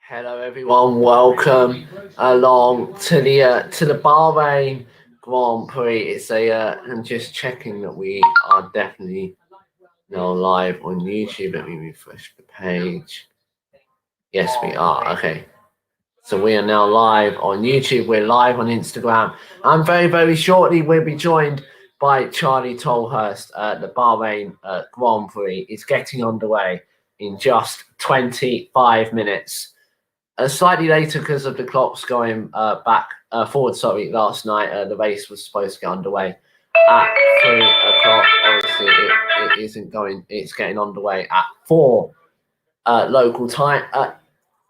Hello, everyone. Welcome along to the Bahrain Grand Prix. I'm just checking that we are definitely now live on YouTube. Let me refresh the page. Yes, we are. Okay. So we are now live on YouTube. We're live on Instagram. And very shortly we'll be joined by Charlie Tolhurst. The Bahrain Grand Prix is getting underway in just 25 minutes. Slightly later because of the clocks going forward. Sorry, last night the race was supposed to get underway at 3 o'clock. Obviously, it isn't going. It's getting underway at 4 local time.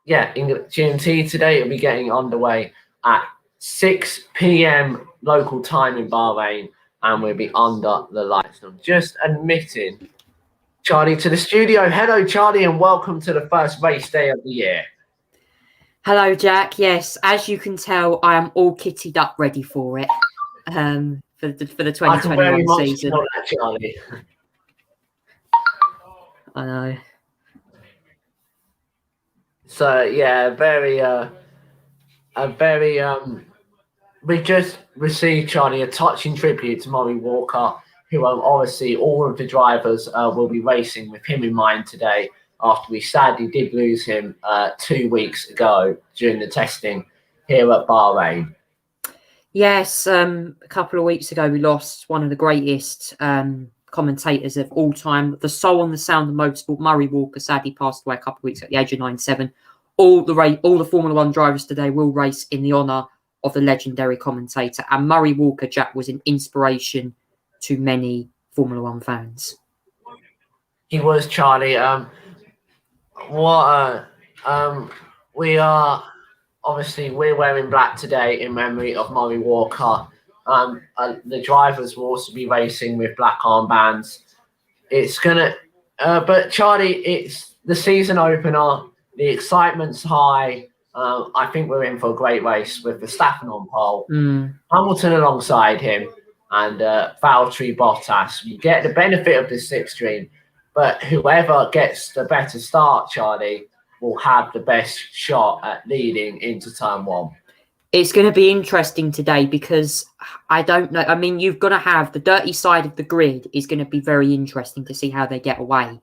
GMT today. It'll be getting underway at 6 p.m. local time in Bahrain, and we'll be under the lights. I'm just admitting Charlie to the studio. Hello, Charlie, and welcome to the first race day of the year. Hello, Jack. Yes, as you can tell, I am all kitted up, ready for it. For the 2021 season. That, Charlie. I know. So yeah, we just received, Charlie, a touching tribute to Murray Walker, who obviously all of the drivers will be racing with him in mind today, after we sadly did lose him 2 weeks ago during the testing here at Bahrain. Yes, a couple of weeks ago we lost one of the greatest commentators of all time, the soul and the sound of motorsport. Murray Walker sadly passed away a couple of weeks at the age of 97. All the Formula One drivers today will race in the honour of the legendary commentator. And Murray Walker, Jack, was an inspiration to many Formula One fans. He was, Charlie. We're wearing black today in memory of Murray Walker. The drivers will also be racing with black armbands. But Charlie, it's the season opener. The excitement's high. I think we're in for a great race with Verstappen on pole, Hamilton alongside him, and Valtteri Bottas. You get the benefit of the slipstream, but whoever gets the better start, Charlie, will have the best shot at leading into turn one. It's going to be interesting today because I don't know. I mean, you've got to have the dirty side of the grid is going to be very interesting to see how they get away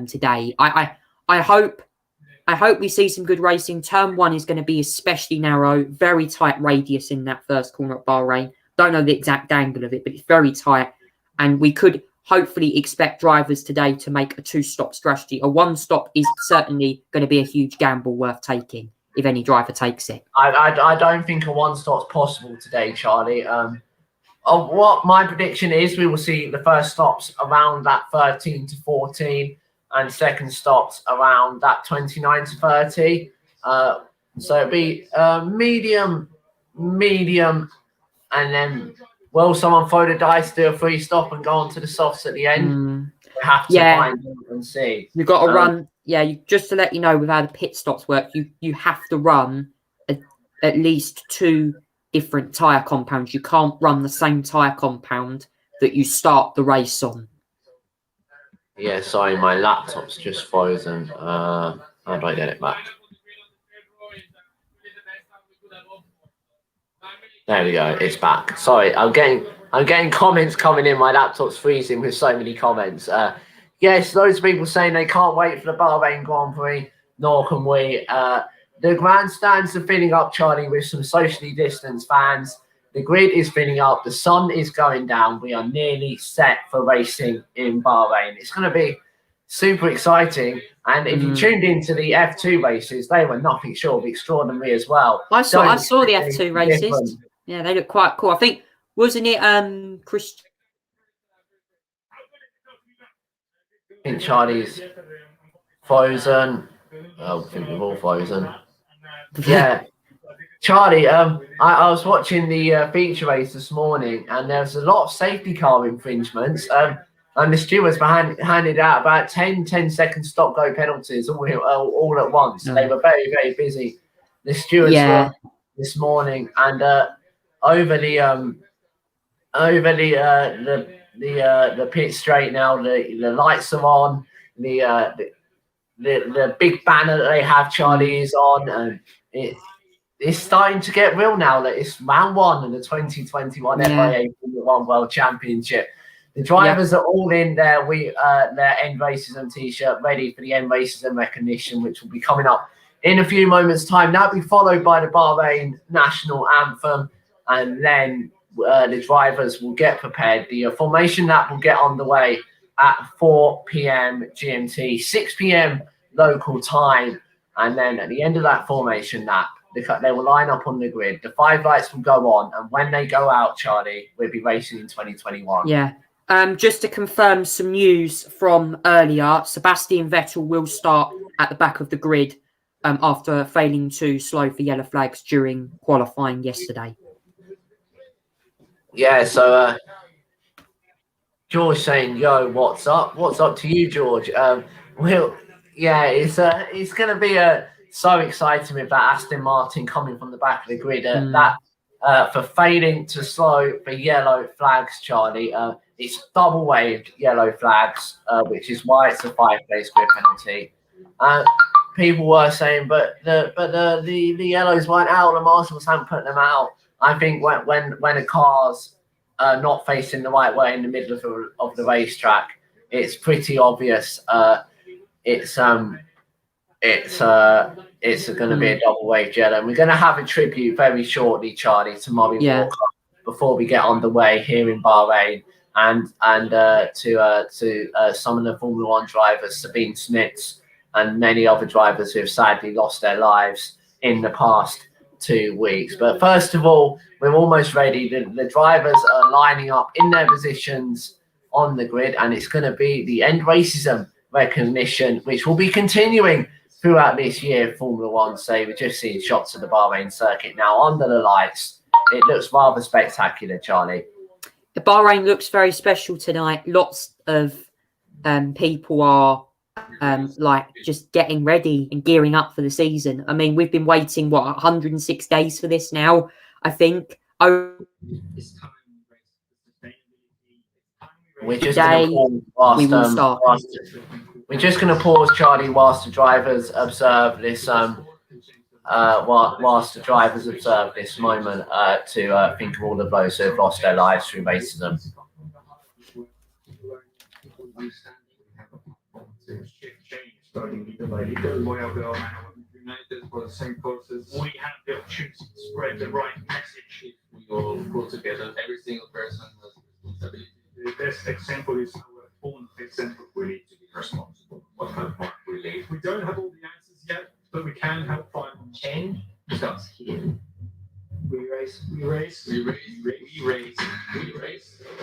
today. I hope we see some good racing. Turn one is going to be especially narrow, very tight radius in that first corner at Bahrain. Don't know the exact angle of it, but it's very tight. And we could hopefully expect drivers today to make a two-stop strategy. A one-stop is certainly going to be a huge gamble worth taking if any driver takes it. I don't think a one-stop's possible today, Charlie. What my prediction is, we will see the first stops around that 13 to 14 and second stops around that 29 to 30. So it'll be medium, and then will someone throw the dice, do a free stop and go on to the softs at the end? We have to find them and see. You've got to run. Yeah, just to let you know with how the pit stops work, you have to run at least 2 different tyre compounds. You can't run the same tyre compound that you start the race on. Yeah, sorry, my laptop's just frozen. How do I get it back? There we go, it's back. Sorry, I'm getting comments coming in. My laptop's freezing with so many comments. Yes, loads of people saying they can't wait for the Bahrain Grand Prix, nor can we. The grandstands are filling up, Charlie, with some socially distanced fans. The grid is filling up. The sun is going down. We are nearly set for racing in Bahrain. It's going to be super exciting. And if you tuned into the F2 races, they were nothing short of extraordinary as well. I saw the F2 races. Different. Yeah, they look quite cool. I think, wasn't it Christian? I think Charlie's frozen. I think we're all frozen. Yeah. Charlie, I was watching the feature race this morning, and there was a lot of safety car infringements. And the stewards handed out about 10-second stop-go penalties all at once. They were very busy. The stewards were this morning, and over the pit straight now. The lights are on. The the big banner that they have, Charlie, is on, and it's starting to get real now that it's round one of the 2021 FIA Formula One World Championship. The drivers are all in their end racism t-shirt, ready for the end racism recognition, which will be coming up in a few moments' time. That'll be followed by the Bahrain national anthem, and then the drivers will get prepared. The formation lap will get underway at 4 p.m. GMT, 6 p.m. local time, and then at the end of that formation lap, they will line up on the grid. The 5 lights will go on, and when they go out, Charlie, we'll be racing in 2021. Yeah. Just to confirm some news from earlier, Sebastian Vettel will start at the back of the grid after failing to slow for yellow flags during qualifying yesterday. Yeah, so George saying, "Yo, what's up? What's up to you, George?" It's going to be so exciting with that Aston Martin coming from the back of the grid. For failing to slow for yellow flags, Charlie. It's double waved yellow flags, which is why it's a 5-place grid penalty. People were saying, but the yellows weren't out. The marshals hadn't put them out. I think when a car's not facing the right way in the middle of the racetrack, it's pretty obvious. It's going to be a double wave yellow. And we're going to have a tribute very shortly, Charlie, to Murray Walker before we get underway here in Bahrain, and to some of the Formula One drivers, Sabine Smits, and many other drivers who have sadly lost their lives in the past 2 weeks. But first of all, we're almost ready. The drivers are lining up in their positions on the grid, and it's going to be the end racism recognition, which will be continuing throughout this year. Formula One, say we're just seeing shots of the Bahrain circuit now under the lights. It looks rather spectacular, Charlie. The Bahrain looks very special tonight. Lots of people are just getting ready and gearing up for the season. I mean, we've been waiting 106 days for this now, I think. We're just going to pause, Charlie, whilst the drivers observe this moment to think of all of those who have lost their lives through racism. For the same causes, we have the opportunity to spread the right message if we all pull together. Every single person has a responsibility. The best example is our own example. We need to be responsible. What kind of mark we leave? We don't have all the answers yet, but we can help find them. Change starts here. We race.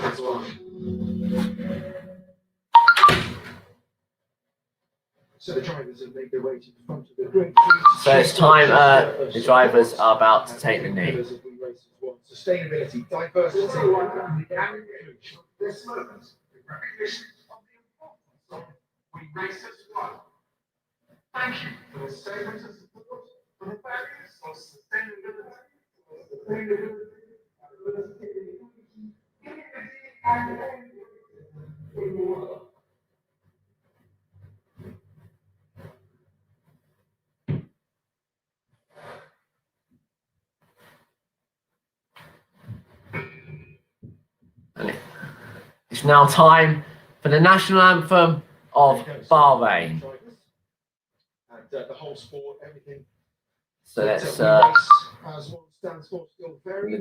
That's one. So the drivers have made their way to the front of the grid. So it's time. The drivers are about to take the knee. Sustainability, diversity, and this moment, the recognition of the importance of we race as one. Thank you for the statement of support for the values of sustainability, It's now time for the national anthem of Bahrain. And the whole sport, everything. So that's the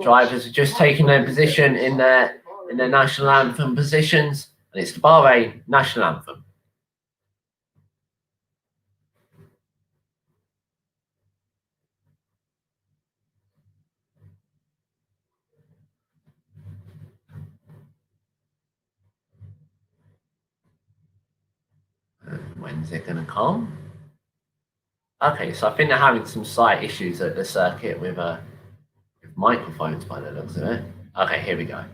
drivers are just taking their position in their national anthem positions, and it's the Bahrain national anthem. When's it going to come? Okay, so I think they're having some slight issues at the circuit with microphones by the looks of it. Okay, here we go.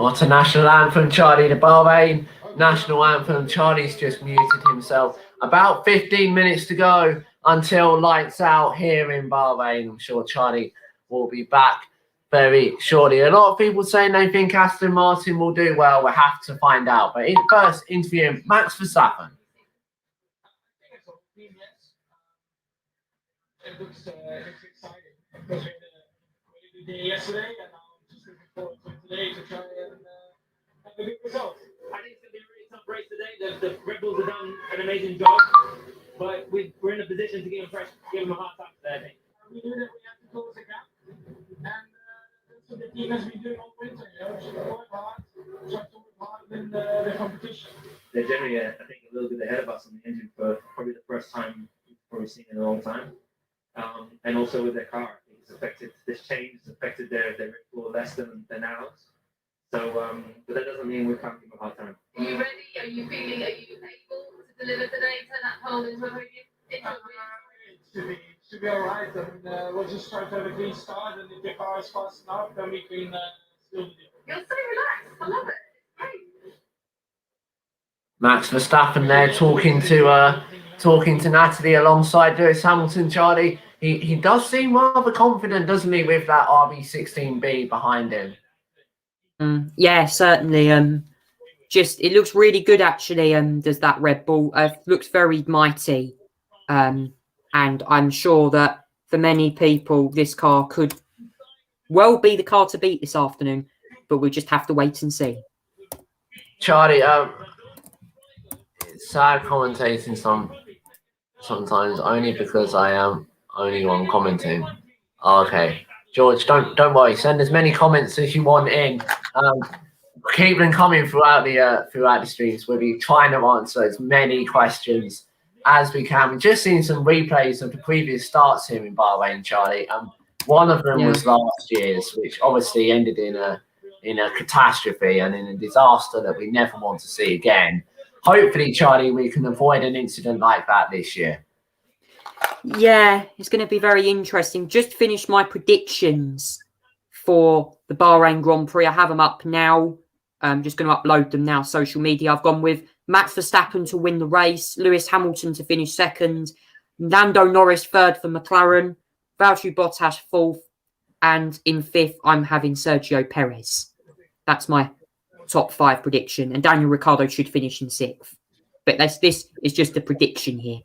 What a national anthem, Charlie. The Bahrain national anthem. Charlie's just muted himself. About 15 minutes to go until lights out here in Bahrain. I'm sure Charlie will be back very shortly. A lot of people saying they think Aston Martin will do well. We'll have to find out. But first, interviewing Max Verstappen. It looks exciting. Because we had a really good day yesterday, and now I'm just looking forward to today to try and have a good result. I think it's going to be a really tough race today. The Red Bulls have done an amazing job, but we're in a position to give them a hard time today, I think. We knew that we had to close the gap, and that's what the team has been doing all winter. Just work hard, try to work harder than the competition. They're generally, I think, a little bit ahead of us on the engine for probably the first time we've probably seen in a long time. And also with their car, it's affected. This change has affected their floor less than ours. So, but that doesn't mean we can't give a hard time. Are you ready? Are you able to deliver today? Turn that pole into a podium? It should be all right. And we'll just try to have a clean start. And if the car is fast enough, then we can still do it. You're so relaxed. I love it. Great. Max Verstappen there talking to Natalie alongside Lewis Hamilton. Charlie, he does seem rather confident, doesn't he, with that RB16B behind him? Yeah, certainly. Just it looks really good actually. Does that Red Bull? Looks very mighty. And I'm sure that for many people, this car could well be the car to beat this afternoon. But we just have to wait and see. Charlie, it's sad commentating sometimes only because I am only one commenting. Oh, okay, George, don't worry. Send as many comments as you want in. Keep them coming throughout the streams. We'll be trying to answer as many questions as we can. We've just seen some replays of the previous starts here in Bahrain, Charlie. One of them was last year's, which obviously ended in a catastrophe and in a disaster that we never want to see again. Hopefully, Charlie, we can avoid an incident like that this year. Yeah, it's going to be very interesting. Just finished my predictions for the Bahrain Grand Prix. I have them up now. I'm just going to upload them now, social media. I've gone with Max Verstappen to win the race, Lewis Hamilton to finish second, Lando Norris third for McLaren, Valtteri Bottas fourth, and in fifth, I'm having Sergio Perez. That's my top 5 prediction, and Daniel Ricciardo should finish in 6th. But this is just a prediction here.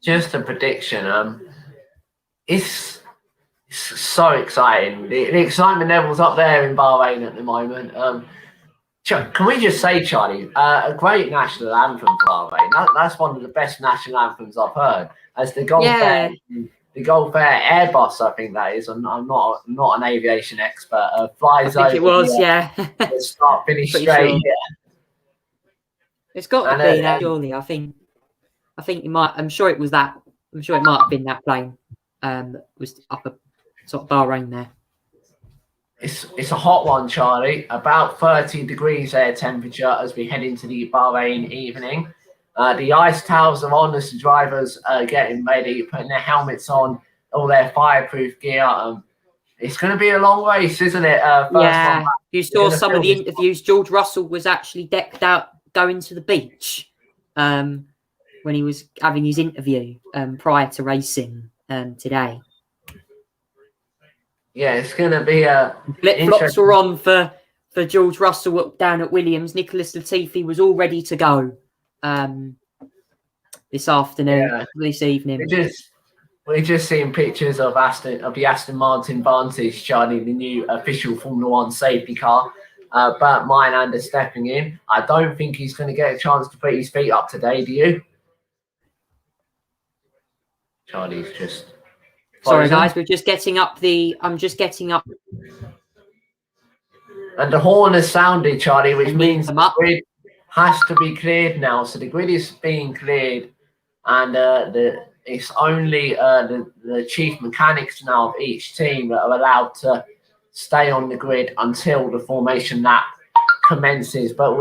Just a prediction. It's so exciting. The excitement level's up there in Bahrain at the moment. Can we just say, Charlie, a great national anthem for Bahrain. That's one of the best national anthems I've heard. As the Gulf Air Airbus, I think that is. I'm not an aviation expert. Flies over. I think it was, start finish straight. Sure. Yeah. It's got to be that, surely. I think it might. I'm sure it was that. I'm sure it might have been that plane. Was up a sort of Bahrain there. It's a hot one, Charlie. About 30 degrees air temperature as we head into the Bahrain evening. The ice towels are on as the drivers are getting ready, putting their helmets on, all their fireproof gear. It's going to be a long race, isn't it? You saw some of the interviews. George Russell was actually decked out going to the beach when he was having his interview prior to racing today. Yeah, it's going to be a flip-flops were on for George Russell down at Williams. Nicholas Latifi was all ready to go this afternoon, this evening. We're just seeing pictures of the Aston Martin Vantage, Charlie, the new official Formula One safety car. Bert Minander stepping in. I don't think he's going to get a chance to put his feet up today. Do you? Charlie's just. Sorry, guys. I'm just getting up. And the horn has sounded, Charlie, which means the grid has to be cleared now. So the grid is being cleared, and it's only the chief mechanics now of each team that are allowed to stay on the grid until the formation lap commences. But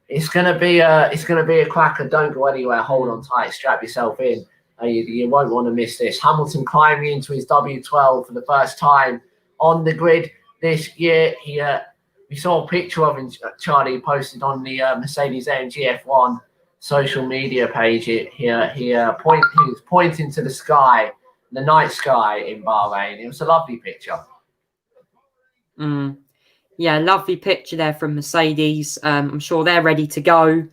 it's going to be a cracker. Don't go anywhere. Hold on tight. Strap yourself in. You won't want to miss this. Hamilton climbing into his W12 for the first time on the grid this year. we saw a picture of him, Charlie, posted on the Mercedes-AMG F1 social media page. He was pointing to the sky, the night sky in Bahrain. It was a lovely picture. Yeah, lovely picture there from Mercedes. I'm sure they're ready to go.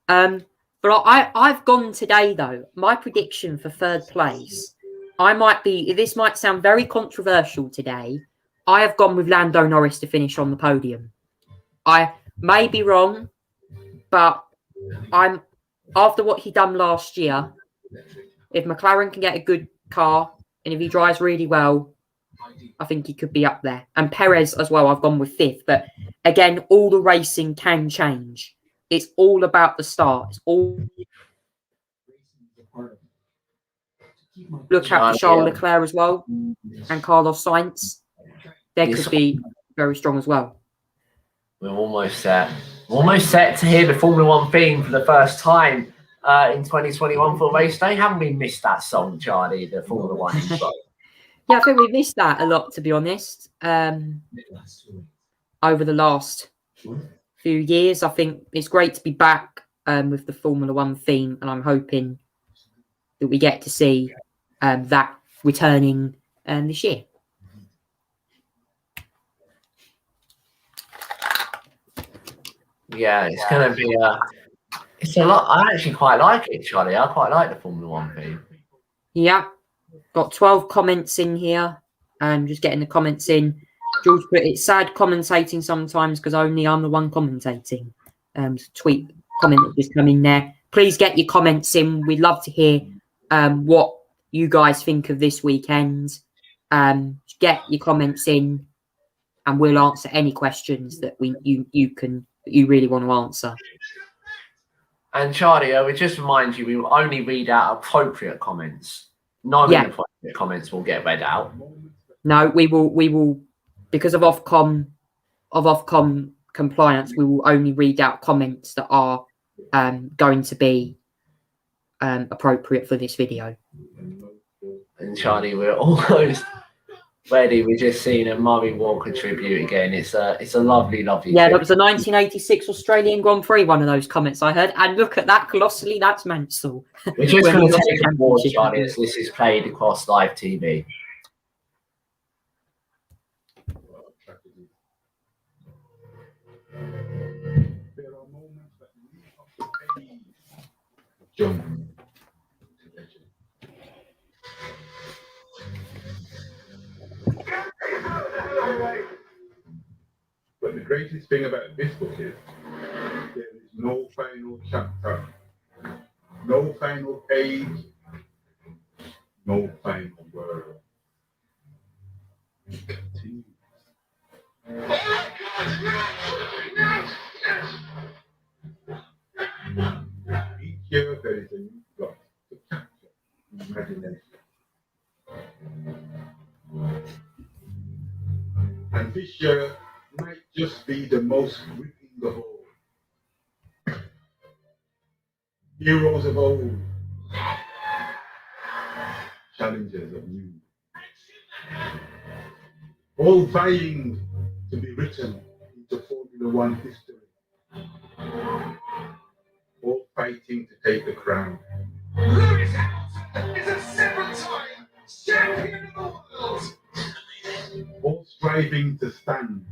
But I've gone today, though. My prediction for third place, this might sound very controversial today. I have gone with Lando Norris to finish on the podium. I may be wrong, but after what he done last year, if McLaren can get a good car and if he drives really well, I think he could be up there. And Perez as well, I've gone with fifth. But again, all the racing can change. It's all about the start. It's all look at Charles Leclerc as well and Carlos Sainz. They could be very strong as well. We're almost set. We're almost set to hear the Formula One theme for the first time in 2021 for race day. Haven't we missed that song, Charlie? The Formula One intro. Yeah, I think we missed that a lot, to be honest. Over the last few years, I think it's great to be back with the Formula One theme, and I'm hoping that we get to see that returning this year. Yeah, it's going to be it's a lot. I actually quite like it, Charlie. I quite like the Formula One theme. Yeah, got 12 comments in here. Just getting the comments in. George put it's sad commentating sometimes because only I'm the one commentating. Tweet comment that just come in there. Please get your comments in. We'd love to hear what you guys think of this weekend. Get your comments in, and we'll answer any questions that you really want to answer. And Charlie, I would just remind you, we will only read out appropriate comments. Non-inappropriate comments will get read out. No, we will because of Ofcom compliance, we will only read out comments that are going to be appropriate for this video. And Charlie, we're almost ready. We're just seeing a Murray Walker tribute again. It's a lovely, lovely. Yeah, tribute. that was the 1986 Australian Grand Prix. One of those comments I heard, and look at that colossally. That's Mansell. We're just going to take a board, Charlie, as this is played across live TV. John. But the greatest thing about this book is there is no final chapter, no final page, no final word. It continues. Each year there is a new plot to capture imagination. And this year might just be the most gripping of all. Heroes of old, challengers of new, all vying to be written into Formula One history, all fighting to take the crown. Lewis Hamilton is a 7-time champion of the world. All striving to stand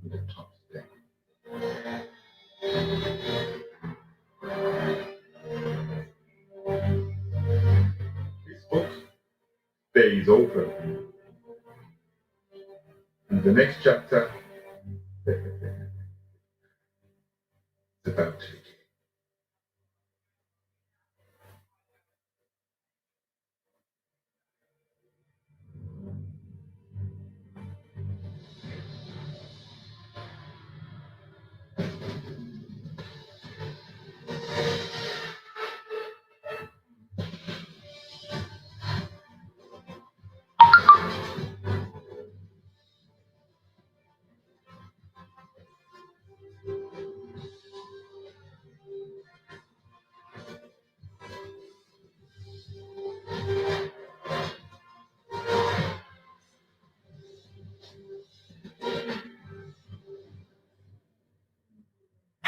in the top step. This book stays open. And the next chapter is about to begin.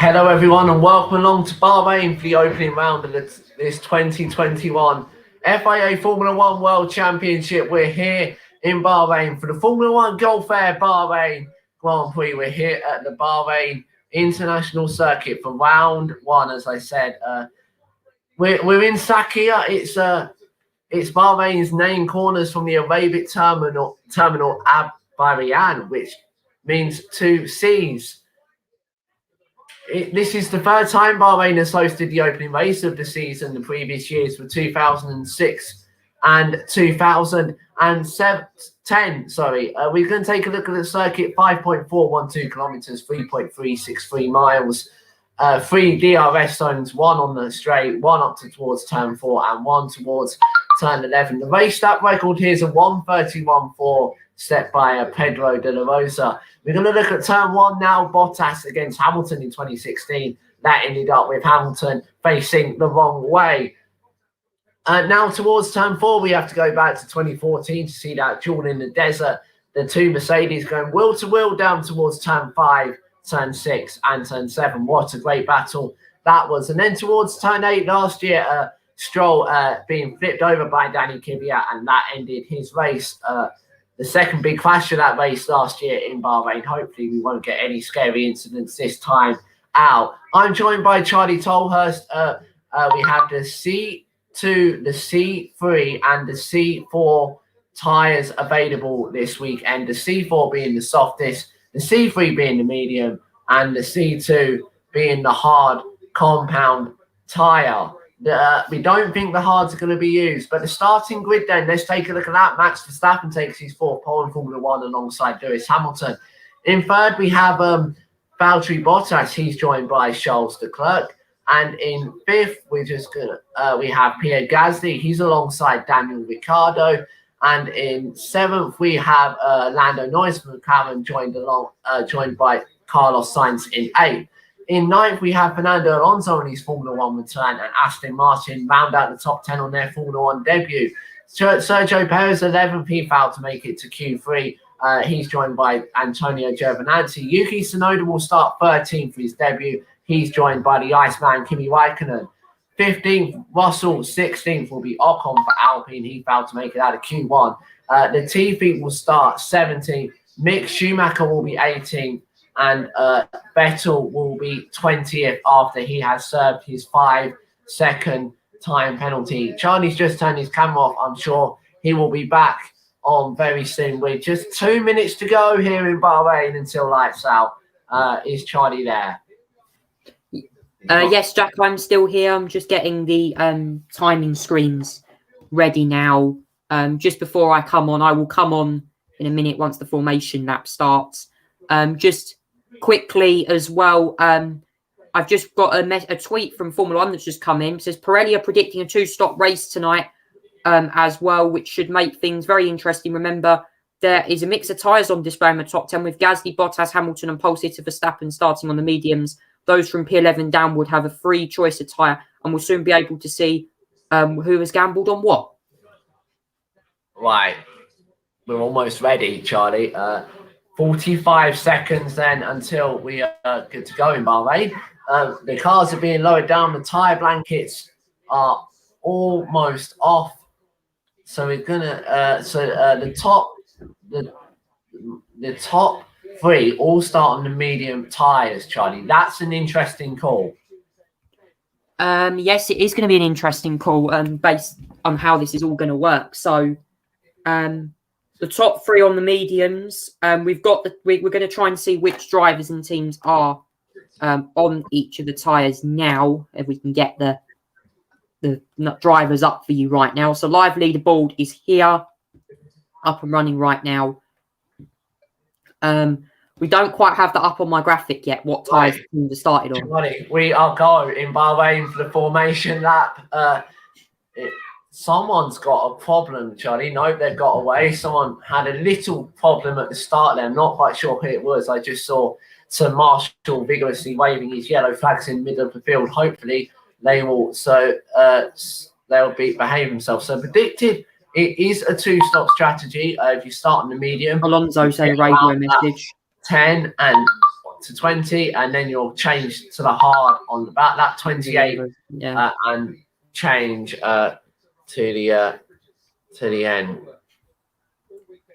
Hello everyone and welcome along to Bahrain for the opening round of this 2021 FIA Formula One World Championship. We're here in Bahrain for the Formula One Gulf Air Bahrain Grand Prix. We're here at the Bahrain International Circuit for round one, as I said. We're in Sakia. It's Bahrain's name corners from the Arabic terminal Ab Bahrain, which means two seas. This is the third time Bahrain has hosted the opening race of the season. The previous years were 2006 and 2010. We're going to take a look at the circuit. 5.412 kilometers, 3.363 miles, 3 DRS zones, 1 on the straight, 1 up towards turn 4 and 1 towards turn 11. The race lap record here is a 1:31.4 set by Pedro de la Rosa. We're going to look at turn 1 now. Bottas against Hamilton in 2016. That ended up with Hamilton facing the wrong way. Now towards turn 4, we have to go back to 2014 to see that duel in the desert. The two Mercedes going wheel to wheel down towards turn 5, turn 6 and turn 7. What a great battle that was. And then towards turn 8 last year, Stroll being flipped over by Danny Kvyat, and that ended his race. The second big crash of that race last year in Bahrain. Hopefully we won't get any scary incidents this time out. I'm joined by Charlie Tolhurst. We have the C2, the C3 and the C4 tyres available this weekend. The C4 being the softest, the C3 being the medium, and the C2 being the hard compound tyre. We don't think the hards are going to be used, but the starting grid then, let's take a look at that. Max Verstappen takes his 4th pole in Formula One alongside Lewis Hamilton. In third, we have Valtteri Bottas. He's joined by Charles Leclerc. And in 5th, we have Pierre Gasly. He's alongside Daniel Ricciardo. And in 7th, we have Lando Norris from McLaren joined by Carlos Sainz in 8th. In 9th, we have Fernando Alonso on his Formula One return, and Aston Martin round out the top 10 on their Formula One debut. Sergio Perez 11th, he failed to make it to Q3. He's joined by Antonio Giovinazzi. Yuki Tsunoda will start 13th for his debut. He's joined by the Iceman Kimi Raikkonen. 15th, Russell. 16th will be Ocon for Alpine. He failed to make it out of Q1. The Tiffy will start 17th. Mick Schumacher will be 18th. And Vettel will be 20th after he has served his 5-second time penalty. Charlie's just turned his camera off. I'm sure he will be back on very soon. With just 2 minutes to go here in Bahrain until lights out. Is Charlie there? Yes, Jack, I'm still here. I'm just getting the timing screens ready now. Just before I come on, I will come on in a minute once the formation lap starts. Just quickly as well, I've just got a tweet from Formula One that's just come in. It says Pirelli are predicting a 2-stop race tonight as well, which should make things very interesting. Remember, there is a mix of tyres on display in the top 10 with Gasly, Bottas, Hamilton and pole sitter Verstappen starting on the mediums. Those from P11 downward have a free choice of tyre, and we'll soon be able to see who has gambled on what. Right. We're almost ready, Charlie. 45 seconds then until we are good to go in Bahrain. The cars are being lowered down. The tyre blankets are almost off. So we're gonna. The top 3 all start on the medium tyres, Charlie. That's an interesting call. Yes, it is going to be an interesting call based on how this is all going to work. So, the top 3 on the mediums. We're going to try and see which drivers and teams are on each of the tyres now. If we can get the drivers up for you right now. So live leaderboard is here, up and running right now. We don't quite have that up on my graphic yet. What tyres teams are started on? Charlie, we are going in Bahrain for the formation lap. Someone's got a problem, Charlie. No, they've got away. Someone had a little problem at the start there. I'm not quite sure who it was. I just saw Sir Marshall vigorously waving his yellow flags in the middle of the field. Hopefully, they will behave themselves. So predicted, it is a 2-stop strategy. If you start on the medium, Alonso saying radio message. 10 and to 20, and then you'll change to the hard on about that 28, and change to the end.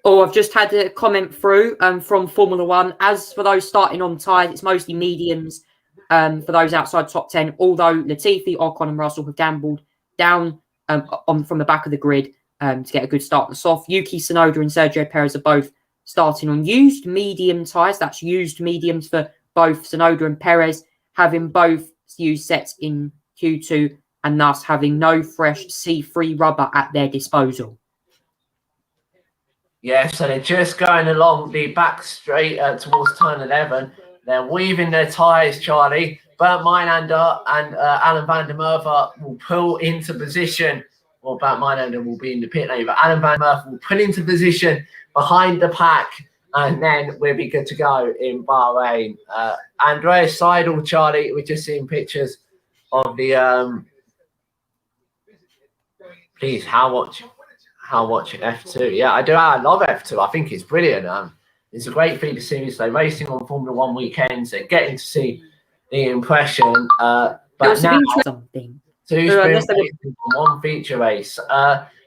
Oh, I've just had a comment through from Formula One. As for those starting on tyres, it's mostly mediums for those outside top 10, although Latifi, Ocon and Russell have gambled down from the back of the grid to get a good start on the soft. Yuki Tsunoda and Sergio Perez are both starting on used medium tyres. That's used mediums for both Tsunoda and Perez, having both used sets in Q2 and thus having no fresh C3 rubber at their disposal. Yeah, so they're just going along the back straight towards turn 11. They're weaving their tyres, Charlie. Bernd Maylander and Alan van der Merwe will pull into position. Well, Bernd Maylander will be in the pit lane, but Alan van der Merwe will pull into position behind the pack, and then we'll be good to go in Bahrain. Andreas Seidel, Charlie, we're just seeing pictures of the... Please, how much F2? Yeah, I do. I love F2. I think it's brilliant. It's a great feature series. They're racing on Formula One weekends. They're getting to see the impression. But now, something. Two sprint races, one feature race.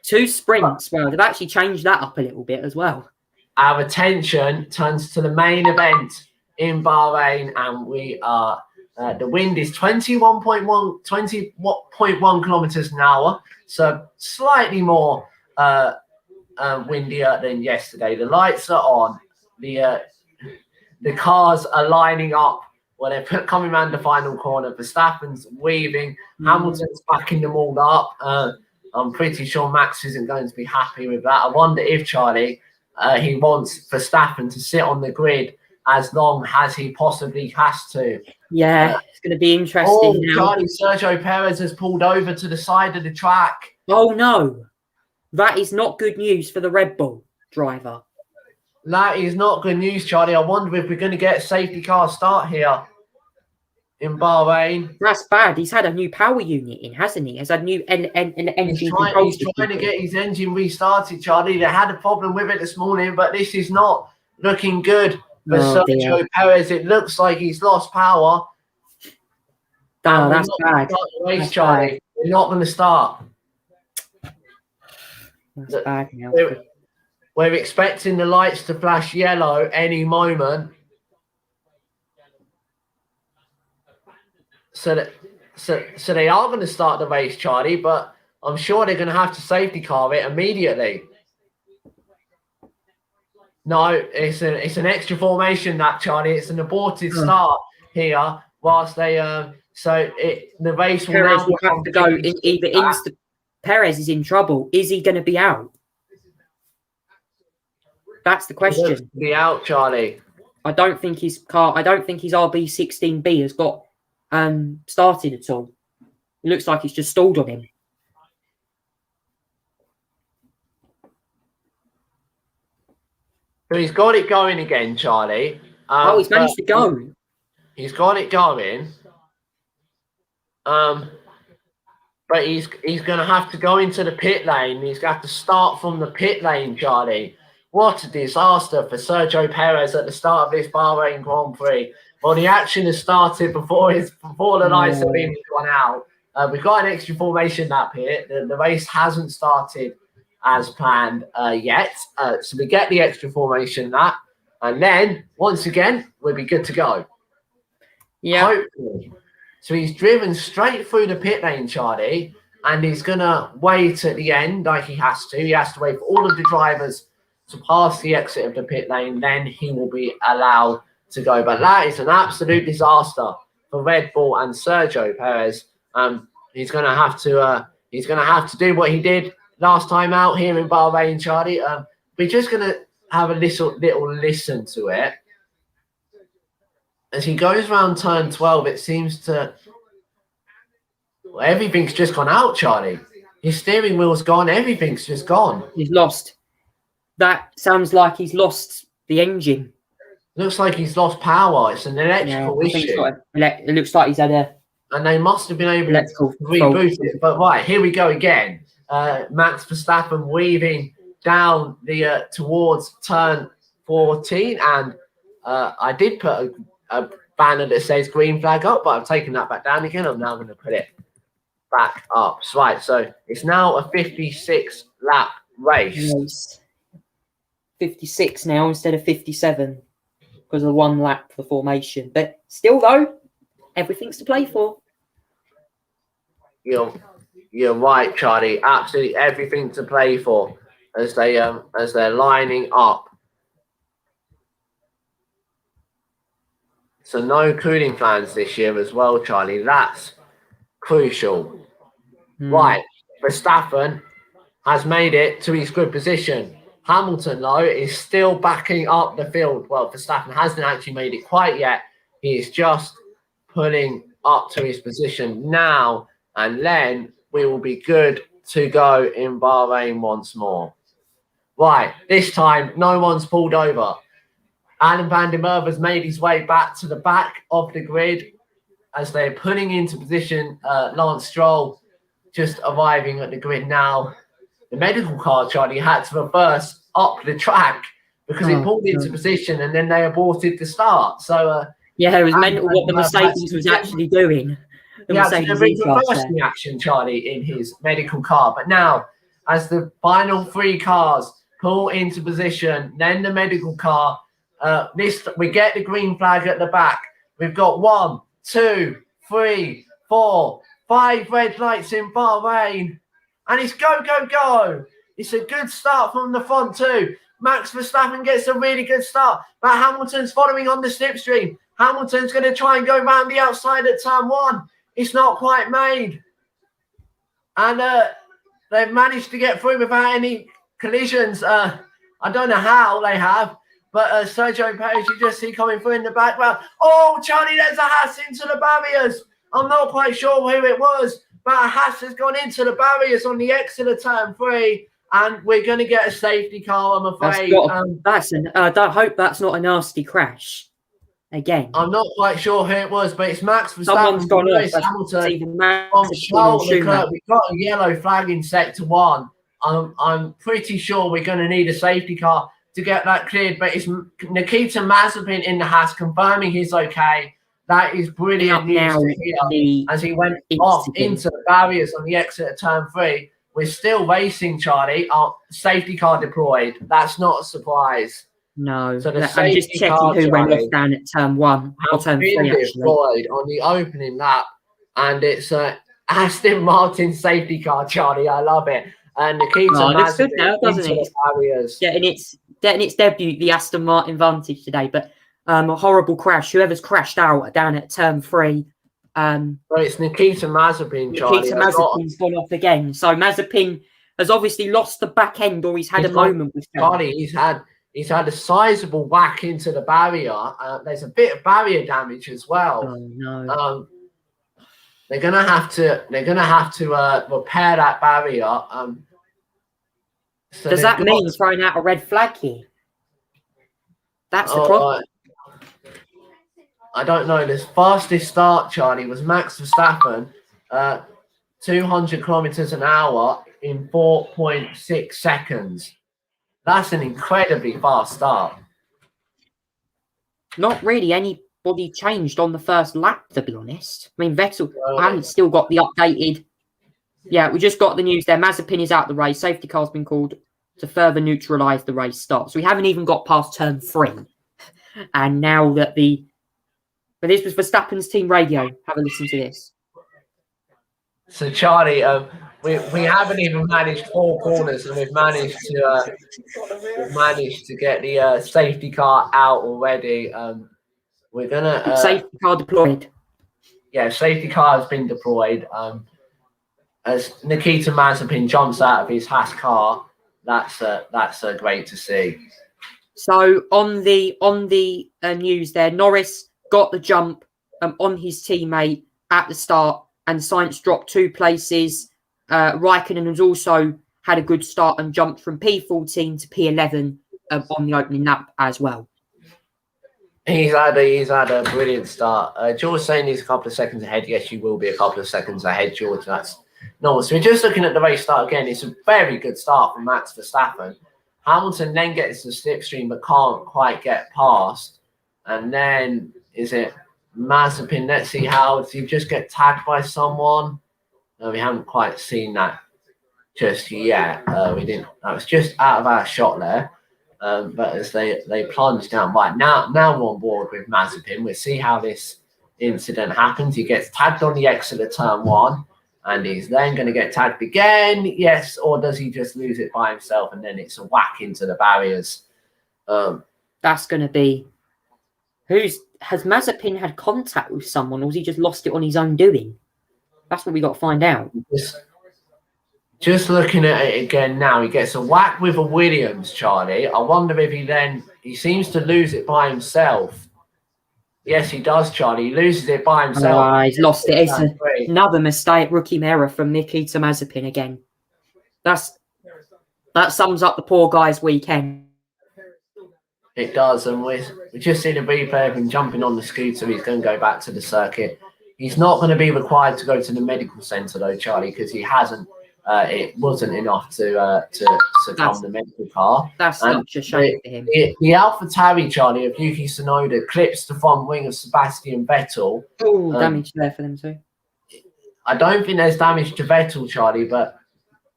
2 sprints. Well, they've actually changed that up a little bit as well. Our attention turns to the main event in Bahrain, and we are. The wind is 20.1 kilometers an hour, so slightly more windier than yesterday. The lights are on. The cars are lining up. Well, they're coming around the final corner. Verstappen's weaving. Hamilton's backing them all up. I'm pretty sure Max isn't going to be happy with that. I wonder if, Charlie, he wants Verstappen to sit on the grid as long as he possibly has to. Yeah, it's going to be interesting now. Charlie, Sergio Perez has pulled over to the side of the track. Oh, no. That is not good news for the Red Bull driver. That is not good news, Charlie. I wonder if we're going to get a safety car start here in Bahrain. That's bad. He's had a new power unit in, hasn't he? He's had new engine control. He's trying to get his engine restarted, Charlie. They had a problem with it this morning, but this is not looking good for Sergio Perez. It looks like he's lost power. Oh, that's bad. Race, Charlie. We're not going to start. That's bad now. We're expecting the lights to flash yellow any moment. So they are going to start the race, Charlie, but I'm sure they're going to have to safety car it immediately. No, it's an extra formation, that, Charlie. It's an aborted start here. Whilst they the race will Perez now will have to go either into. Perez is in trouble. Is he going to be out? That's the question. Be out, Charlie. I don't think his RB16B has got started at all. It looks like it's just stalled on him. So he's got it going again, Charlie. He's managed to go. He's got it going. But he's going to have to go into the pit lane. He's going to have to start from the pit lane, Charlie. What a disaster for Sergio Perez at the start of this Bahrain Grand Prix. Well, the action has started before the lights have been gone out. We've got an extra formation lap here. The race hasn't started as planned yet. So we get the extra formation lap. And then, once again, we'll be good to go. Yeah. Hopefully. So he's driven straight through the pit lane, Charlie, and he's going to wait at the end like he has to. He has to wait for all of the drivers to pass the exit of the pit lane. Then he will be allowed to go. But that is an absolute disaster for Red Bull and Sergio Perez. He's going to have to do what he did last time out here in Bahrain, Charlie. We're just going to have a little listen to it. As he goes around turn 12, it seems to... Well, everything's just gone out, Charlie. His steering wheel's gone. Everything's just gone. He's lost. That sounds like he's lost the engine. Looks like he's lost power. It's an electrical issue. It looks like he's had a... And they must have been able to reboot it. But right, here we go again. Max Verstappen weaving down the towards turn 14. And I did put a banner that says green flag up, but I've taken that back down again. I'm now going to put it back up. Right, so it's now a 56 lap race. Yes. 56 now instead of 57 because of 1 lap for formation. But still, though, everything's to play for. You're right, Charlie. Absolutely everything to play for as they're lining up. So no cooling fans this year as well, Charlie. That's crucial. Right, Verstappen has made it to his good position. Hamilton, though, is still backing up the field. Well, Verstappen hasn't actually made it quite yet. He is just pulling up to his position now, and then we will be good to go in Bahrain once more. Right, this time, no one's pulled over. Alan van der Merwe has made his way back to the back of the grid as they're putting into position. Lance Stroll just arriving at the grid now. The medical car, Charlie, had to reverse up the track because it pulled into position and then they aborted the start. So yeah, it was mental what the Mercedes was actually doing. The Mercedes reversing action, Charlie, in his medical car. But now, as the final 3 cars pull into position, then the medical car. We get the green flag at the back. We've got 1, 2, 3, 4, 5 red lights in Bahrain. And it's go, go, go. It's a good start from the front too. Max Verstappen gets a really good start. But Hamilton's following on the slipstream. Hamilton's going to try and go around the outside at turn 1. It's not quite made. And they've managed to get through without any collisions. I don't know how they have. But Sergio Perez, you just see coming through in the background. Oh, Charlie, there's a Haas into the barriers. I'm not quite sure who it was, but a Haas has gone into the barriers on the exit of turn 3, and we're going to get a safety car, I'm afraid. I hope that's not a nasty crash again. I'm not quite sure who it was, but it's Max Verstappen. Someone's gone off. We've got a yellow flag in sector 1. I'm pretty sure we're going to need a safety car to get that cleared, but it's Nikita Mazepin in the Haas confirming he's okay. That is brilliant news to hear as he went off into the barriers on the exit of turn 3. We're still racing, Charlie. Our safety car deployed. That's not a surprise. No. So I'm just checking who went off down at turn 1 or turn 3 deployed on the opening lap, and it's Aston Martin safety car, Charlie. I love it. And Nikita Mazepin into the barriers. Getting its debut, the Aston Martin Vantage today, but a horrible crash. Whoever's crashed out down at turn 3. Well, it's Nikita Mazepin, Charlie. Nikita Mazepin's gone off again. So Mazepin has obviously lost the back end, or he's had a moment with Charlie. He's had a sizable whack into the barrier. There's a bit of barrier damage as well. Oh no. They're gonna have to repair that barrier. So does that mean throwing out a red flag here? That's the problem. I don't know. The fastest start, Charlie, was Max Verstappen, 200 kilometers an hour in 4.6 seconds. That's an incredibly fast start. Not really anybody changed on the first lap, to be honest. I mean, Vettel, I haven't still got the updated. Yeah, we just got the news there. Mazepin is out the race. Safety car's been called to further neutralise the race start. So we haven't even got past turn 3. And now that but this was Verstappen's team radio. Have a listen to this. So Charlie, we haven't even managed 4 corners, and we've managed to get the safety car out already. We're gonna safety car deployed. Yeah, safety car has been deployed. As Nikita Mazepin jumps out of his Haas car, that's great to see. So on the news there, Norris got the jump on his teammate at the start, and Sainz dropped 2 places. Raikkonen has also had a good start and jumped from P14 to P11 on the opening lap as well. He's had a brilliant start. George saying he's a couple of seconds ahead. Yes, you will be a couple of seconds ahead, George. That's normal. So we're just looking at the race start again. It's a very good start from Max Verstappen. Hamilton then gets the slipstream but can't quite get past. And then Is it Mazepin? Let's see how. Does he just get tagged by someone? No, we haven't quite seen that just yet. We didn't. That was just out of our shot there. But as they plunge down, right now we're on board with Mazepin. We'll see how this incident happens. He gets tagged on the exit of turn 1, and he's then going to get tagged again. Yes, or does he just lose it by himself and then it's a whack into the barriers? That's going to be. Has Mazepin had contact with someone, or has he just lost it on his own doing? That's what we got to find out. Just looking at it again now, he gets a whack with a Williams, Charlie. I wonder if he seems to lose it by himself. Yes, he does, Charlie. He loses it by himself. He's lost it. It's another mistake, rookie error from Nikita Mazepin again. That sums up the poor guy's weekend. It does, and we just see the replay of him jumping on the scooter. He's going to go back to the circuit. He's not going to be required to go to the medical centre, though, Charlie, because he hasn't. It wasn't enough to succumb the medical car. That's such a shame for him. The AlphaTauri, Charlie, of Yuki Tsunoda clips the front wing of Sebastian Vettel. Oh, damage there for them too. I don't think there's damage to Vettel, Charlie, but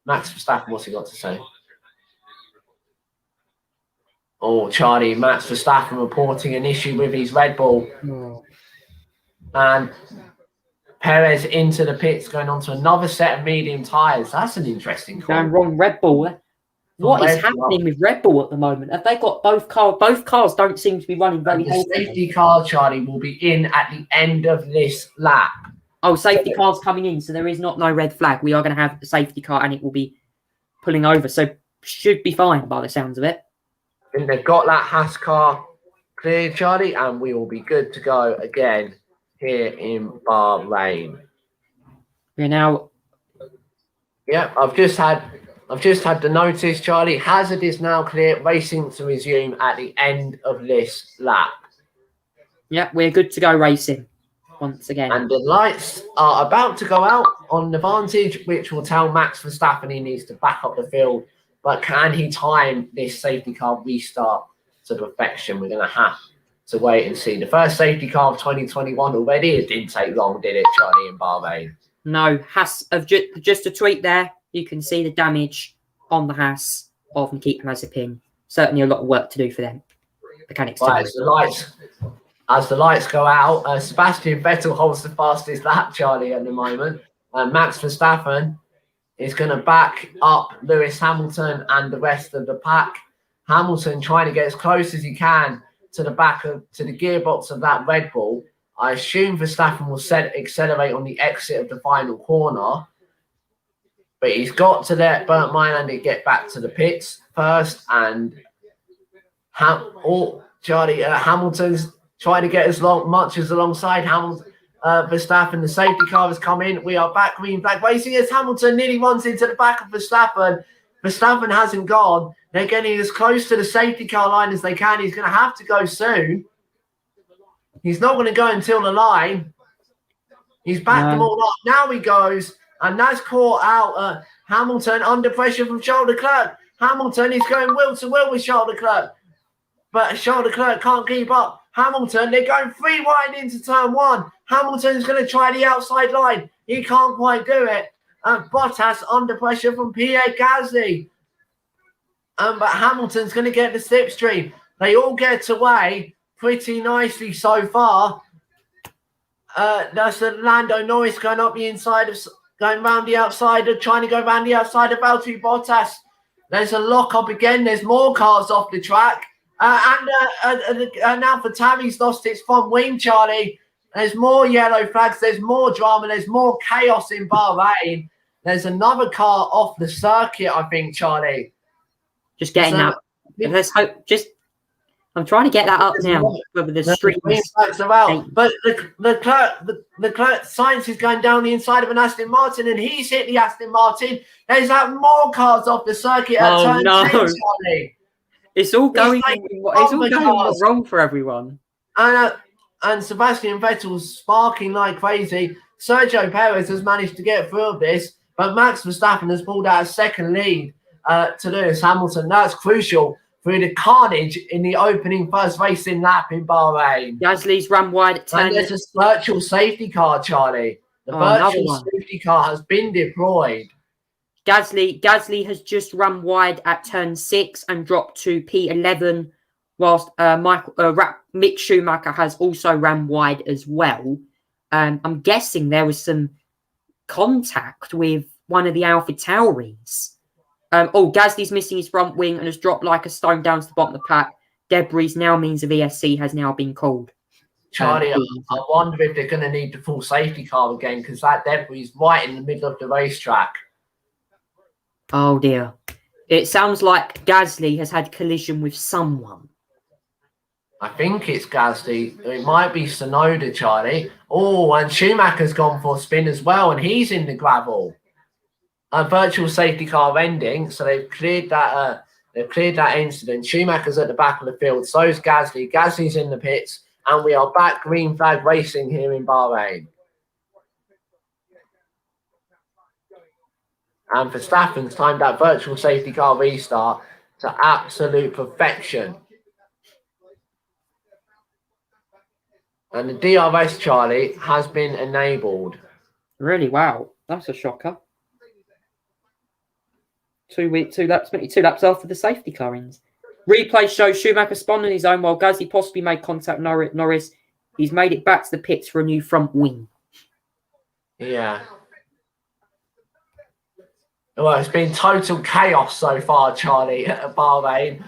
Max Verstappen, what's he got to say? Oh, Charlie, Max Verstappen reporting an issue with his Red Bull. Oh. And Perez into the pits, going on to another set of medium tyres. That's an interesting call. Going wrong Red Bull. What is happening with Red Bull at the moment? Have they got both cars? Both cars don't seem to be running very healthy. The safety car, Charlie, will be in at the end of this lap. Oh, safety car's coming in, so there is no red flag. We are going to have the safety car, and it will be pulling over. So should be fine by the sounds of it. I think they've got that Haas car cleared, Charlie, and we will be good to go again here in Bahrain. We're now. Yeah, I've just had the notice, Charlie. Hazard is now clear, racing to resume at the end of this lap. Yeah, we're good to go racing once again. And the lights are about to go out on the Vantage, which will tell Max Verstappen he needs to back up the field. But can he time this safety car restart to perfection? We're going to have to wait and see. The first safety car of 2021 already. It didn't take long, did it, Charlie, in Bahrain? No, Haas of just a tweet there. You can see the damage on the Haas of Nikita Mazepin. Certainly a lot of work to do for them. Mechanics. Right, as the lights go out, Sebastian Vettel holds the fastest lap, Charlie, at the moment. Max Verstappen is going to back up Lewis Hamilton and the rest of the pack. Hamilton trying to get as close as he can to the gearbox of that Red Bull. I assume Verstappen will accelerate on the exit of the final corner, but he's got to let Bernd Mailander get back to the pits first. And Charlie, Hamilton's trying to get as much as alongside Verstappen. The safety car has come in. We are back green flag racing as Hamilton nearly runs into the back of Verstappen. Verstappen hasn't gone. They're getting as close to the safety car line as they can. He's going to have to go soon. He's not going to go until the line. He's backed them all up. Now he goes, and that's caught out Hamilton under pressure from Charles Leclerc. Hamilton is going wheel to wheel with Charles Leclerc, but Charles Leclerc can't keep up. Hamilton, they're going 3 wide into turn 1. Hamilton's going to try the outside line. He can't quite do it. Bottas under pressure from Pierre Gasly. But Hamilton's going to get the slipstream. They all get away pretty nicely so far. That's Lando Norris going up the inside of, going round the outside of, trying to go round the outside of Valtteri Bottas. There's a lock up again. There's more cars off the track. And now AlphaTauri's lost its front wing, Charlie. There's more yellow flags. There's more drama. There's more chaos in Bahrain. There's another car off the circuit, I think, Charlie. Just getting that. Let's hope. I'm trying to get that up now. Whether the strings are out, but the Sainz is going down the inside of an Aston Martin, and he's hit the Aston Martin. There's more cars off the circuit at turn 2, Charlie. It's all going wrong for everyone. And Sebastian Vettel's sparking like crazy. Sergio Perez has managed to get through this, but Max Verstappen has pulled out a second lead to Lewis Hamilton. That's crucial through the carnage in the opening first racing lap in Bahrain. Gasly's run wide at 10. And there's a virtual safety car, Charlie. The virtual safety car has been deployed. Gasly has just run wide at turn 6 and dropped to P11, whilst Mick Schumacher has also ran wide as well. I'm guessing there was some contact with one of the Alpha Tauris. Gasly's missing his front wing and has dropped like a stone down to the bottom of the pack. Debris now means the VSC has now been called. Charlie, I wonder if they're going to need the full safety car again, because that debris is right in the middle of the racetrack. Oh dear. It sounds like Gasly has had collision with someone. I think it's Gasly. It might be Tsunoda, Charlie. Oh, and Schumacher's gone for a spin as well, and he's in the gravel. A virtual safety car ending, so they've cleared that. They've cleared that incident. Schumacher's at the back of the field. So is Gasly. Gasly's in the pits, and we are back green flag racing here in Bahrain. And Verstappen's timed that virtual safety car restart to absolute perfection. And the DRS, Charlie, has been enabled. Really? Wow. That's a shocker. 2 laps after the safety car ends. Replay shows Schumacher spun on his own while Gasly possibly made contact with Norris. He's made it back to the pits for a new front wing. Yeah. Well, it's been total chaos so far, Charlie, at Bahrain.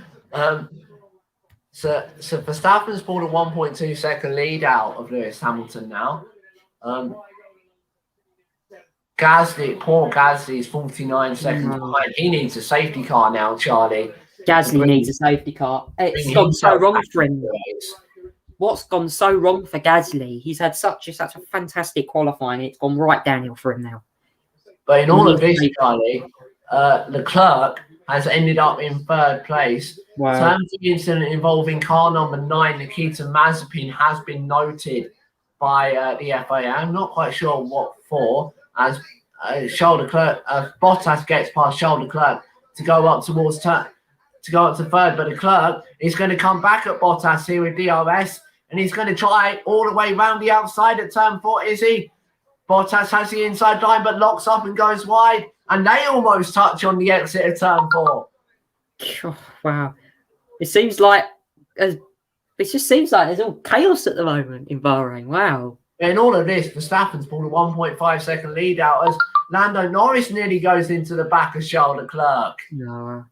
So Verstappen's pulled a 1.2 second lead out of Lewis Hamilton now. Poor Gasly's 49 seconds behind. He needs a safety car now, Charlie. Gasly needs a safety car. It's gone so wrong for him. What's gone so wrong for Gasly? He's had such a fantastic qualifying. It's gone right downhill for him now. But in all of this, Charlie, Leclerc has ended up in third place. Wow. Terms of the incident involving car number 9, Nikita Mazepin, has been noted by the FIA. I'm not quite sure what for, as Charles Leclerc, Bottas gets past Charles Leclerc to go up to third, but Leclerc is going to come back at Bottas here with DRS, and he's going to try all the way around the outside at turn 4, is he? Bottas has the inside line, but locks up and goes wide, and they almost touch on the exit of turn 4. Oh, wow. It just seems like there's all chaos at the moment in Bahrain. Wow. In all of this, Verstappen's pulled a 1.5 second lead out as Lando Norris nearly goes into the back of Charles Leclerc. No.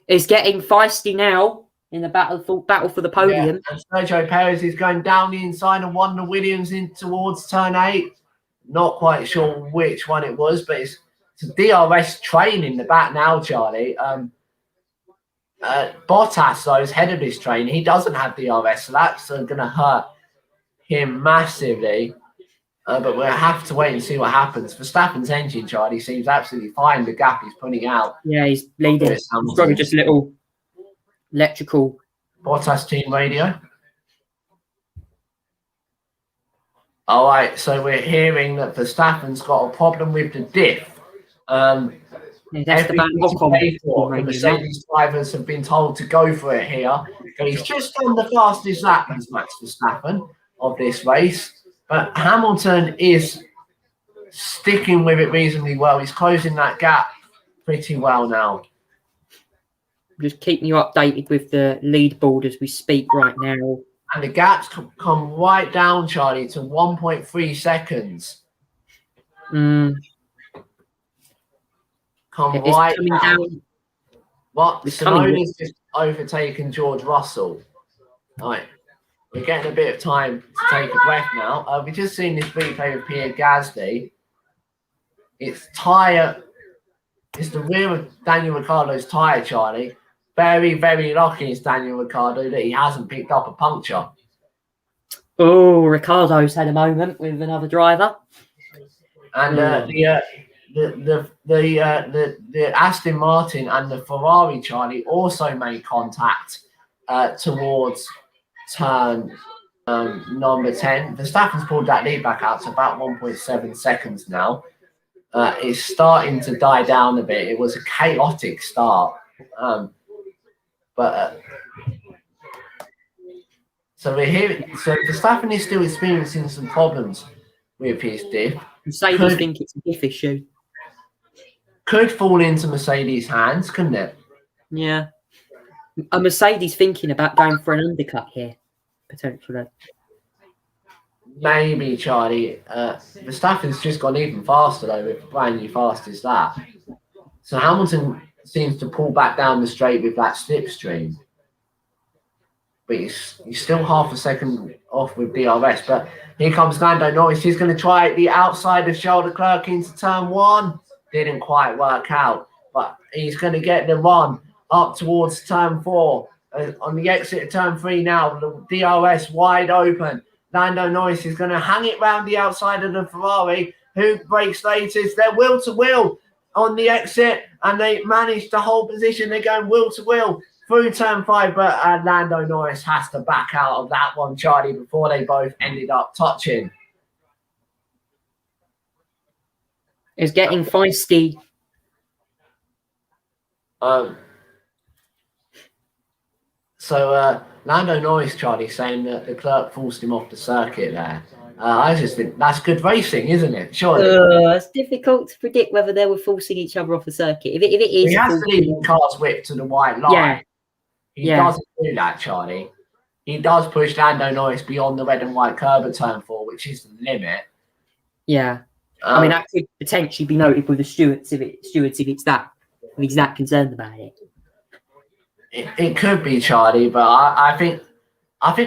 It's getting feisty now in the battle for the podium. Yeah, and Sergio Perez is going down the inside and Wanda Williams in towards turn 8. Not quite sure which one it was, but it's a DRS train in the back now, Charlie. Bottas, though, is head of this train. He doesn't have DRS, so that's going to hurt him massively. But we'll have to wait and see what happens. Verstappen's engine, Charlie, seems absolutely fine. The gap he's putting out. Yeah, he's leading. It's probably just a little electrical. Bottas team radio. All right, so we're hearing that Verstappen's got a problem with the diff. That's the Mercedes drivers have been told to go for it here. So he's just on the fastest lap as Max Verstappen of this race. But Hamilton is sticking with it reasonably well. He's closing that gap pretty well now. Just keeping you updated with the leaderboard as we speak right now. And the gaps come right down, Charlie, to 1.3 seconds. Come right down. What? Tsunoda's just overtaken George Russell. All right. We're getting a bit of time to take a breath now. We've just seen this replay of Pierre Gasly. It's the rear of Daniel Ricciardo's tyre, Charlie. Very, very lucky is Daniel Ricciardo that he hasn't picked up a puncture. Oh, Ricciardo's had a moment with another driver. And the Aston Martin and the Ferrari, Charlie, also made contact towards turn number 10. Verstappen's pulled that lead back out to about 1.7 seconds now. It's starting to die down a bit. It was a chaotic start. But so we're here. So Verstappen is still experiencing some problems with his diff. Mercedes think it's a diff issue. Could fall into Mercedes' hands, couldn't it? Yeah. A Mercedes thinking about going for an undercut here, potentially. Maybe, Charlie. Verstappen's just gone even faster, though, with brand new fast as that. So Hamilton seems to pull back down the straight with that slipstream. But he's still half a second off with DRS. But here comes Lando Norris. He's going to try the outside of Charles Leclerc into turn 1. Didn't quite work out. But he's going to get the run up towards turn 4. On the exit of turn 3 now, the DRS wide open. Lando Norris is going to hang it round the outside of the Ferrari. Who breaks latest? They're wheel to wheel on the exit, and they manage to hold position. They're going wheel to wheel through turn 5, but Lando Norris has to back out of that one, Charlie, before they both ended up touching. It's getting feisty. So Lando Norris, Charlie, saying that the clerk forced him off the circuit there. I just think that's good racing, isn't it? Surely. It's difficult to predict whether they were forcing each other off the circuit. If it is, he has to leave the car's whip to the white line. Yeah. He doesn't do that, Charlie. He does push Lando Norris beyond the red and white curb at turn 4, which is the limit. Yeah. I mean, that could potentially be noted with the stewards if he's that concerned about it. It could be, Charlie, but I think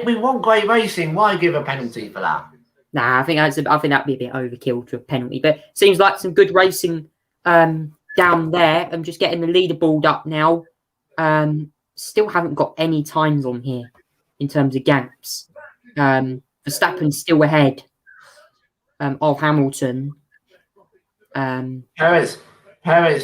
we want great racing. Why give a penalty for that? Nah, I think that'd be a bit overkill to a penalty. But seems like some good racing down there. I'm just getting the leaderboard up now. Still haven't got any times on here in terms of gaps. Verstappen's still ahead of Hamilton. Perez,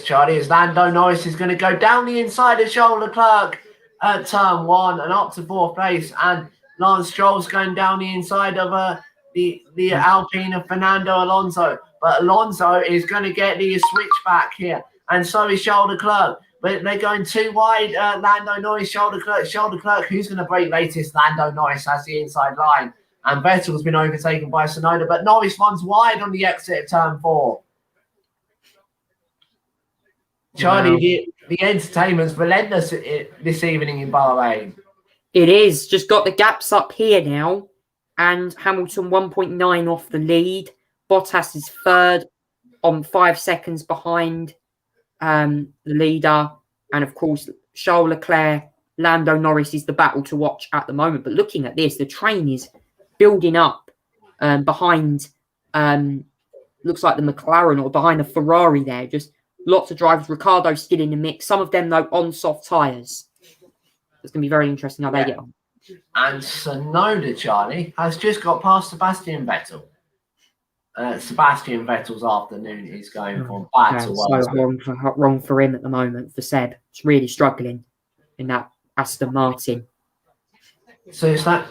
Charlie, as Lando Norris is going to go down the inside of Charles Leclerc at turn 1 and up to 4th place, and Lance Stroll's going down the inside of the Alpine of Fernando Alonso. But Alonso is going to get the switchback here, and so is Charles Leclerc. But they're going too wide. Lando Norris, Charles Leclerc. Who's going to break latest? Lando Norris has the inside line, and Vettel's been overtaken by Tsunoda. But Norris runs wide on the exit of turn 4. Charlie, the entertainment's relentless this evening in Bahrain. It is. Just got the gaps up here now. And Hamilton 1.9 off the lead. Bottas is 3rd on 5 seconds behind the leader. And, of course, Charles Leclerc, Lando Norris is the battle to watch at the moment. But looking at this, the train is building up behind, looks like the McLaren or behind the Ferrari there. Just lots of drivers. Ricciardo still in the mix. Some of them, though, on soft tyres. It's going to be very interesting how they get on. And Tsunoda, Charlie, has just got past Sebastian Vettel. Sebastian Vettel's afternoon is going from bad to worse. So wrong for him at the moment, for Seb. It's really struggling in that Aston Martin. So it's that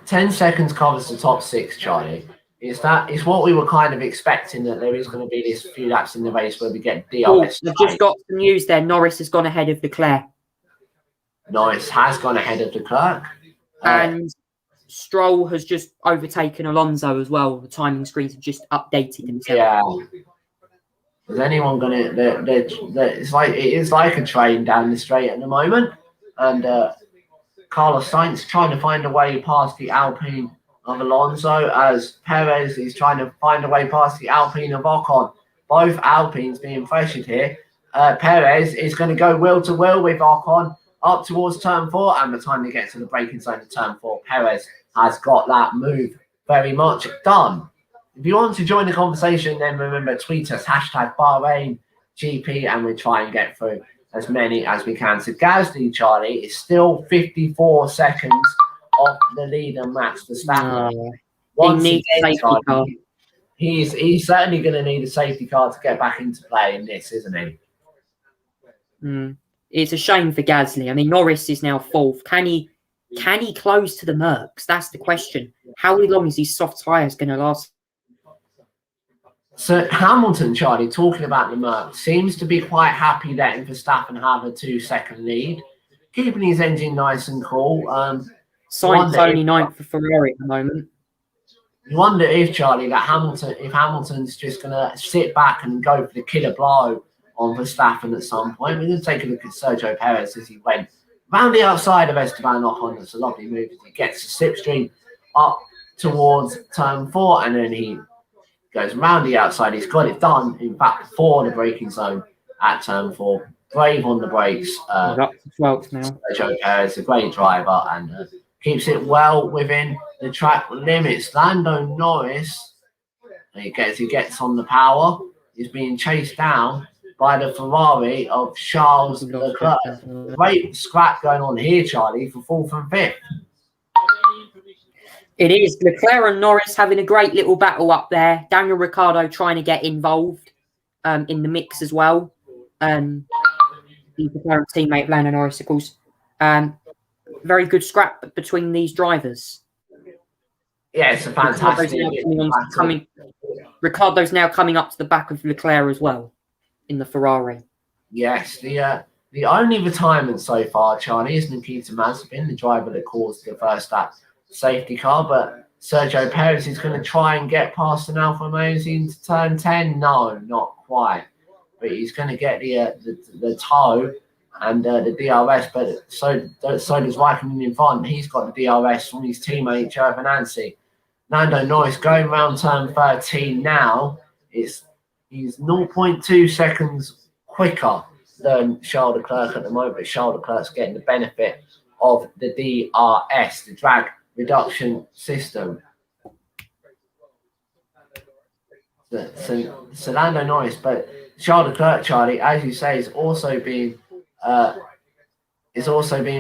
10 seconds covers the top 6, Charlie. It's what we were kind of expecting, that there is going to be this few laps in the race where we get DRS. I've just got some news there. Norris has gone ahead of Leclerc. Norris has gone ahead of Leclerc. And Stroll has just overtaken Alonso as well. The timing screens have just updated themselves. Yeah. Is anyone going to... It is like a train down the straight at the moment. And Carlos Sainz trying to find a way past the Alpine of Alonso, as Perez is trying to find a way past the Alpine of Ocon. Both Alpines being pressured here. Perez is going to go wheel to wheel with Ocon up towards turn 4, and by the time they get to the braking zone of turn 4, Perez has got that move very much done. If you want to join the conversation, then remember, tweet us, #BahrainGP, and we'll try and get through as many as we can. So Gasly, Charlie, is still 54 seconds off the leader, Max Verstappen. He's certainly going to need a safety car to get back into play in this, isn't he? It's a shame for Gasly. I mean, Norris is now 4th. Can he close to the Mercs? That's the question. How long is these soft tyres going to last? So Hamilton, Charlie, talking about the Mercs, seems to be quite happy letting Verstappen have a 2-second lead. keeping his engine nice and cool. Sainz wonder only if- ninth for Ferrari at the moment. You wonder if Charlie if Hamilton's just gonna sit back and go for the killer blow on Verstappen at some point. We're gonna take a look at Sergio Perez as he went round the outside of Esteban Ocon. It's a lovely move as he gets the slipstream up towards turn 4, and then he goes round the outside. He's got it done, in fact, before the braking zone at turn 4. Brave on the brakes. He's up to 12th now. Sergio Perez, a great driver, and keeps it well within the track limits. Lando Norris, he gets on the power. He's being chased down by the Ferrari of Charles Leclerc. Great scrap going on here, Charlie, for 4th and 5th. It is. Leclerc and Norris having a great little battle up there. Daniel Ricciardo trying to get involved in the mix as well. The current teammate of Lando Norris, of course. Very good scrap between these drivers. Yeah, it's a fantastic. Ricciardo's now coming up to the back of Leclerc as well in the Ferrari. Yes, the only retirement so far, Charlie, is Nikita Mazepin, the driver that caused the first safety car. But Sergio Perez is going to try and get past an Alfa Romeo into turn 10. No, not quite. But he's going to get the toe and the DRS. But so does Raikkonen in front. He's got the DRS from his teammate Giovinazzi. Lando Norris going round turn 13 now. He's 0.2 seconds quicker than Charles Leclerc at the moment. But Charles Leclerc's getting the benefit of the DRS, the drag reduction system. So Lando Norris, but Charles Leclerc, Charlie, as you say, is also being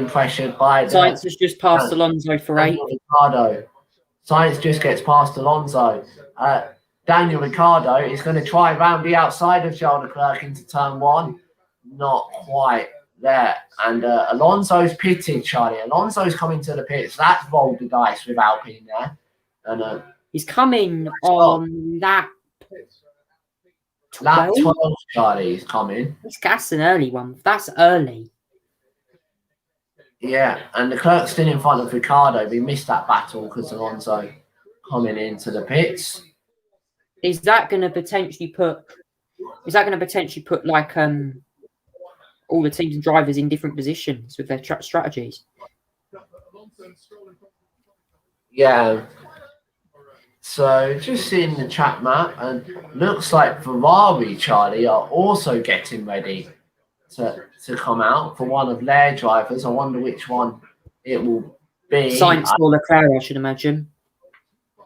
pressured by Sainz has just passed Alonso for 8. Ricciardo. Sainz just gets past Alonso. Daniel Ricciardo is going to try round the outside of Charles Leclerc into turn 1. Not quite there. And Alonso's pitted, Charlie. Alonso's coming to the pits. That's rolled the dice with Alpine there. And he's coming on lap 12. Lap 12, Charlie, is coming. That's an early one. That's early. Yeah, and Leclerc's still in front of Ricciardo. We missed that battle because Alonso coming into the pits. Is that going to potentially put like all the teams and drivers in different positions with their strategies? Yeah. So just seeing the track map, and looks like Ferrari, Charlie, are also getting ready to come out for one of their drivers. I wonder which one it will be. Sainz or Leclerc, I should imagine.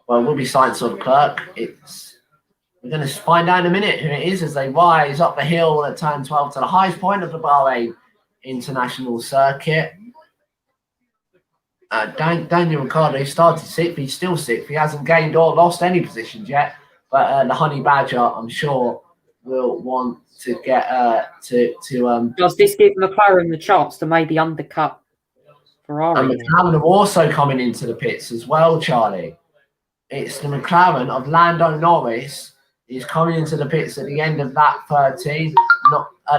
Well, it will be Sainz or Leclerc. We're going to find out in a minute who it is as they rise up the hill at turn 12 to the highest point of the Bahrain International Circuit. Daniel Ricciardo started 6th. He's still 6th. He hasn't gained or lost any positions yet. But the Honey Badger, I'm sure, will want to get Does this give McLaren the chance to maybe undercut Ferrari? And McLaren are also coming into the pits as well, Charlie. It's the McLaren of Lando Norris is coming into the pits at the end of lap 13.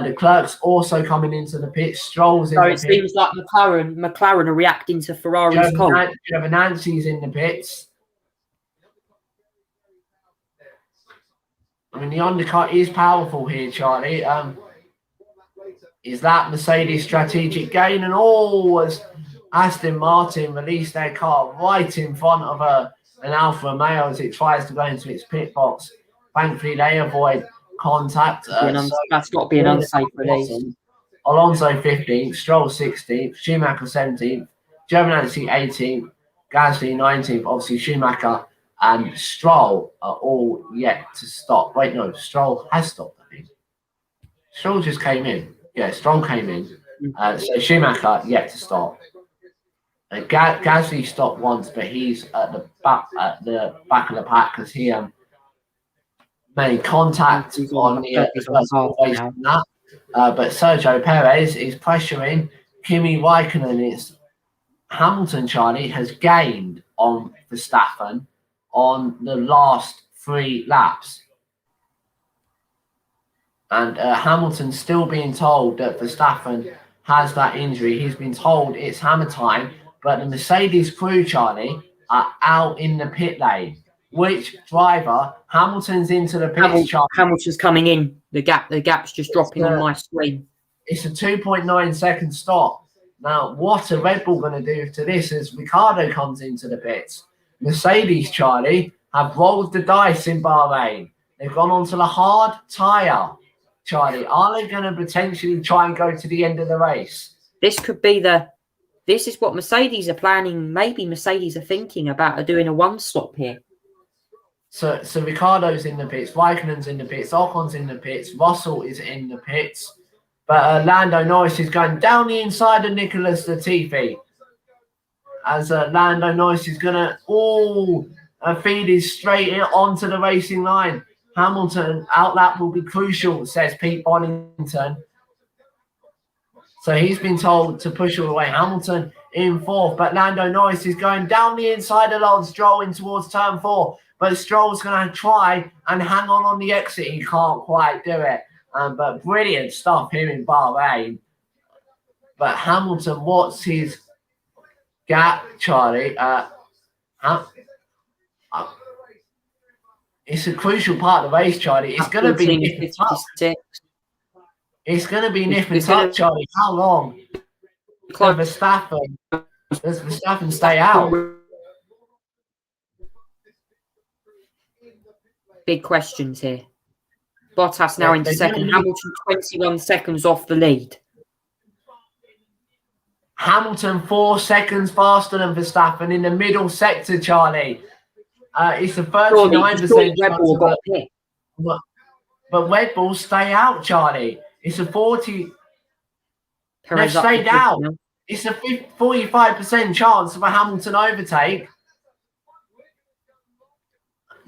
The Clerk's also coming into the pits. Stroll's in the pits. So it seems like McLaren are reacting to Ferrari's call. Giovinazzi's in the pits. I mean, the undercut is powerful here, Charlie. Is that Mercedes strategic gain? And as Aston Martin released their car right in front of an Alfa Romeo as it tries to go into its pit box. Thankfully, they avoid contact. That's got to be an unsafe release. Alonso 15th, Stroll 16th, Schumacher 17th, Giovinazzi 18th, Gasly 19th. Obviously, Schumacher and Stroll are all yet to stop. Wait, no, Stroll has stopped, I think. Stroll just came in. Yeah, Stroll came in. So Schumacher yet to stop. Gasly stopped once, but he's at the back of the pack because he made contact on the first that. But Sergio Perez is pressuring Kimi Raikkonen. Hamilton, Charlie, has gained on Verstappen on the last 3 laps. And Hamilton's still being told that Verstappen has that injury. He's been told it's hammer time, but the Mercedes crew, Charlie, are out in the pit lane. Which driver? Hamilton's into the pits, Charlie. Hamilton's coming in. The gap's just dropping on my screen. It's a 2.9 second stop. Now, what are Red Bull going to do to this as Ricciardo comes into the pits? Mercedes, Charlie, have rolled the dice in Bahrain. They've gone onto the hard tyre, Charlie. Are they going to potentially try and go to the end of the race? This could be this is what Mercedes are planning. Maybe Mercedes are thinking about doing a one stop here. So Ricciardo's in the pits, Raikkonen's in the pits, Ocon's in the pits, Russell is in the pits. But Lando Norris is going down the inside of Nicholas Latifi. As Lando Norris is going to feed his straight onto the racing line. Hamilton, outlap will be crucial, says Pete Bonington. So he's been told to push all the way. Hamilton in fourth, but Lando Norris is going down the inside of Lance Stroll in towards turn 4. But Stroll's going to try and hang on the exit. He can't quite do it. But brilliant stuff here in Bahrain. But Hamilton, what's his gap, Charlie? It's a crucial part of the race, Charlie. It's going to be nip and tuck. It's going to be nip and tuck, Charlie. How long does Verstappen stay out? Big questions here. Bottas now into second. Hamilton 21 seconds off the lead. Hamilton 4 seconds faster than Verstappen in the middle sector, Charlie. It's a 39% chance. But Red Bull stay out, Charlie. It's a 40. They've stayed out. It's a 45% chance of a Hamilton overtake.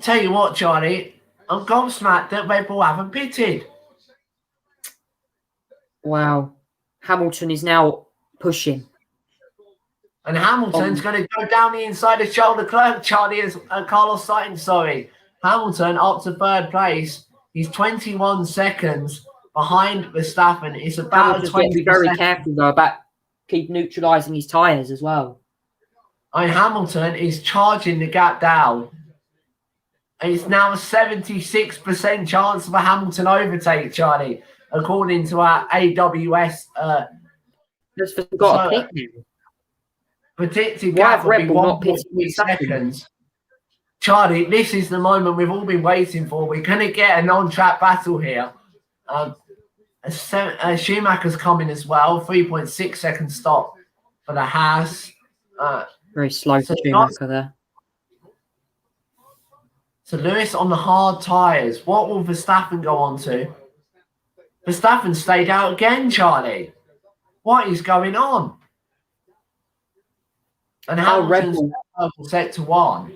Tell you what, Charlie, I'm gobsmacked that Red Bull haven't pitted. Wow. Hamilton is now pushing. And Hamilton's going to go down the inside of Charles Leclerc, Charlie, as Carlos Sainz, sorry. Hamilton up to third place. He's 21 seconds behind Verstappen. It's about 20 to be very careful, though, about keep neutralising his tyres as well. And Hamilton is charging the gap down. It's now a 76% chance of a Hamilton overtake, Charlie, according to our AWS. Just got a pick. Predicted gap will be 1.3 seconds. Charlie, this is the moment we've all been waiting for. We're going to get an on-track battle here. Schumacher's coming as well. 3.6 second stop for the Haas. Very slow for Schumacher there. So Lewis on the hard tyres. What will Verstappen go on to? Verstappen stayed out again, Charlie. What is going on? And how Red Bull set to 1?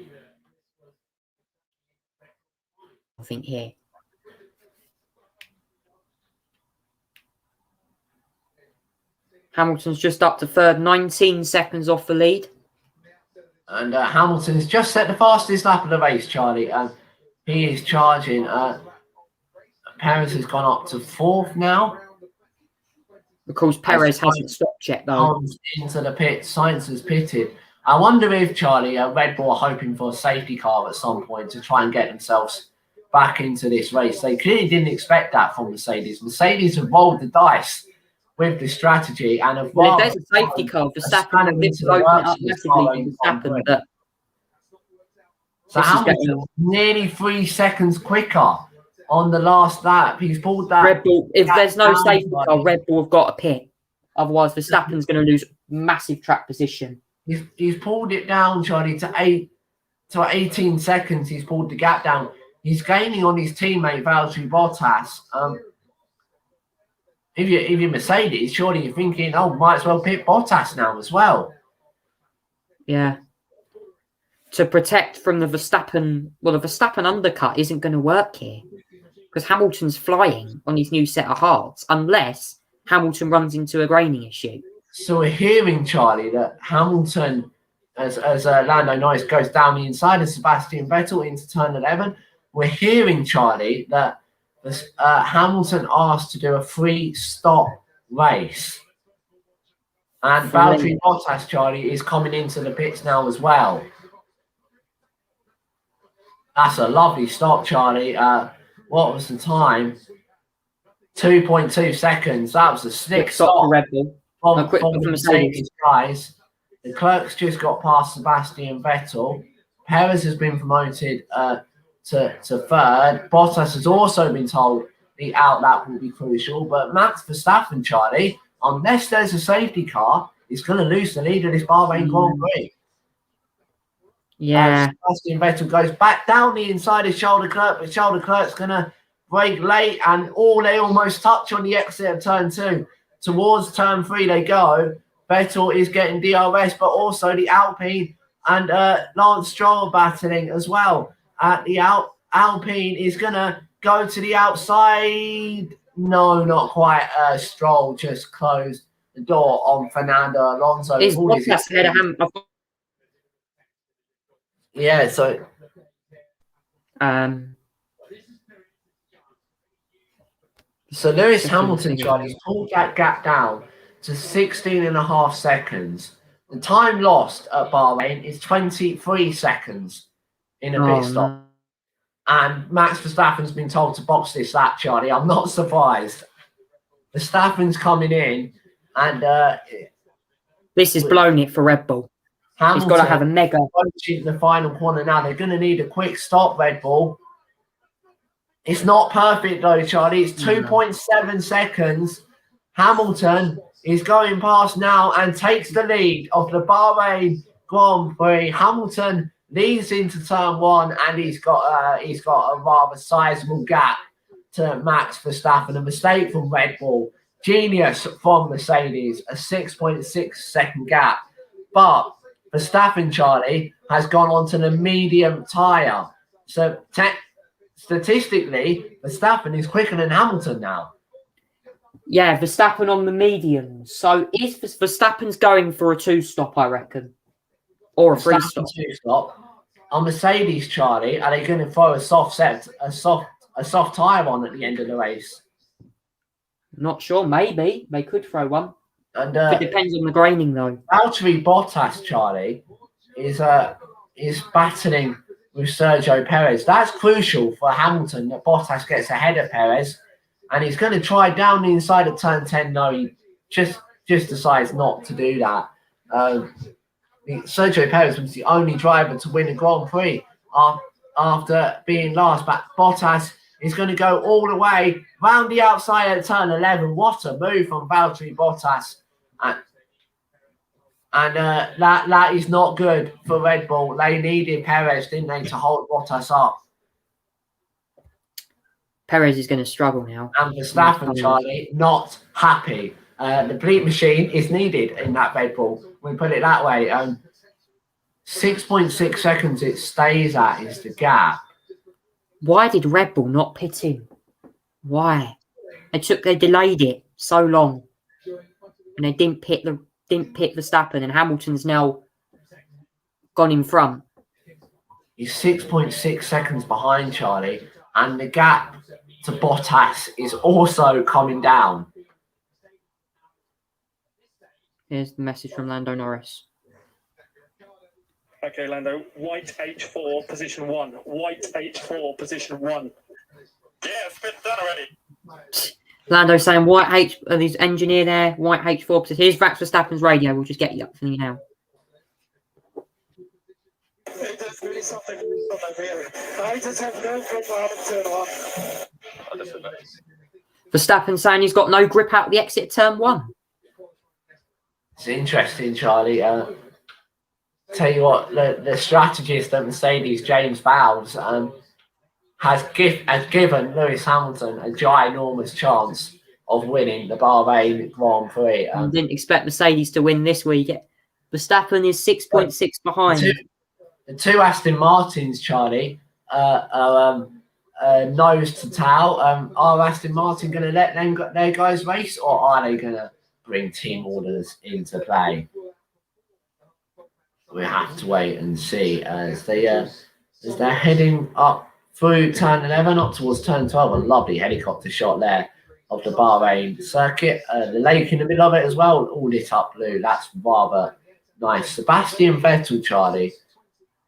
I think here. Hamilton's just up to third, 19 seconds off the lead. And Hamilton's just set the fastest lap of the race, Charlie. And he is charging. Perez has gone up to 4th now. Because Perez hasn't stopped yet, though. Into the pit. Sainz has pitted. I wonder if, Charlie, Red Bull are hoping for a safety car at some point to try and get themselves back into this race. They clearly didn't expect that from Mercedes. Mercedes have rolled the dice with the strategy and have if there's a safety car, Verstappen will open it up massively for Verstappen. But so Hamilton nearly 3 seconds quicker on the last lap. He's pulled that. Red Bull, if there's no safety car, Red Bull have got a pit. Otherwise, Verstappen's going to lose massive track position. He's pulled it down, Charlie, to 18 seconds. He's pulled the gap down. He's gaining on his teammate Valtteri Bottas. If you're Mercedes, surely you're thinking, oh, might as well pick Bottas now as well. Yeah. To protect from the Verstappen, the Verstappen undercut isn't going to work here because Hamilton's flying on his new set of hards unless Hamilton runs into a graining issue. So we're hearing, Charlie, that Hamilton, as Lando Norris goes down the inside of Sebastian Vettel into turn 11, we're hearing, Charlie, that Hamilton asked to do a 3-stop race. And Valtteri Bottas, Charlie, is coming into the pits now as well. That's a lovely stop, Charlie. What was the time? 2.2 seconds. That was a slick stop for Red Bull. from the Mercedes guys. The clerks just got past Sebastian Vettel. Perez has been promoted to third. Bottas has also been told the outlap will be crucial. But Max Verstappen, Charlie, unless there's a safety car, is going to lose the lead of this Bahrain Grand Prix. Yeah. Sebastian Vettel goes back down the inside of Charles Leclerc, but Charles Leclerc's going to brake late, and they almost touch on the exit of turn 2. Towards turn 3 they go. Vettel is getting DRS, but also the Alpine and Lance Stroll battling as well. The Alpine is going to go to the outside. No, not quite. Stroll just closed the door on Fernando Alonso. Yeah, so Lewis Hamilton, Charlie, pulled that gap down to 16.5 seconds. The time lost at Bahrain is 23 seconds in a pit stop. No. And Max Verstappen's been told to box this lap, Charlie. I'm not surprised. Verstappen's coming in, and this is blowing it for Red Bull. Hamilton, he's got to have a mega. Approaching the final corner now. They're going to need a quick stop, Red Bull. It's not perfect though, Charlie. It's 2.7 seconds. Hamilton is going past now and takes the lead of the Bahrain Grand Prix. Hamilton leads into turn 1, and he's got a rather sizable gap to Max Verstappen. A mistake from Red Bull. Genius from Mercedes. A 6.6 second gap. But Verstappen, Charlie, has gone onto the medium tyre. So statistically, Verstappen is quicker than Hamilton now. Yeah, Verstappen on the medium. So is Verstappen's going for a 2-stop, I reckon, or a 3-stop? 2-stop. On Mercedes, Charlie, are they going to throw a soft tyre on at the end of the race? Not sure. Maybe they could throw one. And it depends on the graining, though. Valtteri Bottas, Charlie, is battling with Sergio Perez. That's crucial for Hamilton that Bottas gets ahead of Perez, and he's going to try down the inside of turn 10. No, he just decides not to do that. Sergio Perez was the only driver to win a Grand Prix after being last, but Bottas is going to go all the way round the outside of turn 11. What a move from Valtteri Bottas. And that is not good for Red Bull. They needed Perez, didn't they, to hold Bottas up. Perez is going to struggle now. And Verstappen, Charlie, not happy. The bleep machine is needed in that Red Bull. We put it that way. 6.6 seconds it stays at is the gap. Why did Red Bull not pit him? Why? They delayed it so long, and they didn't pit Verstappen, and Hamilton's now gone in front. He's 6.6 seconds behind, Charlie, and the gap to Bottas is also coming down. Here's the message from Lando Norris. Okay, Lando, white H4, position 1. White H4, position 1. Yeah, it's been done already. Lando saying white H, his engineer there, white H4 position. Here's Max Verstappen's radio. We'll just get you up for you now. There's really something here. I just have no grip how to turn off. Verstappen saying he's got no grip out of the exit turn 1. It's interesting, Charlie. Tell you what, the strategist at Mercedes, James Bowles, has given Lewis Hamilton a ginormous chance of winning the Bahrain Grand Prix. Didn't expect Mercedes to win this week. Verstappen is 6.6 behind. The two Aston Martins, Charlie, are nose to tail. Are Aston Martin going to let their guys race, or are they going to bring team orders into play? We have to wait and see as they're heading up through turn 11 up towards turn 12. A lovely helicopter shot there of the Bahrain circuit. The lake in the middle of it as well, all lit up blue. That's rather nice. Sebastian Vettel, Charlie,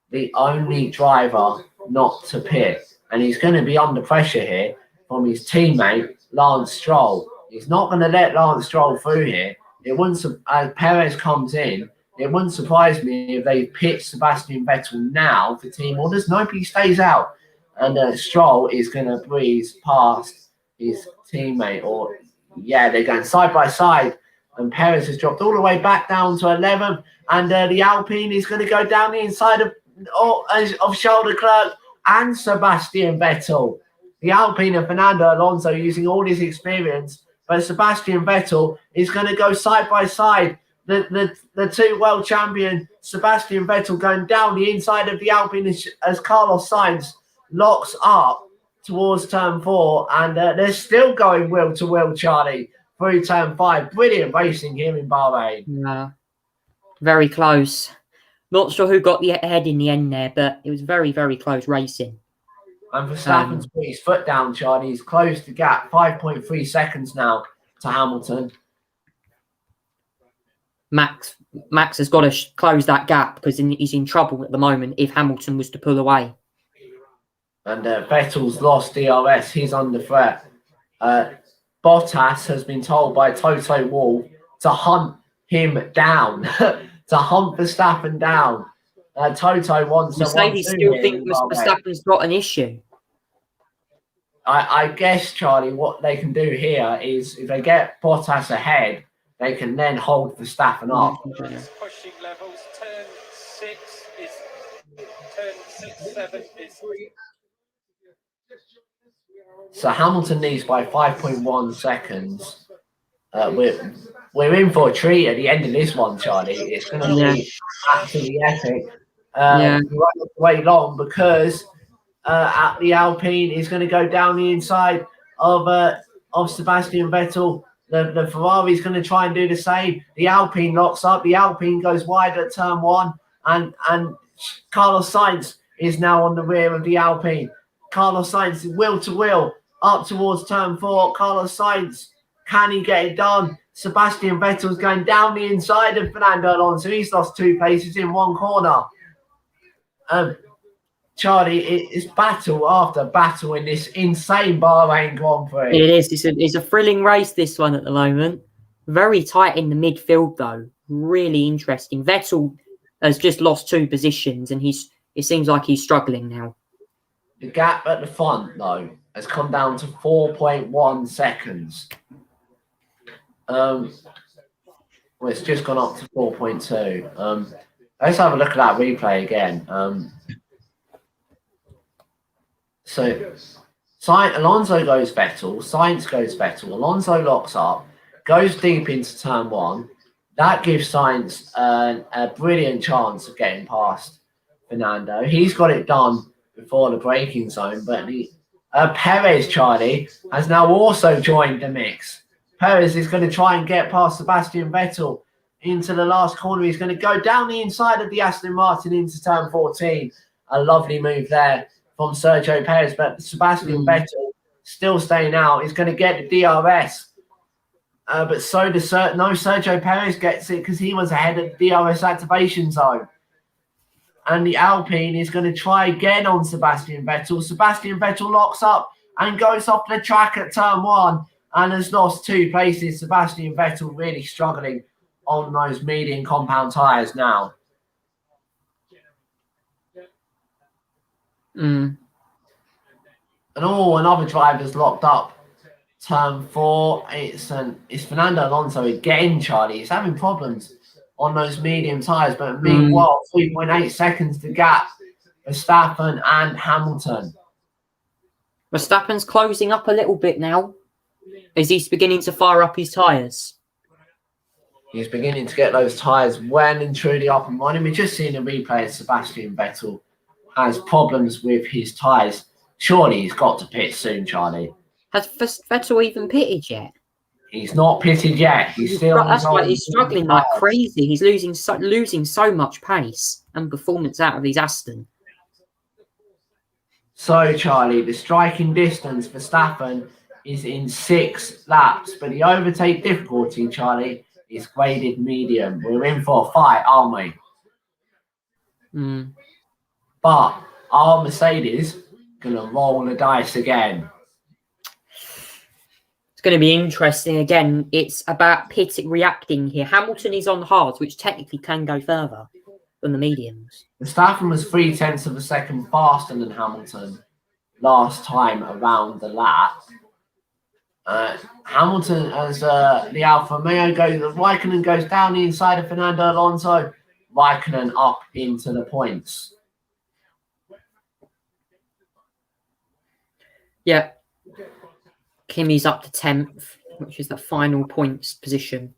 the only driver not to pit. And he's going to be under pressure here from his teammate, Lance Stroll. He's not going to let Lance Stroll through here. It wouldn't, as Perez comes in, it wouldn't surprise me if they pit Sebastian Vettel now for team orders. Nobody stays out. And Stroll is going to breeze past his teammate. Or, yeah, they're going side by side. And Perez has dropped all the way back down to 11th. And the Alpine is going to go down the inside of Charles Leclerc and Sebastian Vettel. The Alpine and Fernando Alonso using all his experience, but Sebastian Vettel is going to go side by side. The two world champion Sebastian Vettel going down the inside of the Alpine as Carlos Sainz locks up towards turn 4, and they're still going wheel to wheel, Charlie, through turn 5. Brilliant racing here in Bahrain. Yeah, very close. Not sure who got the head in the end there, but it was very, very close racing. And Verstappen's put his foot down, Charlie. He's closed the gap, 5.3 seconds now to Hamilton. Max has got to close that gap because he's in trouble at the moment if Hamilton was to pull away. And Vettel's lost DRS. He's under threat. Bottas has been told by Toto Wolff to hunt him down, to hunt Verstappen down. Toto wants Mercedes still think Verstappen's got an issue. I guess, Charlie, what they can do here is if they get Bottas ahead, they can then hold Verstappen up. Pushing levels. Turn 6, 7 is. So Hamilton leads by 5.1 seconds. We're in for a treat at the end of this one, Charlie. It's going to be absolutely epic. We won't have to wait long because the Alpine is going to go down the inside of Sebastian Vettel. The Ferrari is going to try and do the same. The Alpine locks up. The Alpine goes wide at turn 1, and Carlos Sainz is now on the rear of the Alpine. Carlos Sainz wheel to wheel up towards turn 4. Carlos Sainz, can he get it done? Sebastian Vettel's going down the inside of Fernando Alonso. He's lost 2 places in one corner. Charlie, it's battle after battle in this insane Bahrain Grand Prix. It is. It's a thrilling race, this one at the moment. Very tight in the midfield, though. Really interesting. Vettel has just lost 2 positions, and it seems like he's struggling now. The gap at the front, though, has come down to 4.1 seconds. Well, it's just gone up to 4.2. Let's have a look at that replay again. So Alonso goes Vettel, Sainz goes Vettel, Alonso locks up, goes deep into turn 1. That gives Sainz a brilliant chance of getting past Fernando. He's got it done before the braking zone, but Perez, Charlie, has now also joined the mix. Perez is going to try and get past Sebastian Vettel into the last corner. He's going to go down the inside of the Aston Martin into turn 14. A lovely move there from Sergio Perez, but Sebastian Vettel still staying out. He's going to get the DRS, but so does Sergio Perez gets it because he was ahead of the DRS activation zone. And the Alpine is going to try again on Sebastian Vettel. Sebastian Vettel locks up and goes off the track at turn 1 and has lost 2 places. Sebastian Vettel really struggling on those medium compound tyres now. And another driver's locked up. Turn 4. It's Fernando Alonso again, Charlie. He's having problems on those medium tyres, but meanwhile, 3.8 seconds to gap Verstappen and Hamilton. Verstappen's closing up a little bit now. Is he beginning to fire up his tyres? He's beginning to get those tyres well and truly up and running. We're just seeing a replay of Sebastian Vettel has problems with his tyres. Surely he's got to pit soon, Charlie. Has Vettel even pitted yet? He's not pitted yet. He's still. That's why he's struggling like crazy. He's losing so much pace and performance out of his Aston. So, Charlie, the striking distance for Verstappen is in 6 laps, but the overtake difficulty, Charlie, is graded medium. We're in for a fight, aren't we? But our Mercedes gonna roll the dice again. It's going to be interesting. Again, it's about pit reacting here. Hamilton is on hards, which technically can go further than the mediums. Verstappen was 0.3 of a second faster than Hamilton last time around the lap. Hamilton, as the Alfa Romeo goes, Raikkonen goes down the inside of Fernando Alonso. Raikkonen up into the points. Yeah. Kimi's up to 10th, which is the final points position.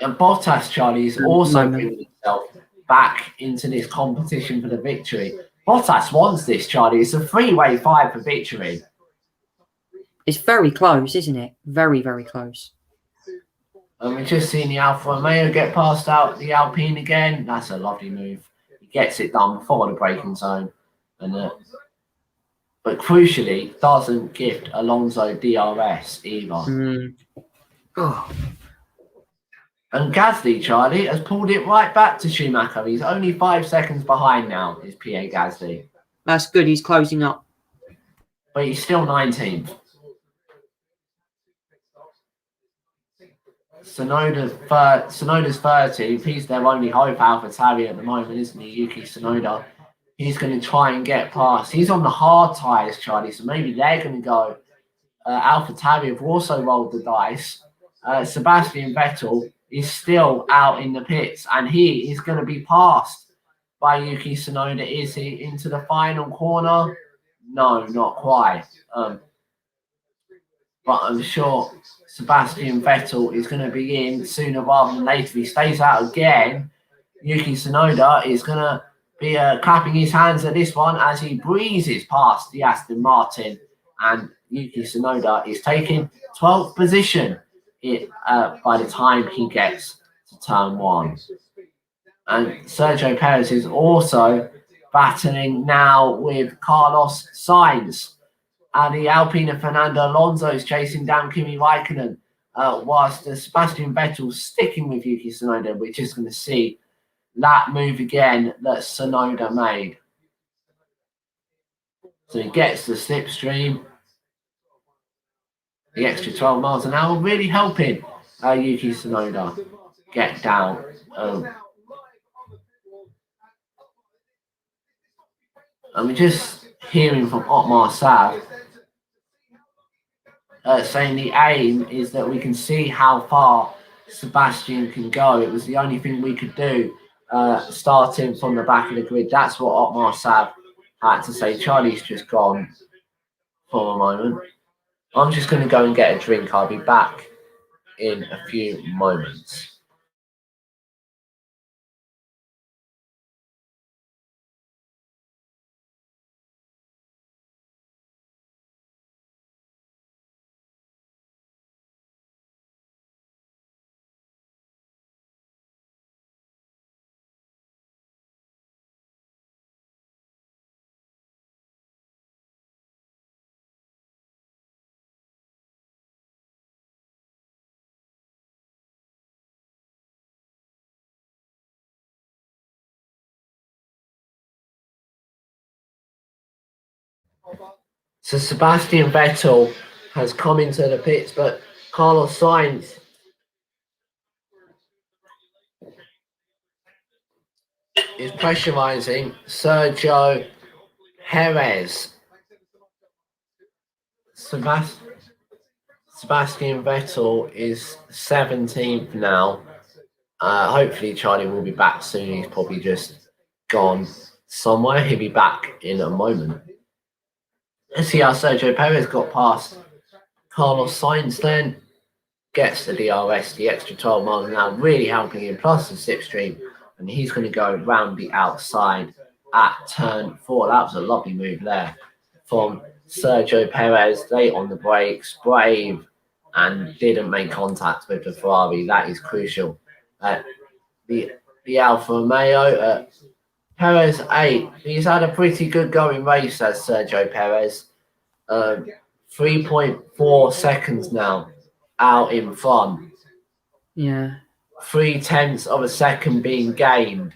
And Bottas, Charlie, is also bringing himself back into this competition for the victory. Bottas wants this, Charlie. It's a 3-way fight for victory. It's very close, isn't it? Very, very close. And we've just seen the Alfa Romeo get passed out the Alpine again. That's a lovely move. He gets it done before the braking zone. But crucially, doesn't gift Alonso DRS either. Oh. And Gasly, Charlie, has pulled it right back to Schumacher. He's only 5 seconds behind now, is Pierre Gasly. That's good. He's closing up. But he's still 19th. Tsunoda's 30th. He's their only hope, AlphaTauri at the moment, isn't he? Yuki Tsunoda. He's going to try and get past. He's on the hard tyres, Charlie, so maybe they're going to go. AlphaTauri have also rolled the dice. Sebastian Vettel is still out in the pits, and he is going to be passed by Yuki Tsunoda. Is he into the final corner? No, not quite. But I'm sure Sebastian Vettel is going to be in sooner rather than later. If he stays out again, Yuki Tsunoda is going to be clapping his hands at this one as he breezes past the Aston Martin, and Yuki Tsunoda is taking 12th position by the time he gets to turn 1. And Sergio Perez is also battling now with Carlos Sainz. And the Alpine of Fernando Alonso is chasing down Kimi Raikkonen, whilst Sebastian Vettel sticking with Yuki Tsunoda. We're just going to see that move again that Tsunoda made. So he gets the slipstream. The extra 12 miles an hour really helping Yuki Tsunoda get down. And we're just hearing from Otmar Sav saying the aim is that we can see how far Sebastian can go. It was the only thing we could do starting from the back of the grid. That's what Otmar Sav had to say. Charlie's just gone for a moment. I'm just going to go and get a drink. I'll be back in a few moments. So Sebastian Vettel has come into the pits, but Carlos Sainz is pressurising Sergio Perez. Sebastian Vettel is 17th now. Hopefully Charlie will be back soon. He's probably just gone somewhere. He'll be back in a moment. Let's see how Sergio Perez got past Carlos Sainz then. Gets the DRS, the extra 12 miles an hour, really helping him, plus the slipstream. And he's going to go round the outside at turn 4. That was a lovely move there from Sergio Perez. Late on the brakes, brave, and didn't make contact with the Ferrari. That is crucial. The Alfa Romeo, Perez 8. He's had a pretty good going race as Sergio Perez. 3.4 seconds now out in front. Yeah. 0.3 of a second being gained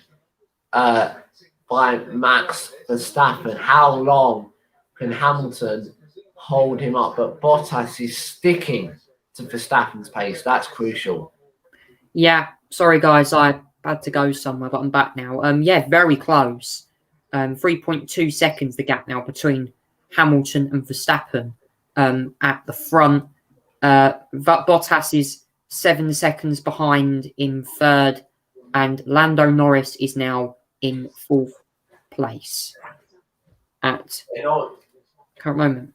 by Max Verstappen. How long can Hamilton hold him up? But Bottas is sticking to Verstappen's pace. That's crucial. Yeah. Sorry, guys. I had to go somewhere, but I'm back now. Yeah, very close. 3.2 seconds the gap now between Hamilton and Verstappen at the front. Bottas is 7 seconds behind in third, and Lando Norris is now in fourth place at current moment.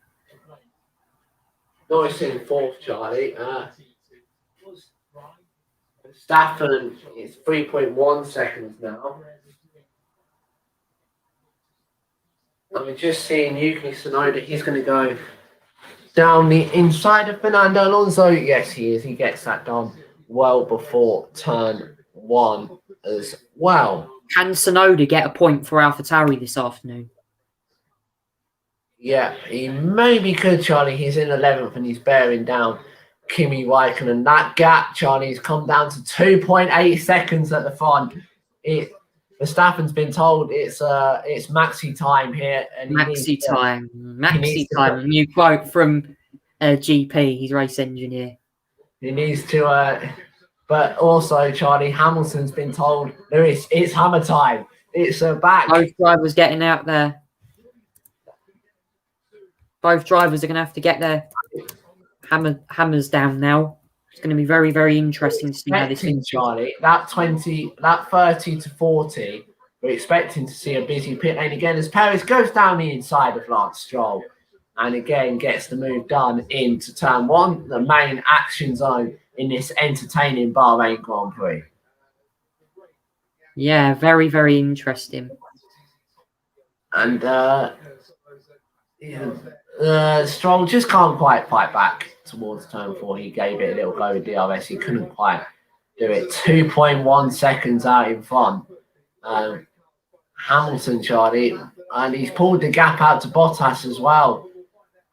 Norris in fourth, Charlie. Verstappen is 3.1 seconds now. I'm just seeing Yuki Tsunoda. He's going to go down the inside of Fernando Alonso. Yes, he is. He gets that done well before turn 1 as well. Can Tsunoda get a point for AlphaTauri this afternoon? Yeah, he maybe could, Charlie. He's in 11th and he's bearing down Kimi Raikkonen. That gap, Charlie, has come down to 2.8 seconds at the front. Verstappen's been told it's maxi time here. And Maxi time. New quote from GP, his race engineer. He needs to, but also, Charlie, Hamilton's been told, Lewis, it's hammer time. It's back. Both drivers getting out there. Both drivers are going to have to get their hammers down now. It's going to be very, very interesting to see how this thing. Charlie, that 30 to 40, we're expecting to see a busy pit lane again as Perez goes down the inside of Lance Stroll and again gets the move done into turn 1, the main action zone in this entertaining Bahrain Grand Prix. Yeah, very, very interesting. And Stroll just can't quite fight back towards turn 4. He gave it a little go with DRS. He couldn't quite do it. 2.1 seconds out in front. Hamilton, Charlie, and he's pulled the gap out to Bottas as well,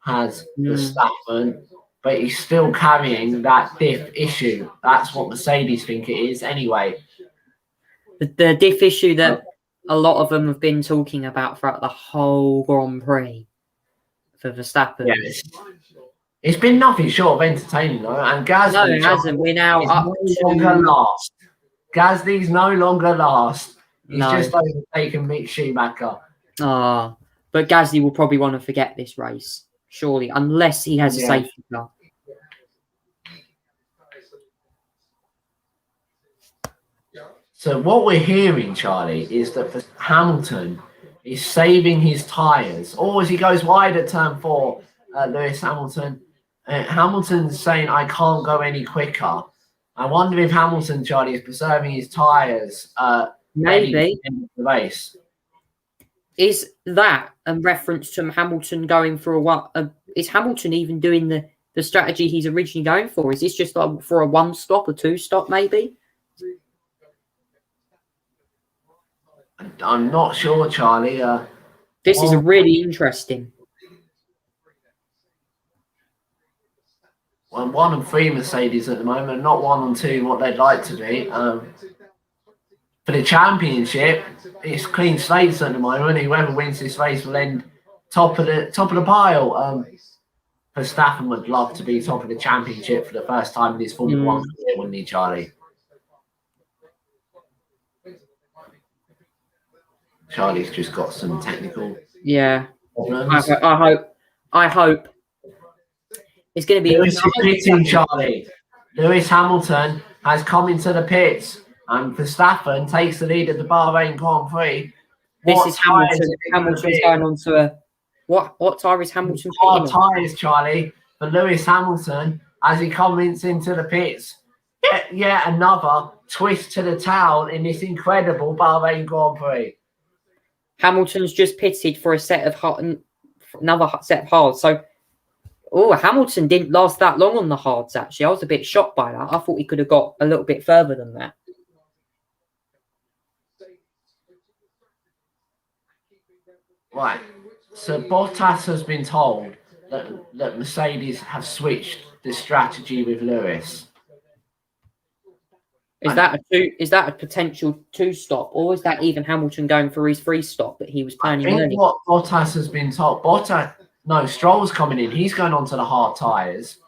has Verstappen, but he's still carrying that diff issue. That's what Mercedes think it is anyway. The diff issue that a lot of them have been talking about throughout the whole Grand Prix for Verstappen. Yes. It's been nothing short of entertaining, though. And Gasly, no, it hasn't. We're now up to... Gasly's no longer last. He's just overtaken Mick Schumacher. But Gasly will probably want to forget this race, surely, unless he has a safety car. So what we're hearing, Charlie, is that Hamilton is saving his tyres. Or as he goes wide at turn 4, Lewis Hamilton, Hamilton's saying, I can't go any quicker. I wonder if Hamilton, Charlie, is preserving his tyres. Maybe. In the race. Is that a reference to Hamilton going for is Hamilton even doing the strategy he's originally going for? Is this just for a 1-stop or 2-stop maybe? I'm not sure, Charlie. This is really interesting. Well, 1 and 3 Mercedes at the moment, not 1 and 2 what they'd like to be. For the championship, it's clean slates at the moment. Whoever wins this race will end top of the pile. Verstappen would love to be top of the championship for the first time in his Formula 1 career, wouldn't he, Charlie? Charlie's just got some technical problems. I hope it's going to be. Lewis is pitting, Charlie. Lewis Hamilton has come into the pits, and Verstappen takes the lead at the Bahrain Grand Prix. This is Hamilton. Hamilton's going on to a what tire is Hamilton? Hard tyres, Charlie, for Lewis Hamilton as he comes into the pits. Yet another twist to the tail in this incredible Bahrain Grand Prix. Hamilton's just pitted for another set of hards. So, Hamilton didn't last that long on the hards, actually. I was a bit shocked by that. I thought he could have got a little bit further than that. Right. So Bottas has been told that Mercedes have switched the strategy with Lewis. Is that a potential 2-stop, or is that even Hamilton going for his 3-stop that he was I planning think earlier? what Bottas has been told, Stroll's coming in. He's going onto the hard tyres.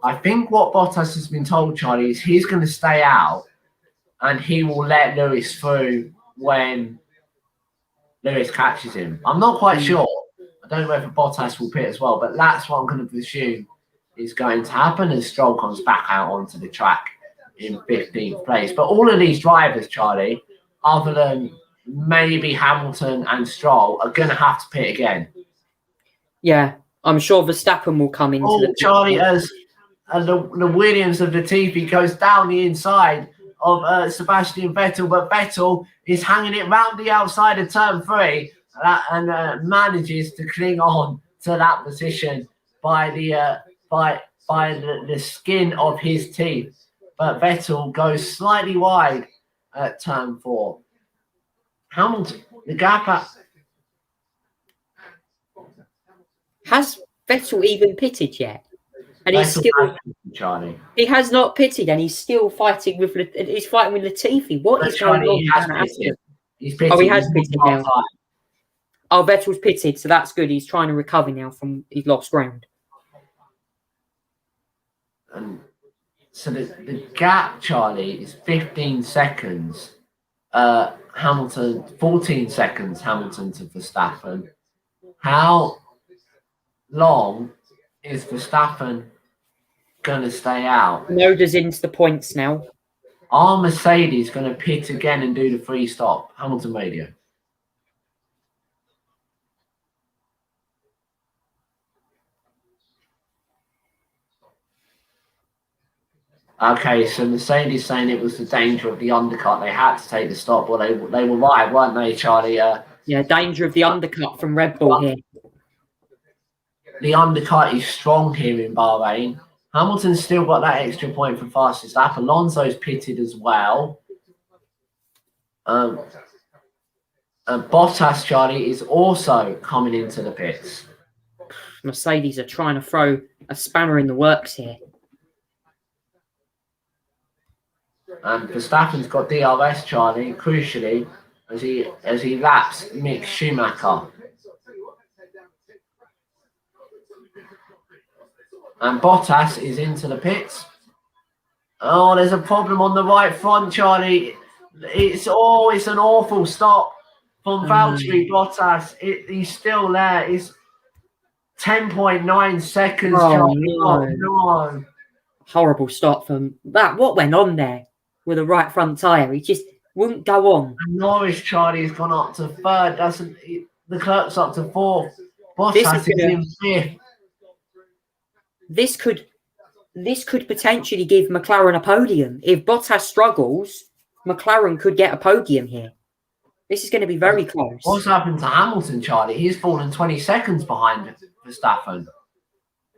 I think what Bottas has been told, Charlie, is he's going to stay out and he will let Lewis through when Lewis catches him. I'm not quite sure. I don't know whether Bottas will pit as well, but that's what I'm going to presume is going to happen as Stroll comes back out onto the track in 15th place. But all of these drivers, Charlie, other than maybe Hamilton and Stroll, are going to have to pit again. Yeah, I'm sure Verstappen will come into the pit. Charlie, as the Williams of Latifi goes down the inside of Sebastian Vettel, but Vettel is hanging it round the outside of turn 3 and manages to cling on to that position by the skin of his teeth. But Vettel goes slightly wide at turn 4. Hamilton, the gap at... Has Vettel even pitted yet? And he's still... Charlie. He has not pitted, and he's still fighting with Latifi. What is going on? He's pitted. Oh, he has pitted now. Oh, Vettel's pitted, so that's good. He's trying to recover now from his lost ground. So the gap, Charlie, is 15 seconds. Hamilton, 14 seconds, Hamilton to Verstappen. How long is Verstappen going to stay out? Noda's into the points now. Are Mercedes going to pit again and do the 3-stop? Hamilton radio. Okay, so Mercedes saying it was the danger of the undercut. They had to take the stop. Well, they were right, weren't they, Charlie? Yeah, danger of the undercut from Red Bull here. The undercut is strong here in Bahrain. Hamilton's still got that extra point for fastest lap. Alonso's pitted as well. Bottas, Charlie, is also coming into the pits. Mercedes are trying to throw a spanner in the works here. And Verstappen's got DRS, Charlie, crucially, as he laps Mick Schumacher. And Bottas is into the pits. Oh, there's a problem on the right front, Charlie. It's an awful stop from Valtteri Bottas. He's still there. It's 10.9 seconds, Charlie. No. Horrible stop from that. What went on there with the right front tyre? He just wouldn't go on. And Norris, Charlie's gone up to 3rd. The clerk's up to 4th. Bottas is in 5th. This could potentially give McLaren a podium. If Bottas struggles, McLaren could get a podium here. This is going to be very close. What's happened to Hamilton, Charlie? He's fallen 20 seconds behind Verstappen.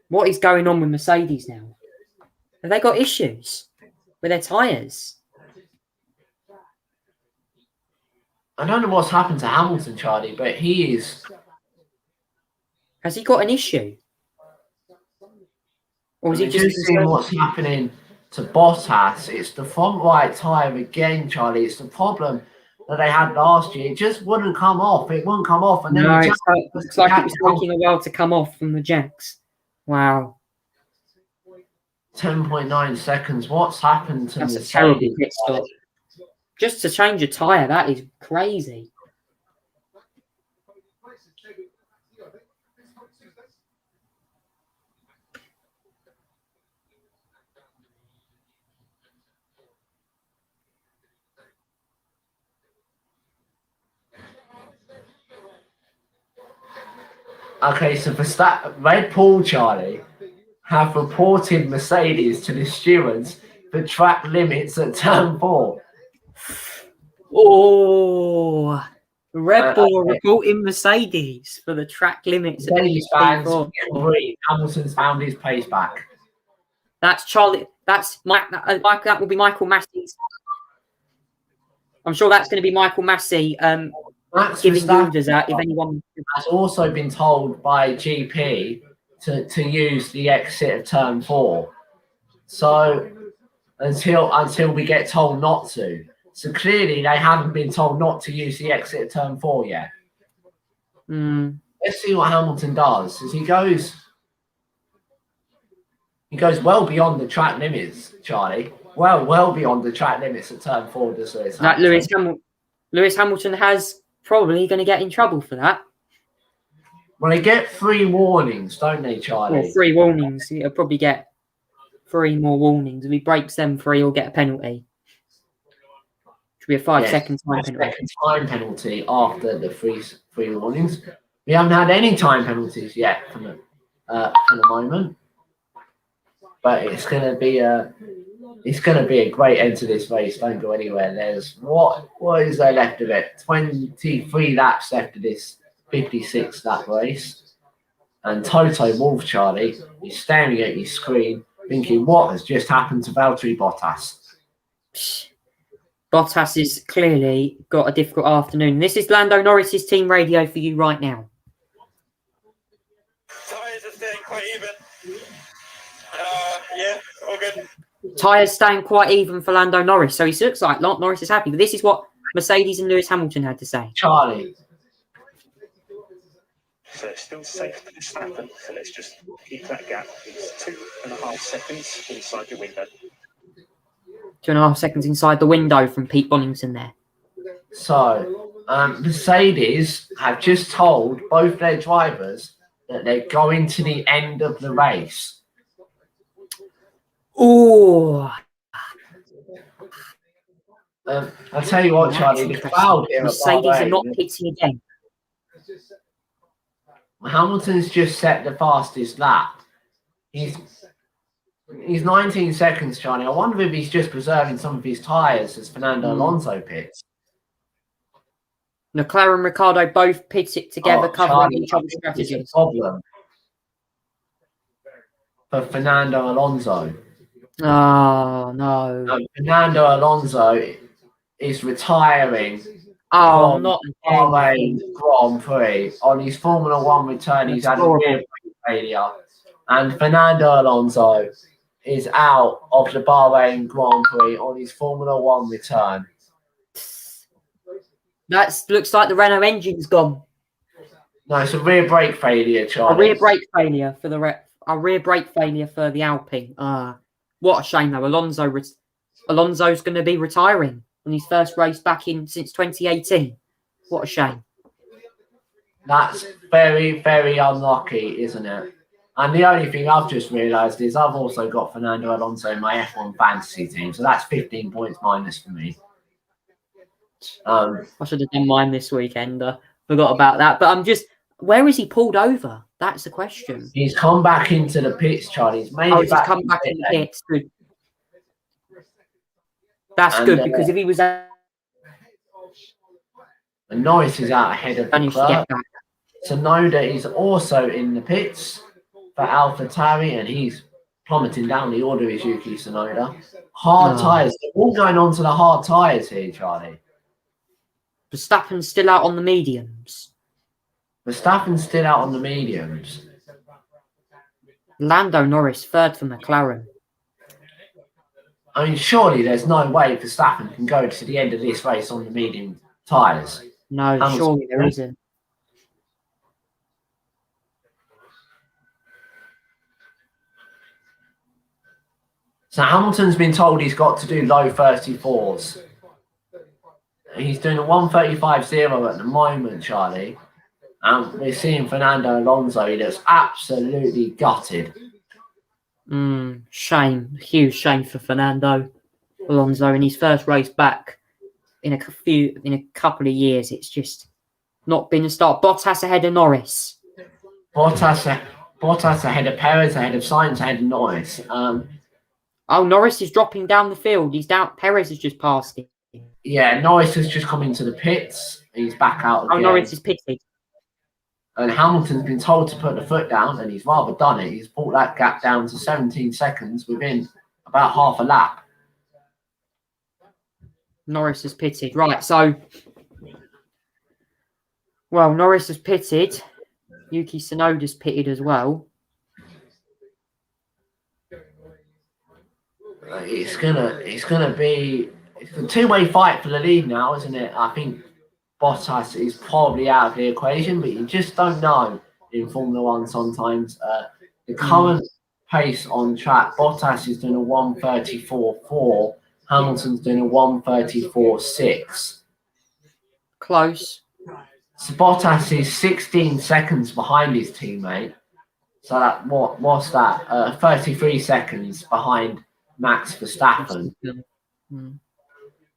What is going on with Mercedes now? Have they got issues with their tyres? I don't know what's happened to Hamilton, Charlie, but he is... Has he got an issue? Or is it just seeing what's happening to Bottas? It's the front right tyre again, Charlie. It's the problem that they had last year. It just wouldn't come off. It wouldn't come off. And then no, it's like it was taking a while to come off from the jacks. Wow. 10.9 seconds. What's happened to That's a terrible pit stop. Just to change a tyre, that is crazy. Okay, so for Red Bull, Charlie, have reported Mercedes to the stewards for track limits at turn 4. Oh, Red Bull reporting Mercedes for the track limits. Mercedes fans, Hamilton's found his pace back. That's Charlie. That's Mike. That will be Michael Massey's. I'm sure that's going to be Michael Massey giving orders out if anyone has also been told by GP to use the exit of turn 4. So until we get told not to. So clearly they haven't been told not to use the exit of turn 4 yet. Let's see what Hamilton does. As he goes well beyond the track limits, Charlie. Well beyond the track limits at turn 4. Lewis Hamilton has probably going to get in trouble for that. Well, they get 3 warnings, don't they, Charlie? Well, 3 warnings. He'll probably get 3 more warnings. If he breaks them 3, he'll get a penalty. Which will be a 5-second time penalty. Time penalty after the 3 warnings. We haven't had any time penalties yet for the moment. But it's going to be a great end to this race. Don't go anywhere. There's what is there left of it? 23 laps left of this 56 lap race. And Toto Wolff, Charlie, is staring at his screen, thinking, what has just happened to Valtteri Bottas? Bottas has clearly got a difficult afternoon. This is Lando Norris's team radio for you right now. Tyres are staying quite even. Yeah, all good. Tyres staying quite even for Lando Norris. So he looks like Norris is happy. But this is what Mercedes and Lewis Hamilton had to say. Charlie. So it's still safe to Verstappen. So let's just keep that gap. It's 2.5 seconds inside the window. 2.5 seconds inside the window from Pete Bonington there. So Mercedes have just told both their drivers that they're going to the end of the race. Oh, I'll tell you what, Charlie, the crowd here Mercedes are not pitting again. Hamilton's just set the fastest lap. He's 19 seconds, Charlie. I wonder if he's just preserving some of his tyres as Fernando Alonso pits. Leclerc and Ricciardo both pit it together, covering each other's strategies. It's a problem for Fernando Alonso. Oh, no. Fernando Alonso is retiring from not Bahrain Grand Prix. On his Formula 1 return, he's had a rear brake failure. And Fernando Alonso is out of the Bahrain Grand Prix on his Formula 1 return. That looks like the Renault engine's gone. No, it's a rear brake failure, Charlie. A rear brake failure for the Alpine. What a shame, though. Alonso's going to be retiring on his first race back in since 2018. What a shame. That's very, very unlucky, isn't it? And the only thing I've just realised is I've also got Fernando Alonso in my F1 fantasy team, so that's 15 points minus for me. I should have done mine this weekend. Forgot about that. But where is he pulled over? That's the question. He's come back into the pits, Charlie. He's come back in the pits. Good. That's good because if he was out, and Norris is out ahead of Leclerc. Tsunoda is also in the pits for AlphaTauri, and he's plummeting down the order is Yuki Tsunoda. Hard tyres. They're all going on to the hard tyres here, Charlie. Verstappen's still out on the mediums. Lando Norris, third for McLaren. I mean, surely there's no way Verstappen can go to the end of this race on the medium tyres. No, surely there isn't. So Hamilton's been told he's got to do low 34s. He's doing a 1:35.0 at the moment, Charlie. And we're seeing Fernando Alonso. He looks absolutely gutted. Shame. Huge shame for Fernando Alonso in his first race back in a couple of years. It's just not been a start. Bottas ahead of Norris. Bottas ahead of Perez, ahead of Sainz, ahead of Norris. Norris is dropping down the field. He's down. Perez has just passed him. Yeah, Norris has just come into the pits. He's back out again. Norris is pitted. And Hamilton's been told to put the foot down, and he's rather done it. He's brought that gap down to 17 seconds within about half a lap. Norris is pitted. Right, so... Well, Norris is pitted. Yuki Tsunoda's pitted as well. it's gonna be it's a two-way fight for the lead now, isn't it? I think Bottas is probably out of the equation, but you just don't know in Formula One sometimes. The current pace on track, Bottas is doing a 1:34.4, Hamilton's doing a 1:34.6. Close. So Bottas is 16 seconds behind his teammate. So that what's that? 33 seconds behind Max Verstappen.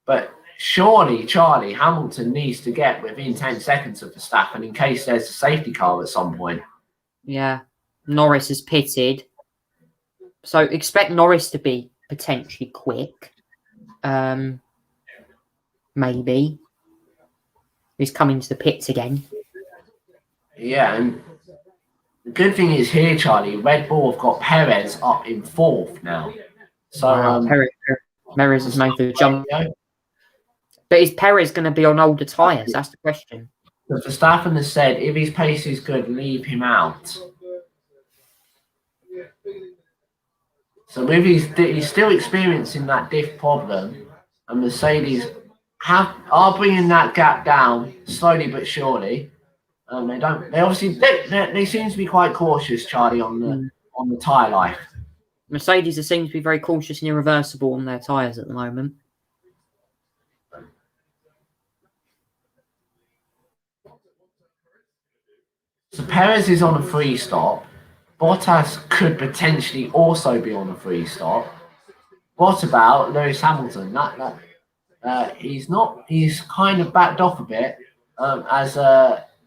But surely, Charlie, Hamilton needs to get within 10 seconds of Verstappen in case there's a safety car at some point. Yeah. Norris has pitted. So expect Norris to be potentially quick. Maybe. He's coming to the pits again. Yeah, and the good thing is here, Charlie, Red Bull have got Perez up in 4th now. So Perez has made the jump. But is Perez going to be on older tyres? That's the question. Verstappen has said if his pace is good, leave him out. So with he's still experiencing that diff problem, and Mercedes are bringing that gap down slowly but surely. They seem to be quite cautious, Charlie, on the tyre life. Mercedes seems to be very cautious and irreversible on their tyres at the moment. So Perez is on a free stop. Bottas could potentially also be on a free stop. What about Lewis Hamilton? He's not. He's kind of backed off a bit as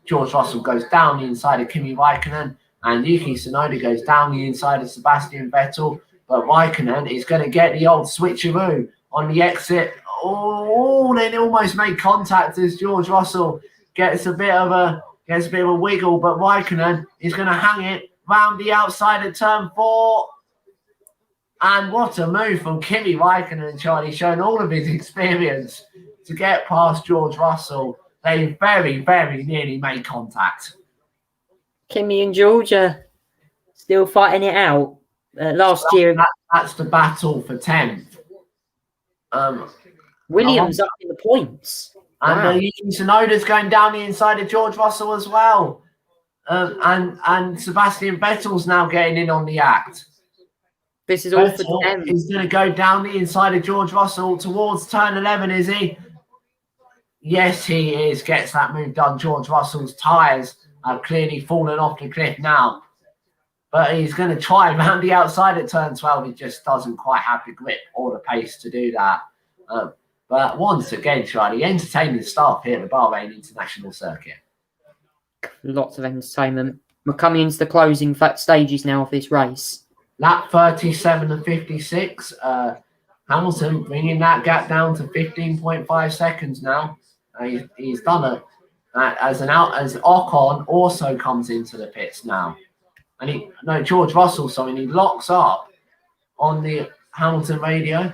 George Russell goes down the inside of Kimi Raikkonen and Yuki Tsunoda goes down the inside of Sebastian Vettel. But Raikkonen is going to get the old switcheroo on the exit. Oh, they almost made contact as George Russell gets a bit of a wiggle, but Raikkonen is going to hang it round the outside of turn 4. And what a move from Kimi Raikkonen, Charlie, showing all of his experience to get past George Russell. They very, very nearly made contact. Kimi and Georgia still fighting it out. Last year, that's the battle for 10th. Williams up in the points. And Yuki Tsunoda's going down the inside of George Russell as well. And Sebastian Vettel's now getting in on the act. This is all for 10. He's going to go down the inside of George Russell towards turn 11, is he? Yes, he is. Gets that move done. George Russell's tyres have clearly fallen off the cliff now. But he's going to try around the outside at turn 12. He just doesn't quite have the grip or the pace to do that. But once again, Charlie, entertaining stuff here at the Bahrain International Circuit. Lots of entertainment. We're coming into the closing stages now of this race. Lap 37 and 56. Hamilton bringing that gap down to 15.5 seconds now. He's done it as Ocon also comes into the pits now. And George Russell, he locks up on the Hamilton radio.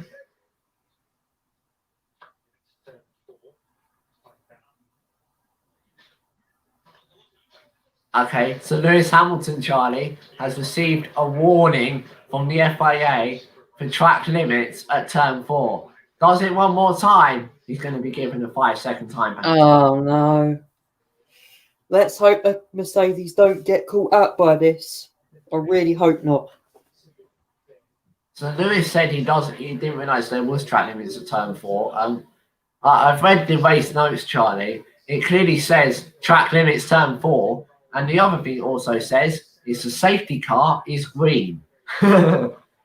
Okay, so Lewis Hamilton, Charlie, has received a warning from the FIA for track limits at turn 4. Does it one more time, he's going to be given a 5-second time penalty. Oh, no. Let's hope that Mercedes don't get caught up by this. I really hope not. So Lewis said he didn't realise there was track limits at turn 4. I've read the race notes, Charlie. It clearly says track limits turn 4. And the other thing it also says is the safety car is green.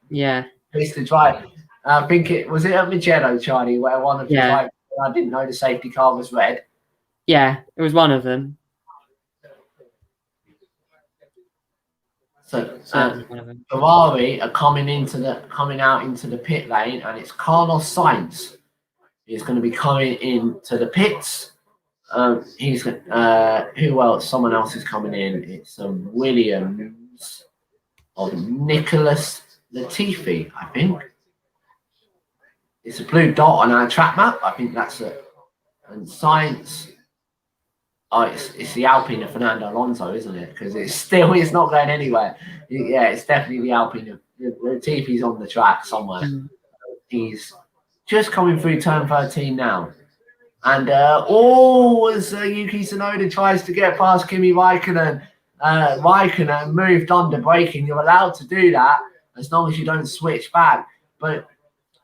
Yeah. It's the drive. I think it was at Mugello, Charlie, where one of the drivers, I didn't know the safety car was red. Yeah, it was one of them. So Ferrari are coming out into the pit lane, and it's Carlos Sainz. He's going to be coming into the pits. Who else? Someone else is coming in. It's Williams of Nicholas Latifi, I think. It's a blue dot on our track map. I think that's it. And Sainz. Oh, it's the Alpine of Fernando Alonso, isn't it? Because it's not going anywhere. Yeah, it's definitely the Alpine. Latifi's on the track somewhere. He's just coming through turn 13 now. And as Yuki Tsunoda tries to get past Kimi Raikkonen, Raikkonen moved under braking. You're allowed to do that as long as you don't switch back. But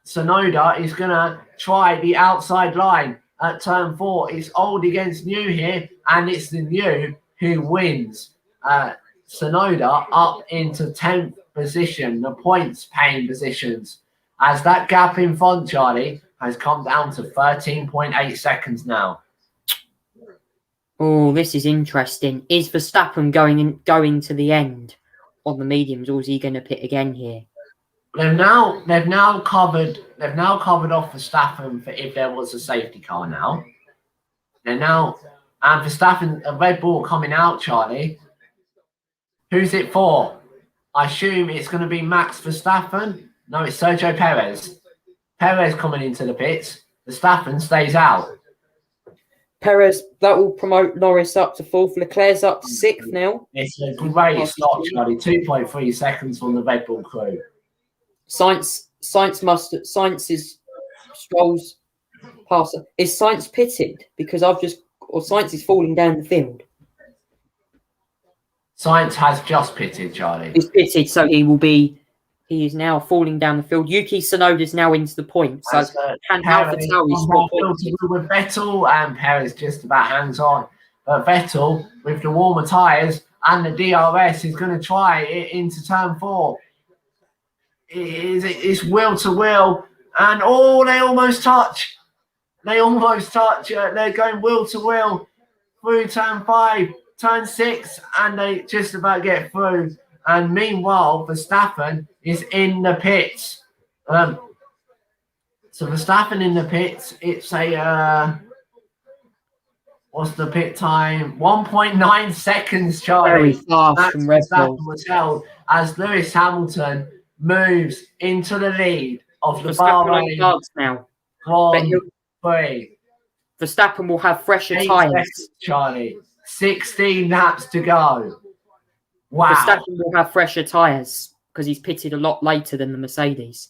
Tsunoda is going to try the outside line at turn 4. It's old against new here, and it's the new who wins. Tsunoda up into 10th position, the points paying positions, as that gap in front, Charlie, has come down to 13.8 seconds now. Oh, this is interesting. Is Verstappen going to the end on the mediums, or is he going to pit again here? They've now covered off Verstappen for if there was a safety car now. And Verstappen, a Red Bull coming out, Charlie. Who's it for? I assume it's going to be Max Verstappen. No, it's Sergio Perez. Perez coming into the pits. Verstappen stays out. Perez, that will promote Norris up to 4th. Leclerc's up to 6th now. It's a great stop, Charlie. 2.3 seconds from the Red Bull crew. Sainz is Stroll's passer. Is Sainz pitted? Because Sainz is falling down the field. Sainz has just pitted, Charlie. He's pitted, so he is now falling down the field. Yuki Tsunoda is now into the points. So can AlphaTauri spot points? With Vettel, and Perez just about hangs on. But Vettel, with the warmer tyres and the DRS, is going to try it into turn 4. It's wheel to wheel, and they almost touch. They're going wheel to wheel through turn 5, turn 6, and they just about get through. And meanwhile, Verstappen is in the pits. So Verstappen in the pits. It's what's the pit time? 1.9 seconds, Charlie. Very fast from Red Bull. Was held as Lewis Hamilton moves into the lead of the Bahrain now. Grand Prix. Verstappen will have fresher tyres. Charlie, 16 laps to go. Wow. Verstappen will have fresher tyres because he's pitted a lot later than the Mercedes.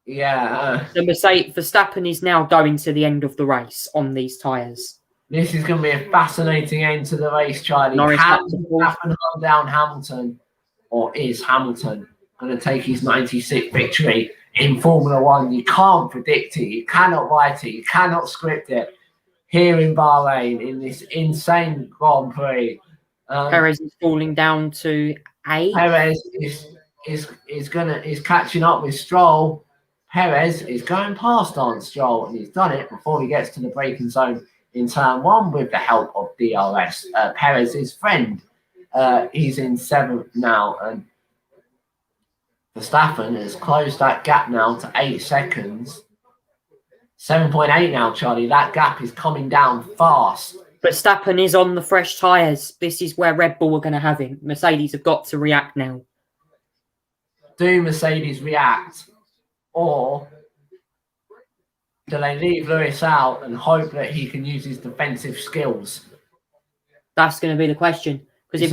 Yeah. Verstappen is now going to the end of the race on these tyres. This is going to be a fascinating end to the race, Charlie. Norris Can Verstappen hold down Hamilton, or is Hamilton going to take his 96th victory in Formula One? You can't predict it. You cannot write it. You cannot script it. Here in Bahrain, in this insane Grand Prix. Perez is falling down to 8. Perez is catching up with Stroll. Perez is going past on Stroll, and he's done it before he gets to the braking zone in turn 1 with the help of DRS. Perez's friend, he's in 7th now, and Verstappen has closed that gap now to 8 seconds. 7.8 now, Charlie. That gap is coming down fast. Verstappen is on the fresh tyres. This is where Red Bull are going to have him. Mercedes have got to react now. Do Mercedes react? Or do they leave Lewis out and hope that he can use his defensive skills? That's going to be the question. Because if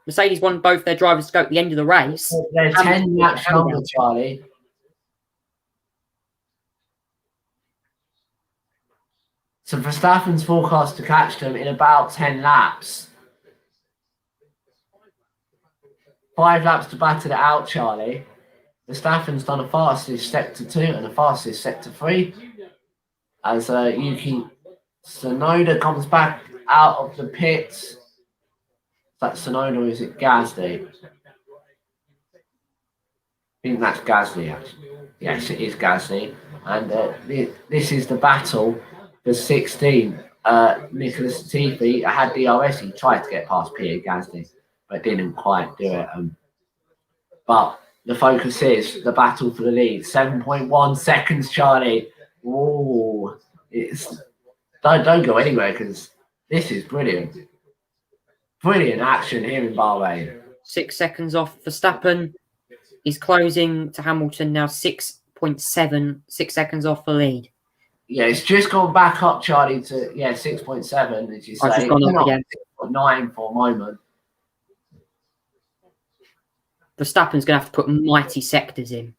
Mercedes want both their drivers to go at the end of the race. They're 10 laps longer, Charlie. So Verstappen's forecast to catch them in about 10 laps. 5 laps to batter it out, Charlie. Verstappen's done a fastest sector 2 and a fastest sector 3. As Yuki Tsunoda comes back out of the pits. Is that Tsunoda or is it Gasly? I think that's Gasly, actually. Yes, it is Gasly. And this is the battle for 16. Nicholas Latifi had DRS. He tried to get past Pierre Gasly, but didn't quite do it. But the focus is the battle for the lead. 7.1 seconds, Charlie. Ooh, don't go anywhere because this is brilliant. Brilliant action here in Bahrain. 6 seconds off Verstappen. He's closing to Hamilton now. 6.7, 6 seconds off the lead. Yeah, it's just gone back up, Charlie, to 6.7, as you say. Just gone up again. 6.9 for a moment. Verstappen's going to have to put mighty sectors in.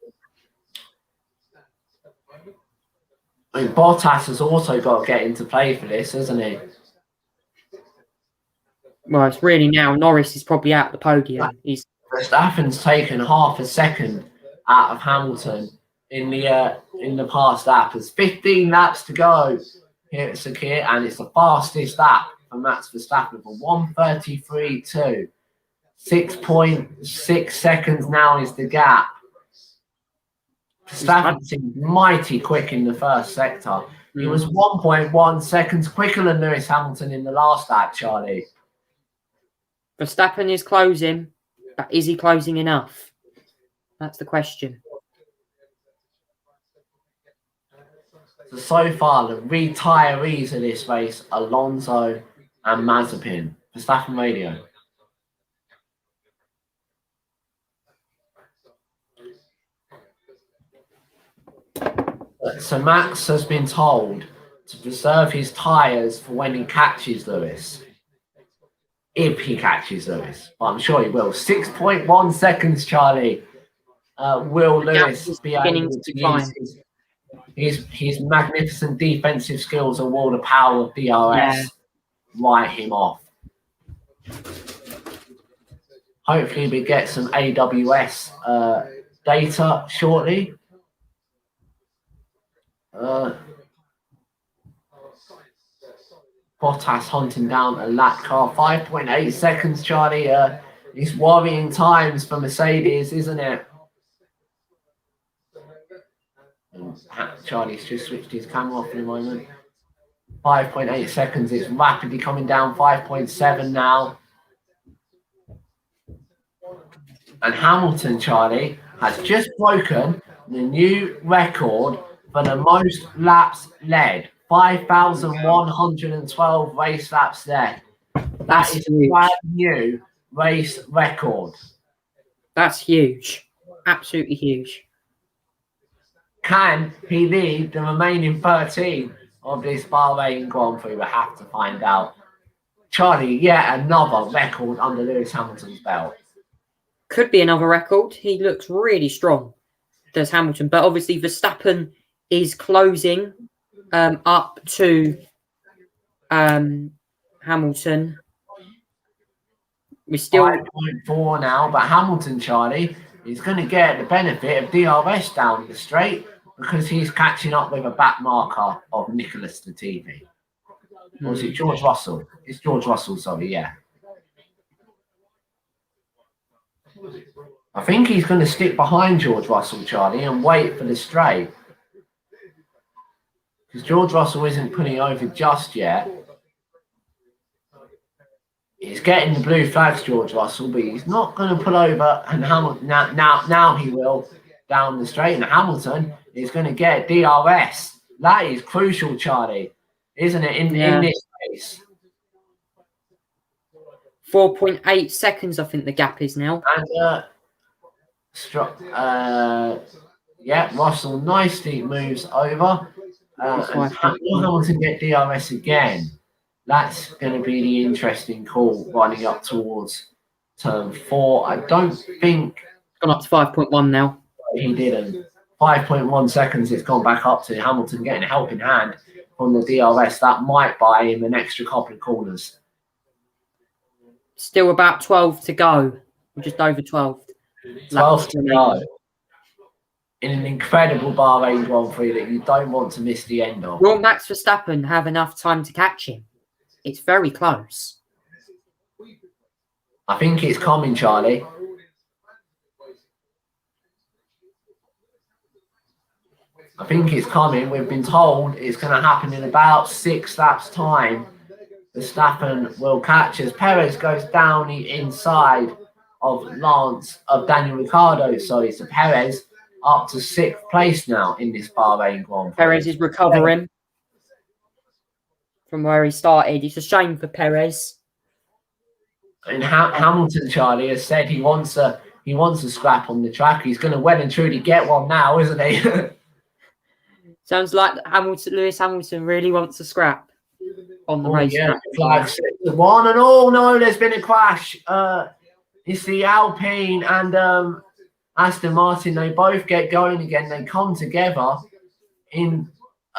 I mean, Bottas has also got to get into play for this, hasn't he? Well, it's really now Norris is probably out the podium. He's Verstappen's taken half a second out of Hamilton in the past lap. There's 15 laps to go here at Sakir, and it's the fastest lap for Max Verstappen for 1:33.2. 6.6 seconds now is the gap. Verstappen seemed mighty quick in the first sector. He was 1.1 seconds quicker than Lewis Hamilton in the last lap, Charlie. Verstappen is closing, but is he closing enough? That's the question. So far, the retirees of this race, Alonso and Mazepin. Verstappen radio. So Max has been told to preserve his tyres for when he catches Lewis. If he catches Lewis. But I'm sure he will. 6.1 seconds, Charlie. Will Lewis be able to use his magnificent defensive skills, or will the power of DRS write him off? Hopefully we get some AWS data shortly. Bottas hunting down a lap car. 5.8 seconds, Charlie. It's worrying times for Mercedes, isn't it? Charlie's just switched his camera off in a moment. 5.8 seconds. It's rapidly coming down. 5.7 now. And Hamilton, Charlie, has just broken the new record for the most laps led. 5,112 race laps led. That is a brand new race record. That's huge. Absolutely huge. Can he lead the remaining 13 of this Bahrain Grand Prix? We'll have to find out. Charlie, yet another record under Lewis Hamilton's belt. Could be another record. He looks really strong, does Hamilton. But obviously Verstappen is closing up to Hamilton. We're still 5.4 now, but Hamilton, Charlie, is going to get the benefit of DRS down the straight because he's catching up with a back marker of Nicholas Latifi. Or is it George Russell? It's George Russell, sorry, yeah. I think he's going to stick behind George Russell, Charlie, and wait for the straight. Because George Russell isn't putting over just yet. He's getting the blue flags, George Russell, but he's not going to pull over. And Hamilton now he will down the straight. And Hamilton is going to get DRS. That is crucial, Charlie, isn't it? In this race. 4.8 seconds, I think the gap is now. And Russell nicely moves over. And Hamilton get DRS again. That's going to be the interesting call running up towards turn 4. I don't think... It's gone up to 5.1 now. He didn't. 5.1 seconds it's gone back up to Hamilton getting a helping hand from the DRS. That might buy him an extra couple of corners. Still about 12 to go. Just over 12. 12 to go. In an incredible Bahrain Grand Prix that you don't want to miss the end of. Will Max Verstappen have enough time to catch him? It's very close. I think it's coming, Charlie. I think it's coming. We've been told it's going to happen in about 6 laps' time. Verstappen will catch as Perez goes down the inside of Daniel Ricciardo. So Perez up to 6th place now in this Bahrain Grand Prix. Perez is recovering from where he started. It's a shame for Perez. And Hamilton, Charlie, has said he wants a scrap on the track. He's going to well and truly get one now, isn't he? Sounds like Lewis Hamilton really wants a scrap on the race track. One and all. No, there's been a crash. It's the Alpine and Aston Martin. They both get going again. They come together in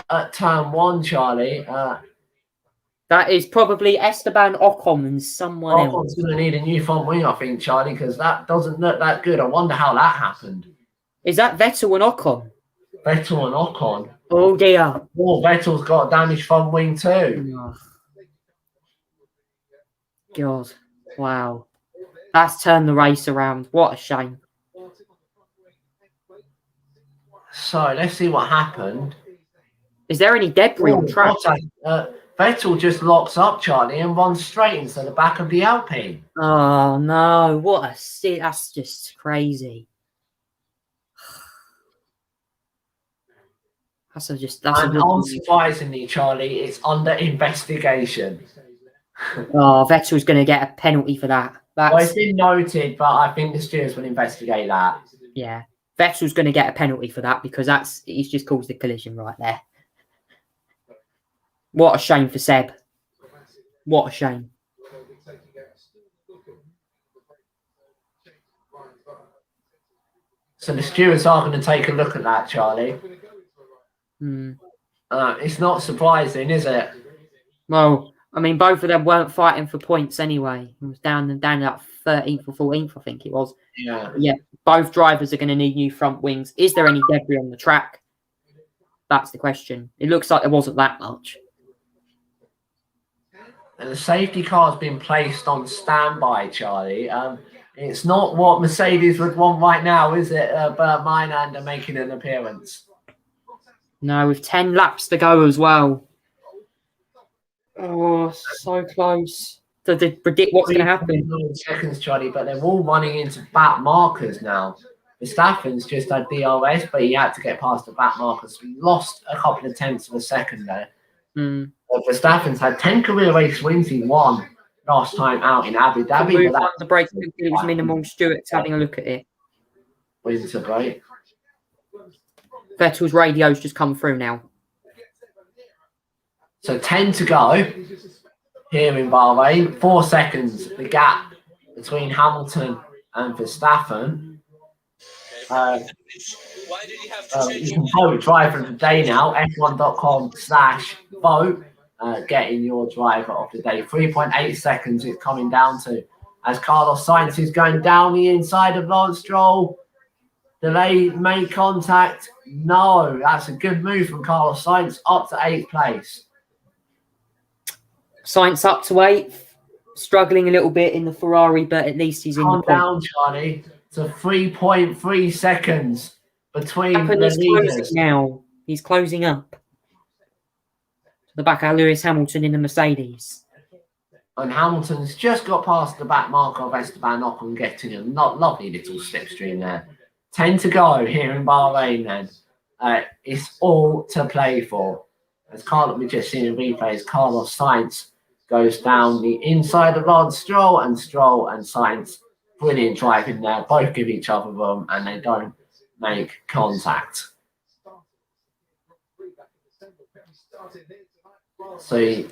at turn 1, Charlie. That is probably Esteban Ocon and someone else. Ocon's going to need a new front wing, I think, Charlie, because that doesn't look that good. I wonder how that happened. Is that Vettel and Ocon? Vettel and Ocon. Oh dear. Oh, Vettel's got a damaged front wing too. Oh. God. Wow. That's turned the race around. What a shame. So let's see what happened. Is there any debris on track? Vettel just locks up, Charlie, and runs straight into the back of the Alpine. Oh no! What a that's just crazy. That's unsurprisingly, Charlie, it's under investigation. Oh, Vettel's going to get a penalty for that. Well, it's been noted, but I think the stewards will investigate that. Yeah, Vettel's going to get a penalty for that because he's just caused the collision right there. What a shame for Seb. What a shame. So the stewards are going to take a look at that, Charlie. It's not surprising, is it? Well, I mean, both of them weren't fighting for points anyway. It was down at 13th or 14th, I think it was. Yeah. Both drivers are going to need new front wings. Is there any debris on the track? That's the question. It looks like there wasn't that much. And the safety car has been placed on standby, Charlie. It's not what Mercedes would want right now, is it? Bert Minander making an appearance. No, with 10 laps to go as well. Oh, so close. So they predict what's going to happen. 9 seconds, Charlie, but they're all running into back markers now. Verstappen's just had DRS, but he had to get past the back markers. We lost a couple of tenths of a second there. Verstappen's had 10 career race wins. He won last time out in Abu Dhabi. The break, it was minimal. Stewart's having a look at it. Winter break. Vettel's radio's just come through now. So 10 to go here in Bahrain. 4 seconds, the gap between Hamilton and Verstappen. You can vote driver of the day now, f1.com/vote, getting your driver of the day. 3.8 seconds it's coming down to as Carlos Sainz is going down the inside of Lance Stroll. Delay, make contact. No, that's a good move from Carlos Sainz up to 8th place. Sainz up to 8th, struggling a little bit in the Ferrari, but at least he's in the point. Down, Charlie, to 3.3 seconds between the leaders. Now he's closing up. The back of Lewis Hamilton in the Mercedes. And Hamilton's just got past the back marker of Esteban Ocon, getting a lovely little slipstream there. 10 to go here in Bahrain then. It's all to play for. As we just seen in replays, Carlos Sainz goes down the inside of Lance Stroll and Sainz. Brilliant driving there. Both give each other room and they don't make contact. So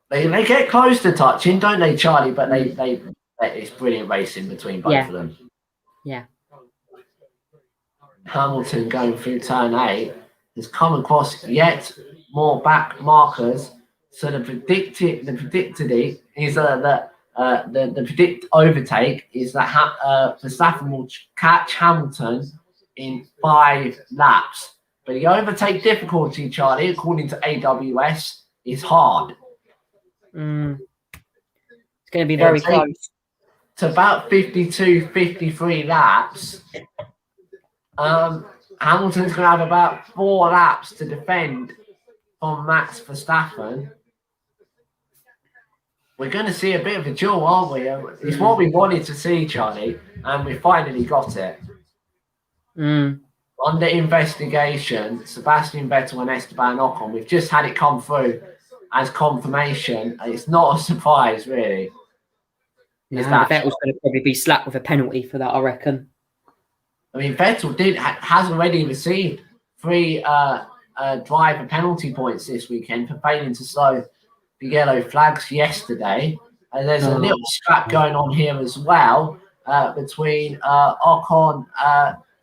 they get close to touching, don't they, Charlie? But it's brilliant racing between both of them. Yeah. Hamilton going through turn 8 has come across yet more back markers. So the predicted overtake is that Verstappen will catch Hamilton in 5 laps. But the overtake difficulty, Charlie, according to AWS, is hard. It's going to be very close. To about 52, 53 laps. Hamilton's going to have about 4 laps to defend from Max Verstappen. We're going to see a bit of a duel, aren't we? It's what we wanted to see, Charlie, and we finally got it. Under investigation, Sebastian Vettel and Esteban Ocon, we've just had it come through as confirmation. It's not a surprise, really. Vettel's going to probably be slapped with a penalty for that, I reckon. I mean, Vettel has already received 3 driver penalty points this weekend for failing to slow the yellow flags yesterday. And there's a little scrap going on here as well between Ocon,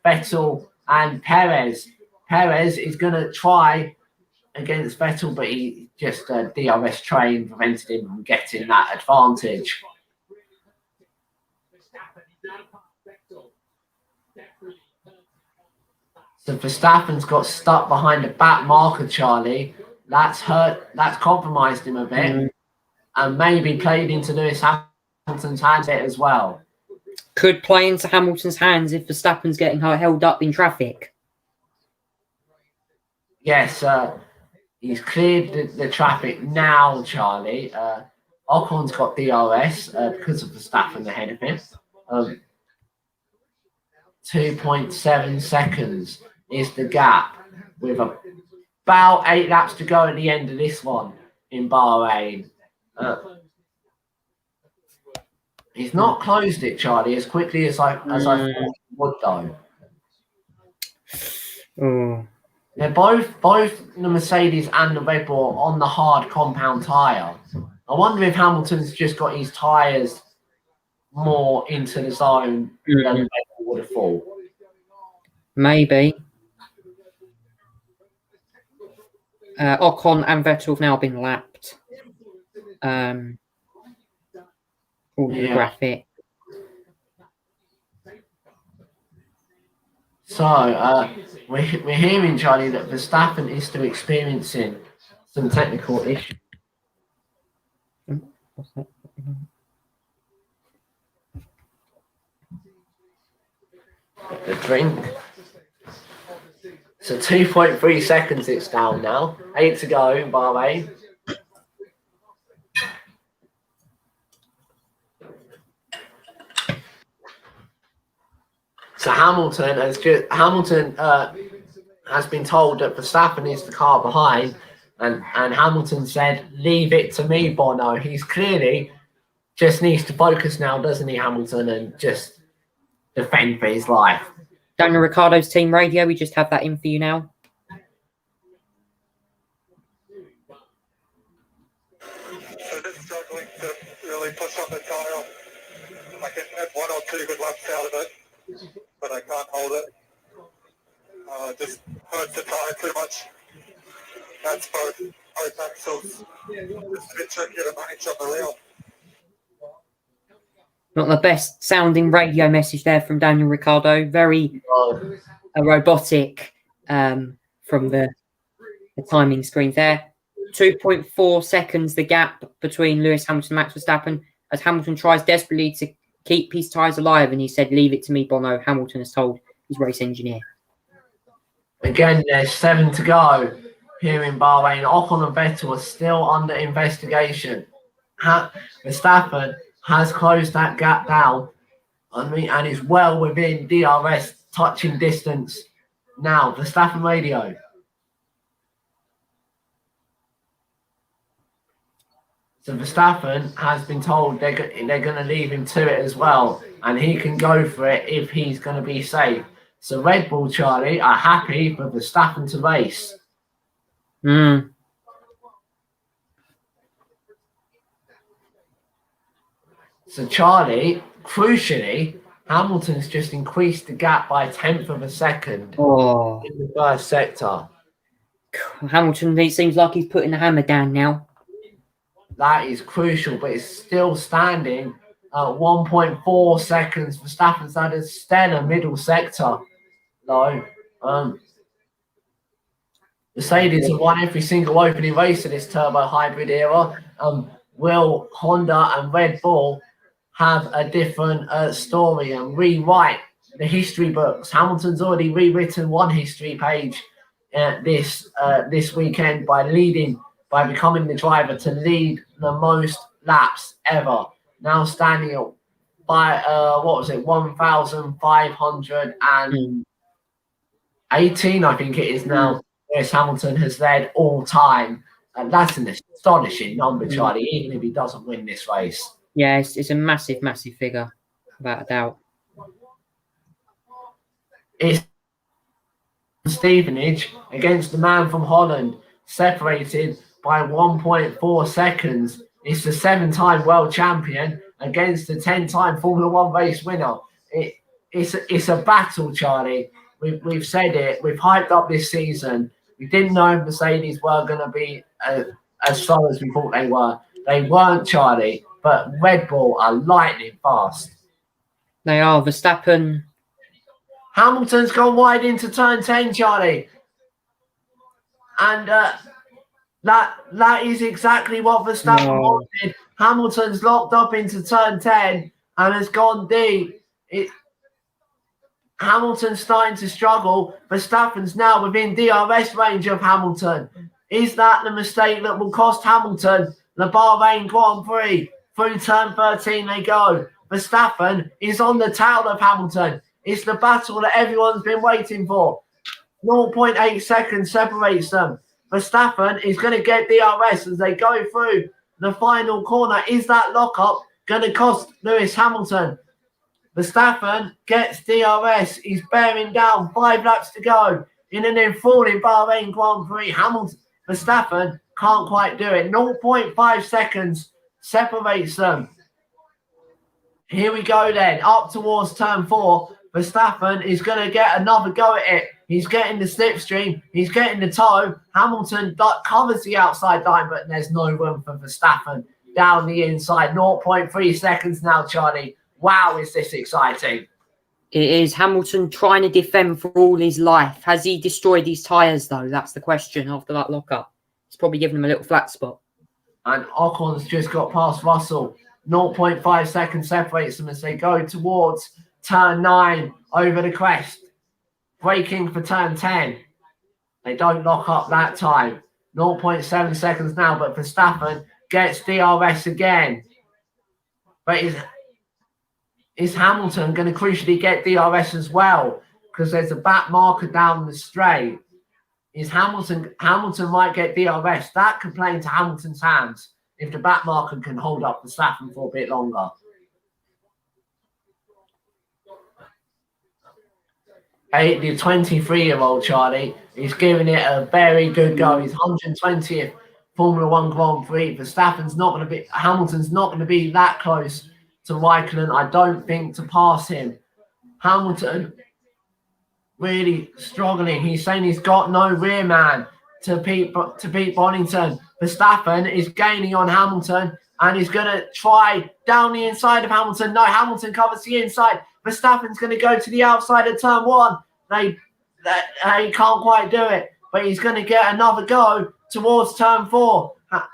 Vettel and Perez. Perez is going to try against Vettel, but he just DRS train prevented him from getting that advantage. So Verstappen's got stuck behind the back marker, Charlie. That's compromised him a bit, and maybe played into Lewis Hamilton's hands as well. Could play into Hamilton's hands if Verstappen's getting held up in traffic. Yes, he's cleared the traffic now, Charlie. Ocon's got DRS because of Verstappen ahead of him. 2.7 seconds is the gap, with about 8 laps to go at the end of this one in Bahrain. He's not closed it, Charlie, as quickly as I thought he would, though. They're both the Mercedes and the Red Bull on the hard compound tyre. I wonder if Hamilton's just got his tyres more into the zone than the Red Bull would have thought. Maybe. Ocon and Vettel have now been lapped. All the graphic. So we're hearing, Charlie, that Verstappen is still experiencing some technical issues. The drink. So 2.3 seconds it's down now. 8 to go in Bahrain. So Hamilton has been told that Verstappen is the car behind, and Hamilton said, "Leave it to me, Bono." He's clearly just needs to focus now, doesn't he, Hamilton, and just defend for his life. Daniel Ricciardo's team radio, we just have that in for you now. So just struggling to really push on the tyre. I can have 1 or 2 good laps out of it, but I can't hold it. Just hurts the tyre too much. That's both axles. It's a bit tricky to manage on the rail. Not the best sounding radio message there from Daniel Ricciardo. Very robotic from the timing screen there. 2.4 seconds the gap between Lewis Hamilton and Max Verstappen as Hamilton tries desperately to keep his tyres alive, and he said, "Leave it to me, Bono." Hamilton has told his race engineer. Again, there's 7 to go here in Bahrain. Ocon and Vettel are still under investigation. Verstappen has closed that gap down, and is well within DRS touching distance now. Verstappen radio. So Verstappen has been told they're going to leave him to it as well, and he can go for it if he's going to be safe. So Red Bull, Charlie, are happy for Verstappen to race. So Charlie, crucially, Hamilton's just increased the gap by 1/10 of a second in the first sector. Hamilton, it seems like he's putting the hammer down now. That is crucial, but it's still standing at 1.4 seconds. Verstappen's had a stellar middle sector, though. Mercedes have won every single opening race of this turbo hybrid era. Will Honda and Red Bull have a different story and rewrite the history books? Hamilton's already rewritten one history page this weekend by becoming the driver to lead the most laps ever. Now standing at 1,518, I think it is now. Lewis Hamilton has led all time, and that's an astonishing number, Charlie, even if he doesn't win this race. Yeah, it's a massive, massive figure, without a doubt. It's Stevenage against the man from Holland, separated by 1.4 seconds. It's the 7-time world champion against the 10-time Formula One race winner. It's a battle, Charlie. We've said it. We've hyped up this season. We didn't know if Mercedes were going to be as slow as we thought they were. They weren't, Charlie, but Red Bull are lightning fast. They are. Verstappen. Hamilton's gone wide into turn 10, Charlie. And that is exactly what Verstappen wanted. Hamilton's locked up into turn 10 and has gone deep. Hamilton's starting to struggle. Verstappen's now within DRS range of Hamilton. Is that the mistake that will cost Hamilton the Bahrain Grand Prix? Through turn 13 they go. Verstappen is on the tail of Hamilton. It's the battle that everyone's been waiting for. 0.8 seconds separates them. Verstappen is going to get DRS as they go through the final corner. Is that lockup going to cost Lewis Hamilton? Verstappen gets DRS. He's bearing down. 5 laps to go in an enthralling Bahrain Grand Prix. Verstappen can't quite do it. 0.5 seconds separates them. Here we go then. Up towards turn 4. Verstappen is going to get another go at it. He's getting the slipstream. He's getting the toe. Hamilton covers the outside line, but there's no room for Verstappen down the inside. 0.3 seconds now, Charlie. Wow, is this exciting. It is. Hamilton trying to defend for all his life. Has he destroyed his tyres, though? That's the question after that lockup. It's probably given him a little flat spot. And Ocon's just got past Russell. 0.5 seconds separates them as they go towards turn 9 over the crest. Braking for turn 10. They don't lock up that time. 0.7 seconds now, but Verstappen gets DRS again. But is Hamilton going to crucially get DRS as well? Because there's a back marker down the straight. Is Hamilton might get DRS. That could play into Hamilton's hands if the back marker can hold up Verstappen for a bit longer. The 23-year-old Charlie is giving it a very good go. He's 120th Formula One Grand Prix. Hamilton's not going to be that close to Raikkonen, I don't think, to pass him. Hamilton really struggling. He's saying he's got no rear man to beat Bonington. Verstappen is gaining on Hamilton and he's going to try down the inside of Hamilton. No, Hamilton covers the inside. Verstappen's going to go to the outside of turn 1. They can't quite do it, but he's going to get another go towards turn 4.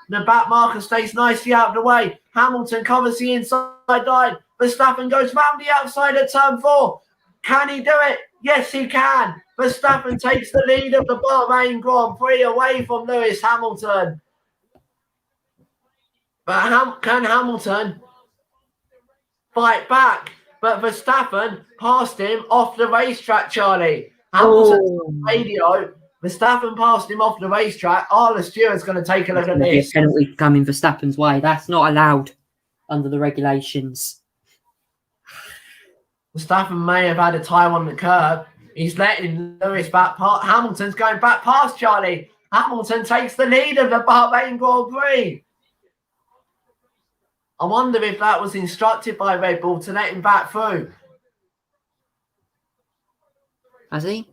The back marker stays nicely out of the way. Hamilton covers the inside line. Verstappen goes round the outside of turn 4. Can he do it? Yes, he can. Verstappen takes the lead of the Bahrain Grand Prix away from Lewis Hamilton. But can Hamilton fight back? But Verstappen passed him off the racetrack, Charlie. Hamilton's radio. Verstappen passed him off the racetrack. Arla Stewart's going to take a look at this. A penalty coming Verstappen's way. That's not allowed under the regulations. Verstappen may have had a time on the curb. He's letting Lewis back past. Hamilton's going back past Charlie. Hamilton takes the lead of the Bahrain Grand Prix. I wonder if that was instructed by Red Bull to let him back through. Has he?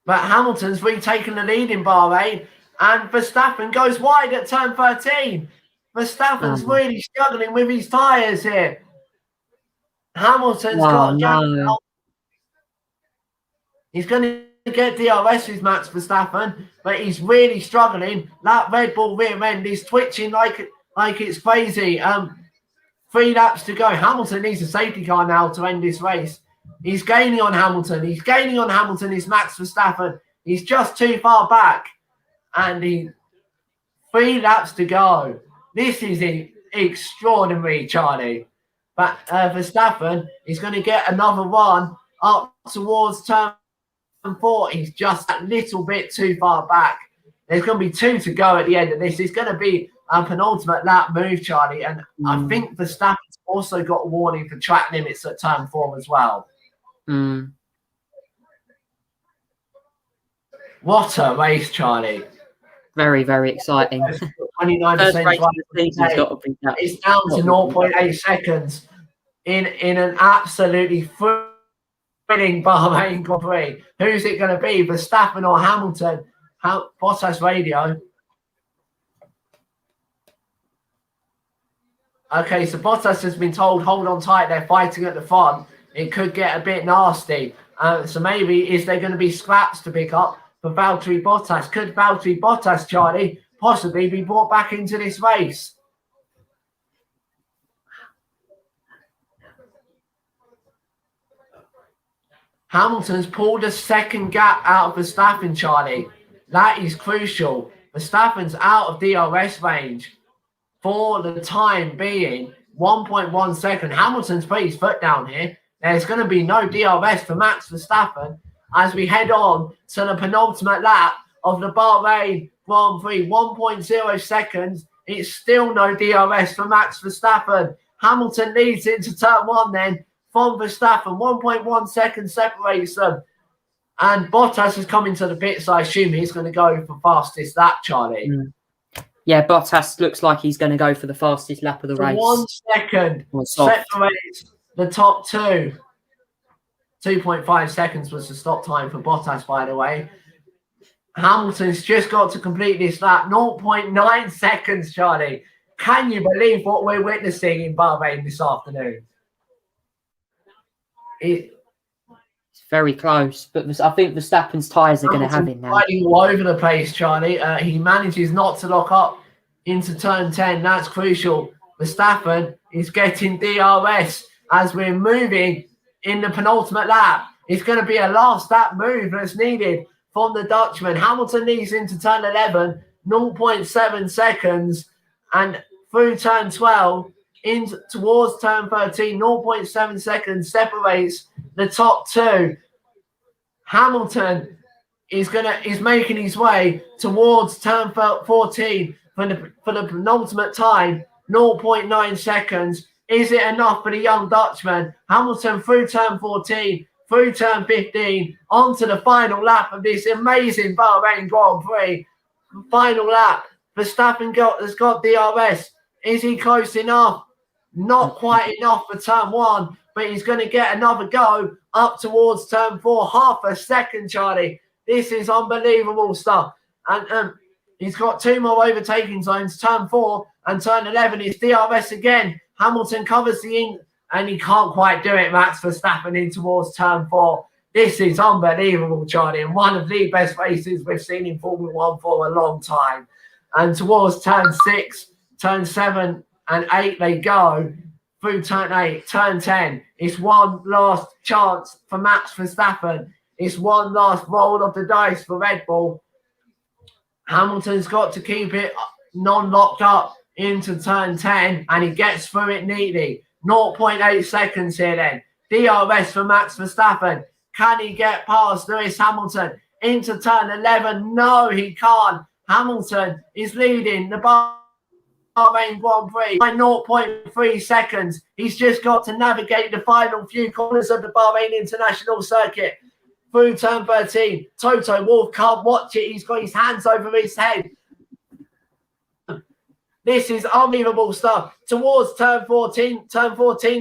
But Hamilton's retaken the lead in Bahrain and Verstappen goes wide at turn 13. Verstappen's really struggling with his tyres here. Hamilton's got He's going to get DRS with Max Verstappen, but he's really struggling. That Red Bull rear end is twitching like it's crazy. 3 laps to go. Hamilton needs a safety car now to end this race. He's gaining on Hamilton. He's Max Verstappen. He's just too far back. And 3 laps to go. This is extraordinary, Charlie. But Verstappen is going to get another run up towards turn 4. He's just a little bit too far back. There's going to be 2 to go at the end of this. It's going to be a penultimate lap move, Charlie. And I think Verstappen's also got a warning for track limits at turn 4 as well. What a race, Charlie. Very, very exciting. 29% it's down to 0.8 seconds in an absolutely thrilling Bahrain Grand Prix. Who's it going to be, Verstappen or Hamilton? How Bottas radio. Okay, so Bottas has been told, hold on tight, they're fighting at the front. It could get a bit nasty. So maybe, is there going to be scraps to pick up for Valtteri Bottas? Could Valtteri Bottas, Charlie, possibly be brought back into this race? Hamilton's pulled a second gap out of Verstappen, Charlie. That is crucial. Verstappen's out of DRS range for the time being. 1.1 second. Hamilton's put his foot down here. There's going to be no DRS for Max Verstappen as we head on to the penultimate lap of the Bahrain Grand Prix. 1.0 seconds. It's still no DRS for Max Verstappen. Hamilton leads into turn one then from Verstappen. 1.1 seconds separates them. And Bottas is coming to the pit, so I assume he's going to go for fastest lap, Charlie. Yeah, Bottas looks like he's going to go for the fastest lap of the race. 1 second separates the top two. 2.5 seconds was the stop time for Bottas, by the way. Hamilton's just got to complete this lap. 0.9 seconds, Charlie. Can you believe what we're witnessing in Bahrain this afternoon? It's very close, but I think Verstappen's tyres are going to have him now. Riding all over the place, Charlie. He manages not to lock up into turn 10. That's crucial. Verstappen is getting DRS as we're moving in the penultimate lap. It's going to be a last lap move that's needed from the Dutchman. Hamilton leads into turn 11, 0.7 seconds, and through turn 12 in towards turn 13, 0.7 seconds separates the top two. Hamilton is making his way towards turn 14 for the penultimate time, 0.9 seconds. Is it enough for the young Dutchman? Hamilton through turn 14, through turn 15, onto the final lap of this amazing Bahrain Grand Prix. Final lap. Verstappen has got DRS. Is he close enough? Not quite enough for turn one, but he's going to get another go up towards turn 4. Half a second, Charlie. This is unbelievable stuff. And he's got two more overtaking zones, turn 4 and turn 11. It's DRS again. Hamilton covers the in, and he can't quite do it. Max Verstappen in towards turn 4. This is unbelievable, Charlie, and one of the best races we've seen in Formula 1 for a long time. And towards turn 6, turn 7 and 8 they go. Through turn 8, turn 10. It's one last chance for Max Verstappen. It's one last roll of the dice for Red Bull. Hamilton's got to keep it non-locked up into turn 10, and he gets through it neatly. 0.8 seconds here then. DRS for Max Verstappen. Can he get past Lewis Hamilton into turn 11? No, he can't. Hamilton is leading the Bahrain Grand Prix by 0.3 seconds. He's just got to navigate the final few corners of the Bahrain International Circuit. Through turn 13, Toto Wolff can't watch it. He's got his hands over his head. This is unbelievable stuff. Towards turn 14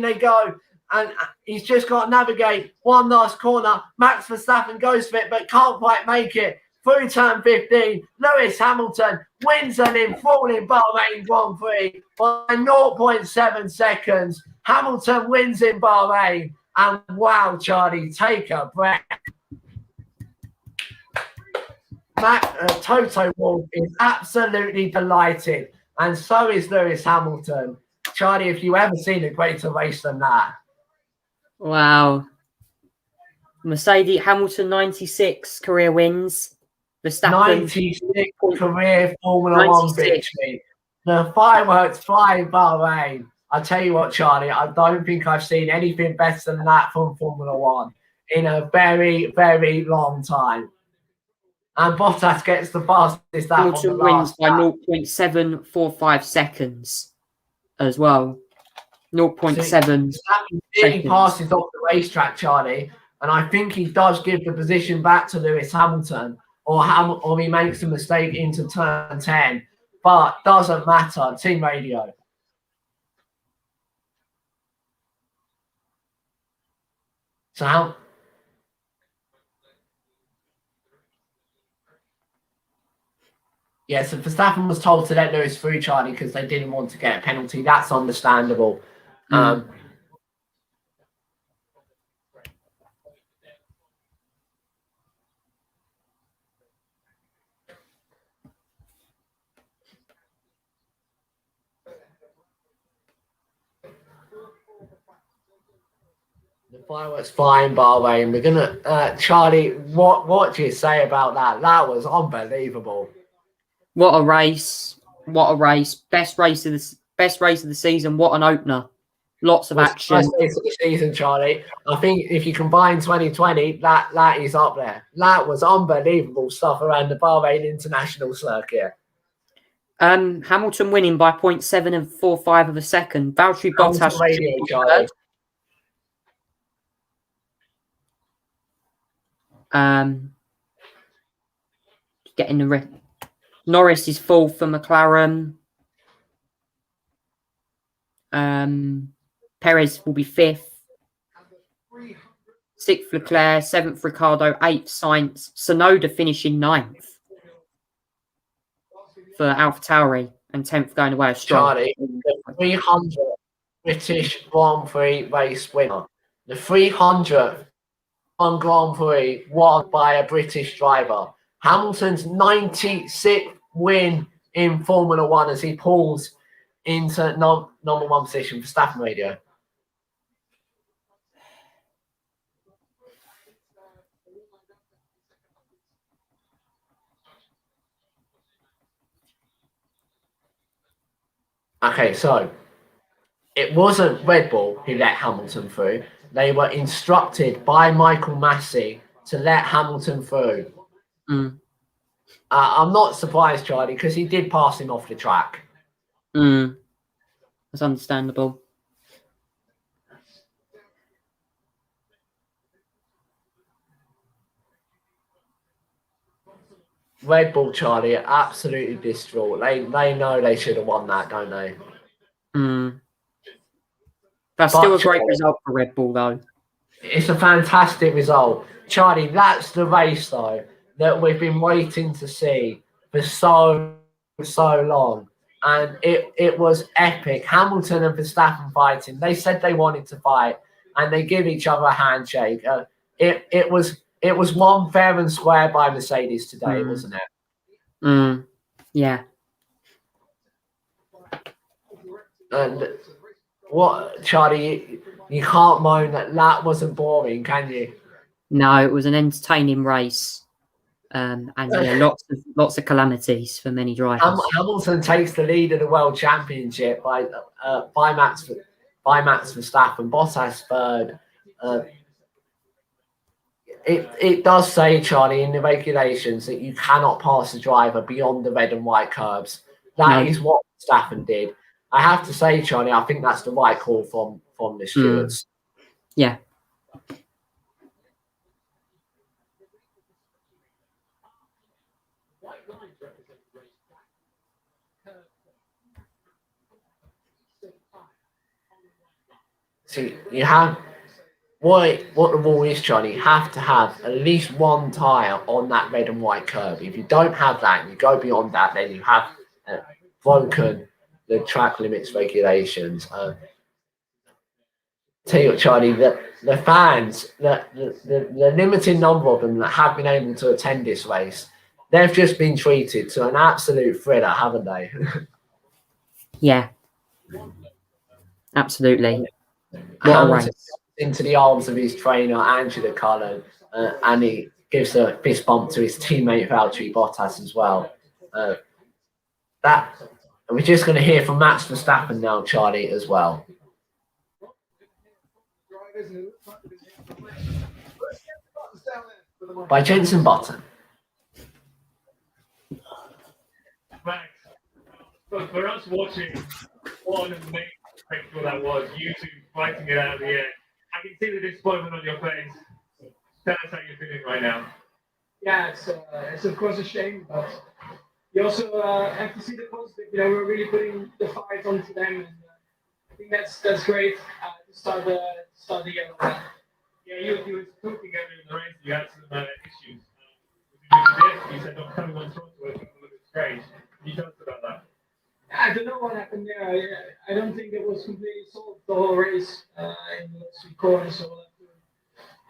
they go. And he's just got to navigate one last corner. Max Verstappen goes for it, but can't quite make it. Through turn 15, Lewis Hamilton wins an enthralling Bahrain Grand Prix by 0.7 seconds. Hamilton wins in Bahrain. And wow, Charlie, take a breath. Toto Wolff is absolutely delighted. And so is Lewis Hamilton. Charlie, if you ever seen a greater race than that. Wow. Mercedes Hamilton 96 career wins. Verstappen 96 career Formula 1 victory. The fireworks fly in Bahrain. I tell you what, Charlie, I don't think I've seen anything better than that from Formula 1 in a very, very long time. And Bottas gets the fastest lap Hamilton on the wins last by lap. 0.745 seconds as well. 0.7 He passes off the racetrack, Charlie, and I think he does give the position back to Lewis Hamilton, or he makes a mistake into turn 10, but doesn't matter. Team radio. So Yeah, so Verstappen was told to let Lewis through, Charlie, because they didn't want to get a penalty. That's understandable. Mm. The fireworks flying Bahrain. We're gonna, Charlie. What do you say about that? That was unbelievable. What a race! What a race! Best race of the season. What an opener! Lots of Was the action. first race of the season, Charlie. I think if you combine 2020, that is up there. That was unbelievable stuff around the Bahrain International Circuit. Hamilton winning by 0.745 of a second. Valtteri Hamilton Bottas radio, Charlie. Getting the Norris is fourth for McLaren. Perez will be fifth. Sixth Leclerc, seventh Ricciardo, eighth Sainz. Tsunoda finishing ninth for AlphaTauri, and 10th going away as Stroll. Charlie, the 300 British Grand Prix race winner. The 300th Grand Prix won by a British driver. Hamilton's 96th win in Formula One as he pulls into number one position for Verstappen radio. Okay, so it wasn't Red Bull who let Hamilton through. They were instructed by Michael Massey to let Hamilton through. Mm. I'm not surprised, Charlie, because he did pass him off the track. That's understandable. Red Bull, Charlie, are absolutely distraught. They know they should have won that, don't they? That's still a great result for Red Bull, though. It's a fantastic result. Charlie, that's the race, though, that we've been waiting to see for so long. And it was epic. Hamilton and Verstappen fighting. They said they wanted to fight, and they give each other a handshake. It was won fair and square by Mercedes today, wasn't it? Yeah. And what, Charlie, you can't moan that wasn't boring, can you? No, it was an entertaining race. And yeah, lots of calamities for many drivers. Hamilton takes the lead of the World Championship by Max Verstappen. Bottas third. It does say, Charlie, in the regulations that you cannot pass a driver beyond the red and white curbs. That is what Verstappen did. I have to say, Charlie, I think that's the right call from the stewards. Yeah. See, you have what the rule is, Charlie. You have to have at least one tyre on that red and white curb. If you don't have that and you go beyond that, then you have broken the track limits regulations. Tell you what, Charlie, the fans, the limited number of them that have been able to attend this race, they've just been treated to an absolute thriller, haven't they? Yeah. Absolutely. What a race. Into the arms of his trainer, Angela Cullen, and he gives a fist bump to his teammate Valtteri Bottas as well. We're just going to hear from Max Verstappen now, Charlie, as well. By Jenson Button. Max, for us watching, what an amazing spectacle that was. You two fighting it out of the air. I can see the disappointment on your face. Tell us how you're feeling right now. Yeah, it's of course a shame, but you also have to see the positive. You know, we're really putting the fight onto them, and I think that's great to start the year. Yeah, you were talking earlier in the race. You had some issues. You said not coming on front to it. strange. Can you tell us about that? I don't know what happened there. I don't think it was completely solved the whole race in the last 3 corners, so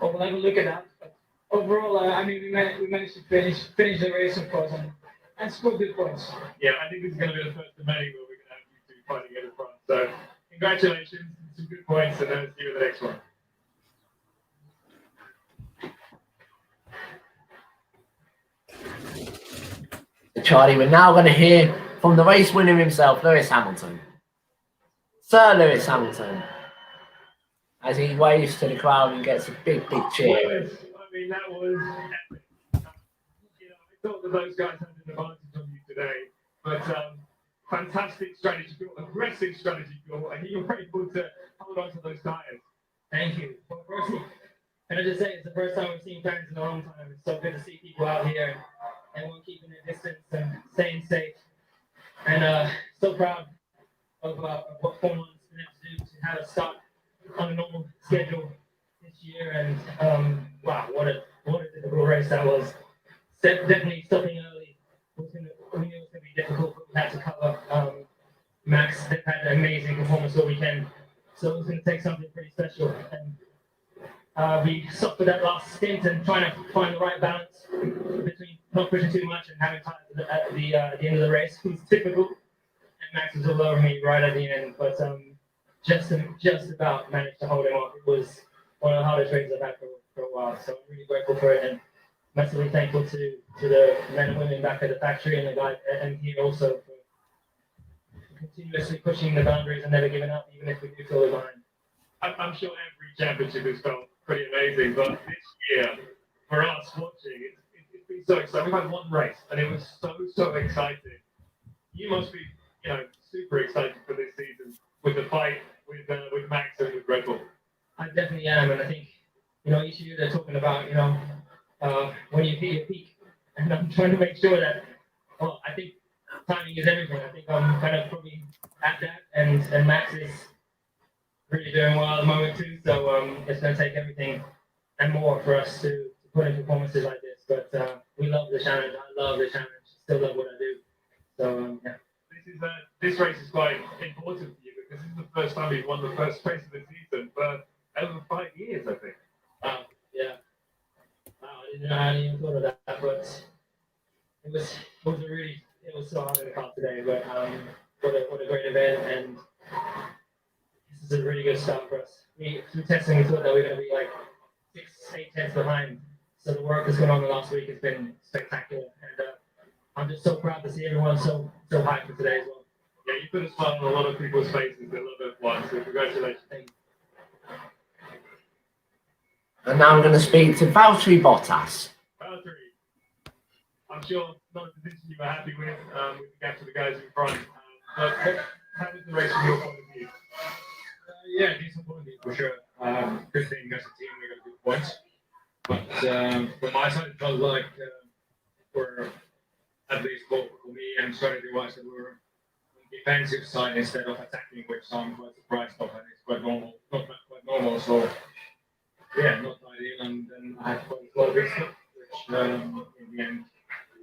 we'll have a look at that. But overall, I mean, we managed to finish the race, of course, and score good points. Yeah, I think this is going to be the first of many where we're going to have you two fighting at the front. So congratulations, some good points, and then let's see you at the next one. Charlie, we're now going to hear from the race winner himself, Lewis Hamilton. Sir Lewis Hamilton, as he waves to the crowd and gets a big, big cheer. Yes, I mean, that was epic. You know, I thought that those guys had an advantage on you today, but fantastic strategy, aggressive strategy, and you were able to hold on to those tires. Thank you. Well, firstly, can I just say it's the first time we've seen fans in a long time. It's so good to see people out here and everyone keeping their distance and staying safe. And so proud of what Formula 1's been able to do to have us start on a normal schedule this year. And wow, what a difficult race that was. Definitely stopping early we knew it was going to be difficult, but we had to cover. Max had an amazing performance all weekend, so it was going to take something pretty special. And we suffered that last stint and trying to find the right balance between not pushing too much and having time at the end of the race. It was difficult, and Max was all over me right at the end, but just about managed to hold him off. It was one of the hardest races I've had for a while, so I'm really grateful for it, and massively thankful to the men and women back at the factory and the guys and here also for continuously pushing the boundaries and never giving up, even if we do feel behind. I'm sure every championship has felt pretty amazing, but this year, for us watching, it's been so exciting. We've had one race, and it was so exciting. You must be, super excited for this season with the fight with Max and with Red Bull. I definitely am, and I think, each of you they're talking about, when you hit your peak, and I'm trying to make sure that, I think timing is everything. I think I'm kind of probably at that, and Max is really doing well at the moment too, so it's going to take everything and more for us to put in performances like this, but we love the challenge. I love the challenge, still love what I do, so yeah. This race is quite important for you because this is the first time you've won the first race of the season for over 5 years, I think. Yeah. I didn't even thought of that, but it was so hard in the car today, but what a great event, and this is a really good start for us. Through testing, we thought that we were going to be like 6-8 tenths behind, so the work that's gone on the last week has been spectacular, and I'm just so proud to see everyone so hyped for today as well. Yeah, you put a smile on a lot of people's faces that love F1, so congratulations. Thank you. And now I'm going to speak to Valtteri Bottas. Valtteri, I'm sure not a position you were happy with the gap to the guys in front, but how was the race from your point of view? Yeah, disappointing for sure. Good thing as a team we got good points, but from my side it felt like we're at least both for me and strategy-wise that we were on the defensive side instead of attacking, which I'm quite surprised of, and it's quite normal, not quite normal. So yeah, not ideal, and then I had quite a lot of risk, which in the end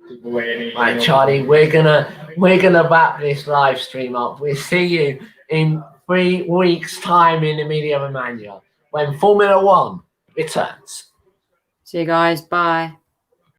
took away any. Right, Charlie, we're gonna wrap this live stream up. We'll see you in 3 weeks' time in Emilia Romagna when Formula 1 returns. See you guys. Bye.